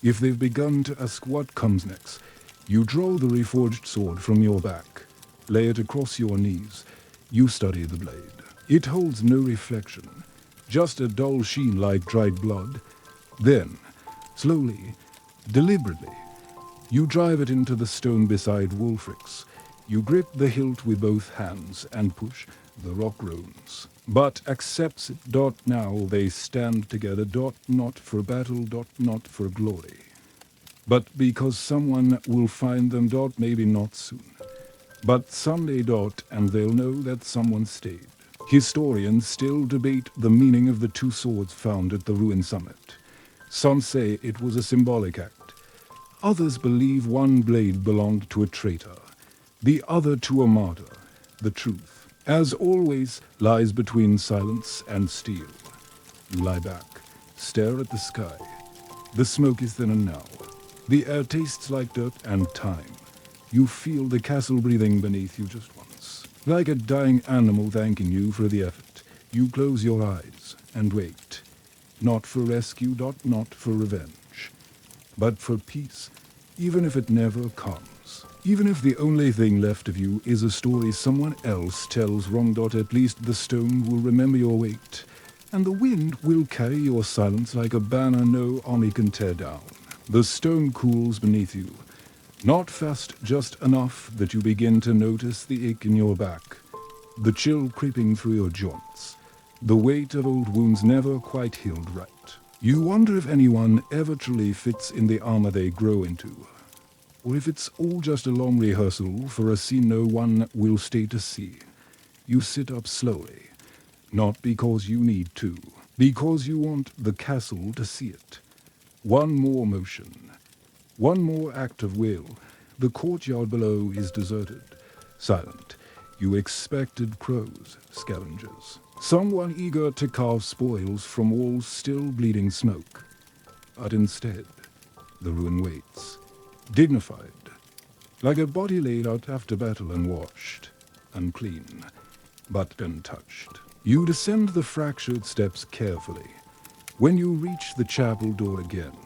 if they've begun to ask what comes next. You draw the reforged sword from your back, lay it across your knees. You study the blade. It holds no reflection, just a dull sheen like dried blood. Then, slowly, deliberately, you drive it into the stone beside Wulfric's. You grip the hilt with both hands and push. The rock groans, but accepts it. Now they stand together. Not for battle. Not for glory, but because someone will find them. Maybe not soon, but someday. And they'll know that someone stayed. Historians still debate the meaning of the two swords found at the ruined summit. Some say it was a symbolic act. Others believe one blade belonged to a traitor, the other to a martyr. The truth, as always, lies between silence and steel. You lie back, stare at the sky. The smoke is thinner now. The air tastes like dirt and time. You feel the castle breathing beneath you just once, like a dying animal thanking you for the effort. You close your eyes and wait. Not for rescue. Not for revenge. but for peace, even if it never comes. Even if the only thing left of you is a story someone else tells wrong. At least the stone will remember your weight, and the wind will carry your silence like a banner no army can tear down. The stone cools beneath you, not fast, just enough that you begin to notice the ache in your back, the chill creeping through your joints, the weight of old wounds never quite healed right. You wonder if anyone ever truly fits in the armor they grow into, or if it's all just a long rehearsal for a scene no one will stay to see. You sit up slowly, not because you need to, because you want the castle to see it. One more motion, one more act of will. The courtyard below is deserted, silent. You expected crows, scavengers, someone eager to carve spoils from walls still bleeding smoke. But instead, the ruin waits, dignified, like a body laid out after battle and washed, unclean, but untouched. You descend the fractured steps carefully. When you reach the chapel door again,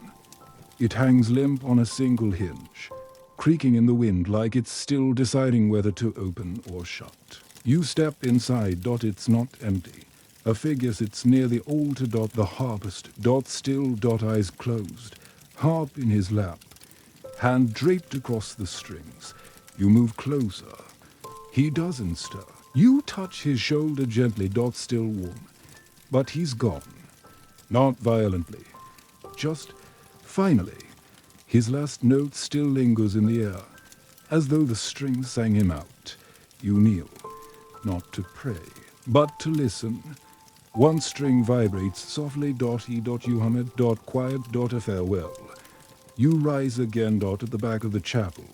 it hangs limp on a single hinge, creaking in the wind like it's still deciding whether to open or shut. You step inside. It's not empty. A figure sits near the altar. The harpist. Still. Eyes closed, harp in his lap, hand draped across the strings. You move closer. He doesn't stir. You touch his shoulder gently. Still warm, but he's gone. Not violently, just finally. His last note still lingers in the air, as though the strings sang him out. You kneel, not to pray, but to listen. One string vibrates softly. You hum it. Quiet. A farewell. You rise again. At the back of the chapel,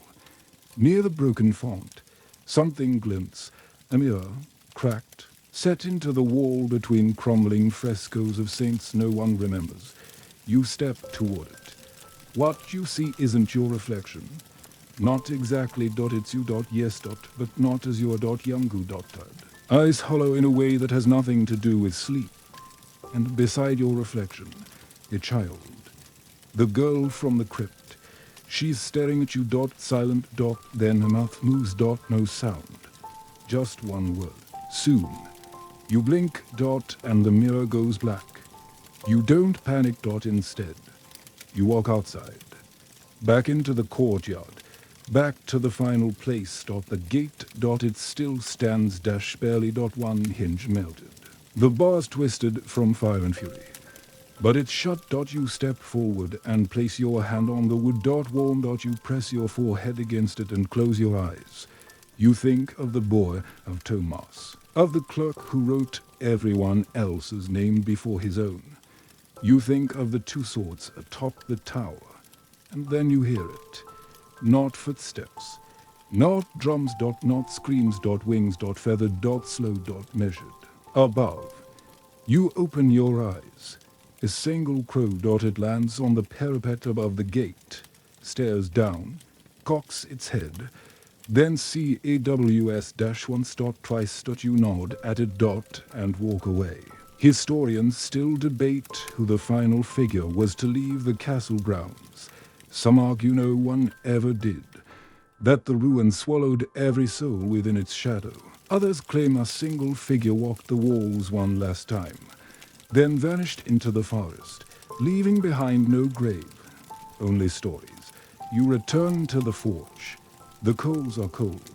near the broken font, something glints. A mirror, cracked, set into the wall between crumbling frescoes of saints no one remembers. You step toward it. What you see isn't your reflection. Not exactly. It's you. Yes. But not as you are. Young. Tired. Eyes hollow in a way that has nothing to do with sleep. And beside your reflection, a child. The girl from the crypt. She's staring at you. Silent. Then her mouth moves. No sound. Just one word. Soon. You blink. And the mirror goes black. You don't panic. Instead, you walk outside, back into the courtyard, back to the final place. The gate. It still stands. Barely. One hinge melted. The bars twisted from fire and fury, but it's shut. You step forward and place your hand on the wood. Warm. You press your forehead against it and close your eyes. You think of the boy of Thomas, of the clerk who wrote everyone else's name before his own. You think of the two swords atop the tower, and then you hear it. Not footsteps, not drums. Not screams. Wings. Feathered. Slow. Measured. Above, you open your eyes. A single crow. It lands on the parapet above the gate, stares down, cocks its head. Then CAWS once. Twice. You nod at it. And walk away. Historians still debate who the final figure was to leave the castle grounds. Some argue no one ever did, that the ruin swallowed every soul within its shadow. Others claim a single figure walked the walls one last time, then vanished into the forest, leaving behind no grave, only stories. You return to the forge. The coals are cold,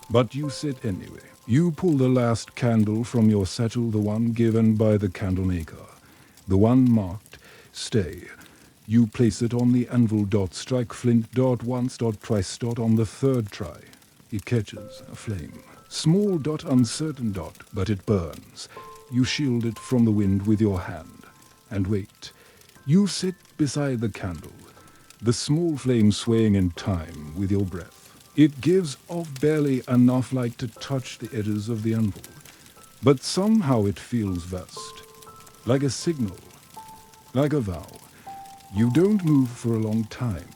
but you sit anyway. You pull the last candle from your satchel, the one given by the candlemaker, the one marked stay. You place it on the anvil. Strike flint. Once. Twice. On the third try, it catches a flame. Small. Uncertain. But it burns. You shield it from the wind with your hand and wait. You sit beside the candle, the small flame swaying in time with your breath. It gives off barely enough light to touch the edges of the anvil, but somehow it feels vast, like a signal, like a vow. You don't move for a long time.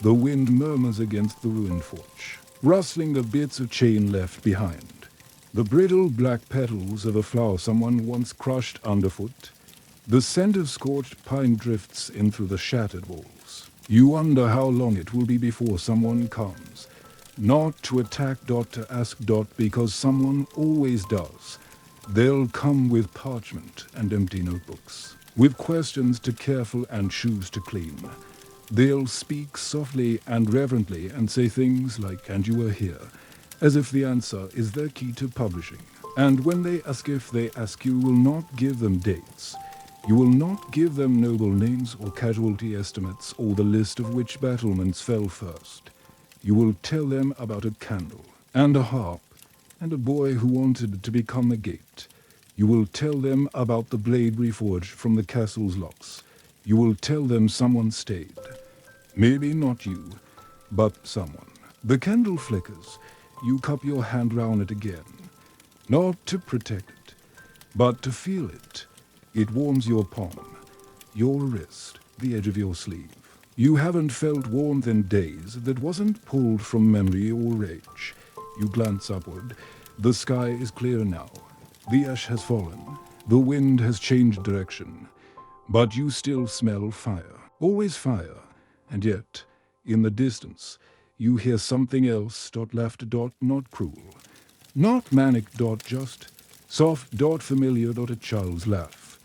The wind murmurs against the ruined forge, rustling the bits of chain left behind, the brittle black petals of a flower someone once crushed underfoot. The scent of scorched pine drifts in through the shattered walls. You wonder how long it will be before someone comes. Not to attack Dot, to ask Dot, because someone always does. They'll come with parchment and empty notebooks, with questions to careful and shoes to clean. They'll speak softly and reverently and say things like, "And you were here," as if the answer is their key to publishing. And when they ask, if they ask, you will not give them dates. You will not give them noble names or casualty estimates or the list of which battlements fell first. You will tell them about a candle and a harp and a boy who wanted to become a gate. You will tell them about the blade reforged from the castle's locks. You will tell them someone stayed. Maybe not you, but someone. The candle flickers. You cup your hand round it again. Not to protect it, but to feel it. It warms your palm, your wrist, the edge of your sleeve. You haven't felt warmth in days that wasn't pulled from memory or rage. You glance upward. The sky is clear now. The ash has fallen. The wind has changed direction. But you still smell fire. Always fire. And yet, in the distance, you hear something else. Dot laughed. Dot not cruel. Not manic. Dot just soft. Dot familiar. Dot a child's laugh.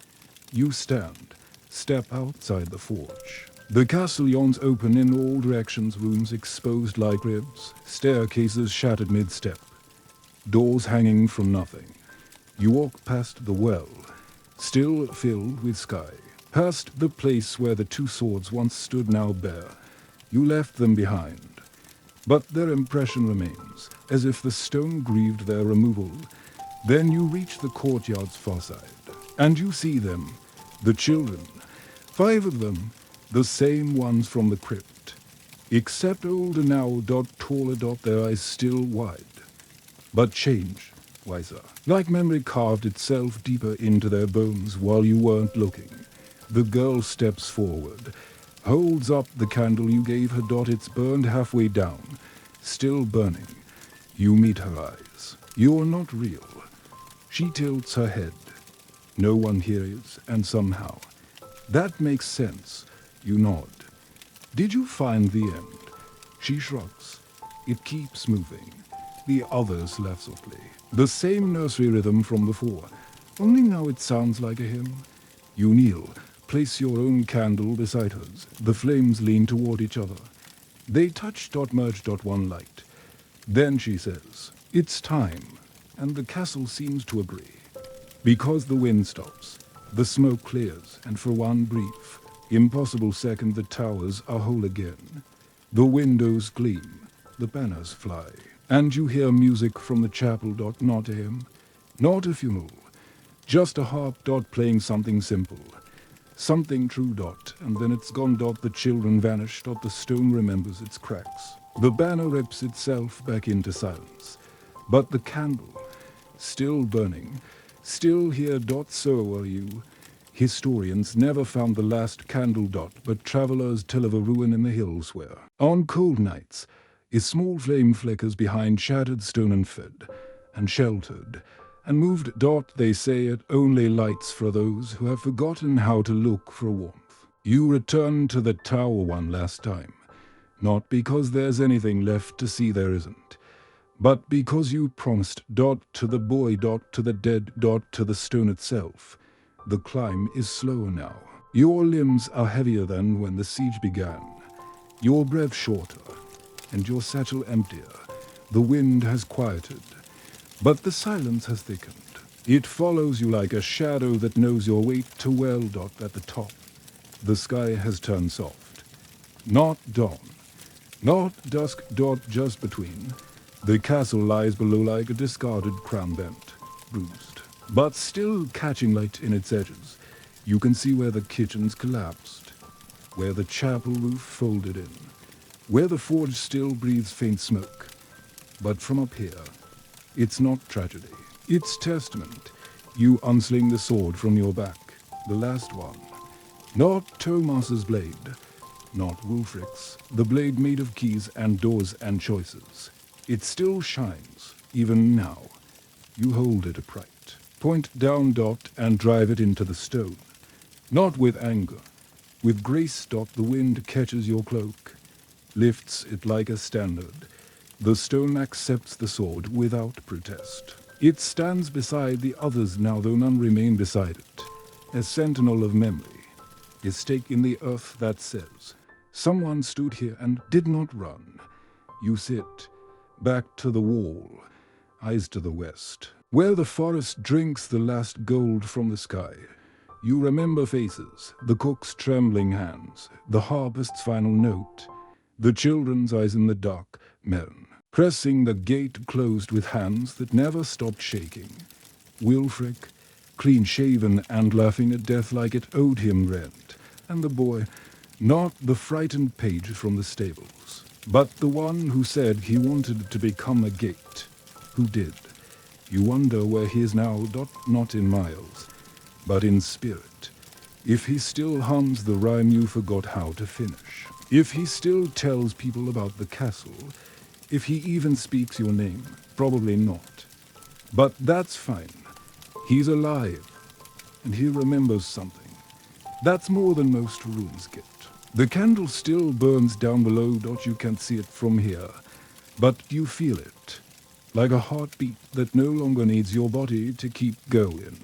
You stand. Step outside the forge. The castle yawns open in all directions, rooms exposed like ribs, staircases shattered mid-step, doors hanging from nothing. You walk past the well, still filled with sky, past the place where the two swords once stood, now bare. You left them behind, but their impression remains, as if the stone grieved their removal. Then you reach the courtyard's far side, and you see them, the children, 5 of them, the same ones from the crypt, except older now. Dot taller. Dot their eyes still wide, but change, wiser, like memory carved itself deeper into their bones while you weren't looking. The girl steps forward, holds up the candle you gave her. Dot it's burned halfway down, still burning. You meet her eyes. You're not real. She tilts her head. No one hears, and somehow, that makes sense. You nod. Did you find the end? She shrugs. It keeps moving. The others laugh softly. The same nursery rhythm from before, only now it sounds like a hymn. You kneel, place your own candle beside hers. The flames lean toward each other. They touch. Dot merge. Dot one light. Then she says, "It's time," and the castle seems to agree. Because the wind stops, the smoke clears, and for one brief, impossible second, the towers are whole again. The windows gleam, the banners fly, and you hear music from the chapel. Dot not a hymn, not a funeral, just a harp. Dot playing something simple, something true. Dot, and then it's gone. Dot the children vanish. Dot the stone remembers its cracks. The banner rips itself back into silence, but the candle, still burning, still here. Dot so are you. Historians never found the last candle. Dot, but travelers tell of a ruin in the hills where, on cold nights, a small flame flickers behind shattered stone and fed, and sheltered, and moved. Dot, they say it only lights for those who have forgotten how to look for warmth. You return to the tower one last time, not because there's anything left to see, there isn't, but because you promised. Dot to the boy. Dot to the dead. Dot to the stone itself. The climb is slower now. Your limbs are heavier than when the siege began. Your breath shorter, and your satchel emptier. The wind has quieted, but the silence has thickened. It follows you like a shadow that knows your weight too well. Dot at the top. The sky has turned soft. Not dawn, not dusk. Dot just between. The castle lies below like a discarded crown, bent, bruised, but still catching light in its edges. You can see where the kitchen's collapsed, where the chapel roof folded in, where the forge still breathes faint smoke. But from up here, it's not tragedy, it's testament. You unsling the sword from your back, the last one. Not Thomas's blade, not Wulfric's, the blade made of keys and doors and choices. It still shines, even now. You hold it upright, point down. Dot, and drive it into the stone. Not with anger, With grace. The wind catches your cloak, lifts it like a standard. The stone accepts the sword without protest. It stands beside the others now, though none remain beside it. A sentinel of memory, a stake in the earth that says, someone stood here and did not run. You sit, back to the wall, eyes to the west, where the forest drinks the last gold from the sky. You remember faces, the cook's trembling hands, the harvest's final note, the children's eyes in the dark, men, pressing the gate closed with hands that never stopped shaking. Wilfric, clean-shaven and laughing at death like it owed him rent, and the boy, not the frightened page from the stables, but the one who said he wanted to become a gate, who did. You wonder where he is now, not in miles, but in spirit. If he still hums the rhyme you forgot how to finish. If he still tells people about the castle. If he even speaks your name. Probably not. But that's fine. He's alive. And he remembers something. That's more than most ruins get. The candle still burns down below. You can't see it from here. But you feel it. Like a heartbeat that no longer needs your body to keep going.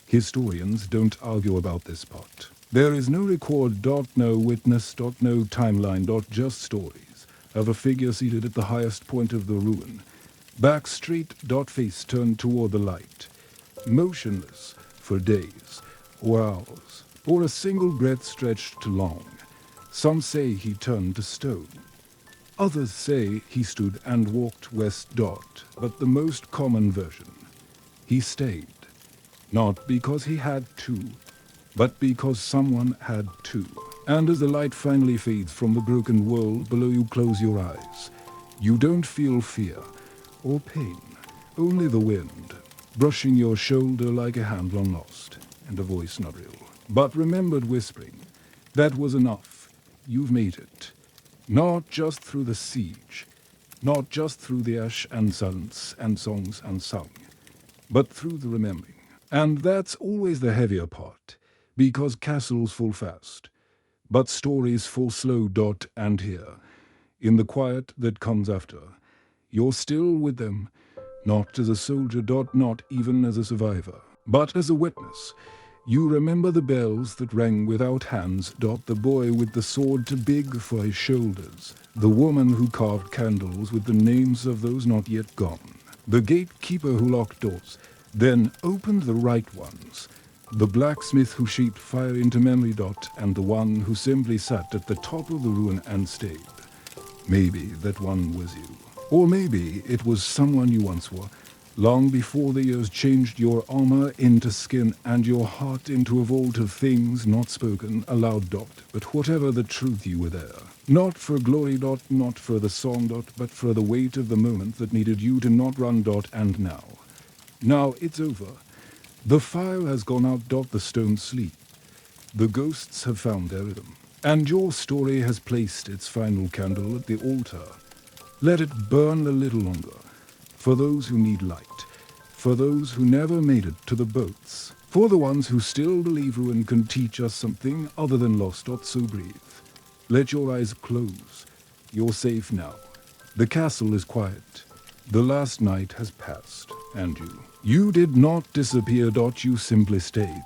Historians don't argue about this part. There is no record. No witness. No timeline. Just stories of a figure seated at the highest point of the ruin. Back straight. Face turned toward the light. Motionless for days or hours, or a single breath stretched long. Some say he turned to stone. Others say he stood and walked west. But the most common version, he stayed. Not because he had to, but because someone had to. And as the light finally fades from the broken world below you, close your eyes. You don't feel fear or pain, only the wind, brushing your shoulder like a hand long lost, and a voice not real, but remembered whispering, that was enough, you've made it. Not just through the siege, not just through the ash and silence and songs unsung, but through the remembering. And that's always the heavier part, because castles fall fast, but stories fall slow. And here, in the quiet that comes after, you're still with them, not as a soldier. Not even as a survivor, but as a witness. You remember the bells that rang without hands. The boy with the sword too big for his shoulders, the woman who carved candles with the names of those not yet gone, the gatekeeper who locked doors, then opened the right ones, the blacksmith who shaped fire into memory. And the one who simply sat at the top of the ruin and stayed. Maybe that one was you. Or maybe it was someone you once were, long before the years changed your armor into skin and your heart into a vault of things not spoken aloud. But whatever the truth, you were there. Not for glory. Not for the song. But for the weight of the moment that needed you to not run. And now it's over. The fire has gone out. The stones sleep. The ghosts have found their rhythm. And your story has placed its final candle at the altar. Let it burn a little longer. For those who need light. For those who never made it to the boats. For the ones who still believe ruin can teach us something other than lost. So breathe. Let your eyes close. You're safe now. The castle is quiet. The last night has passed. And you did not disappear. You simply stayed.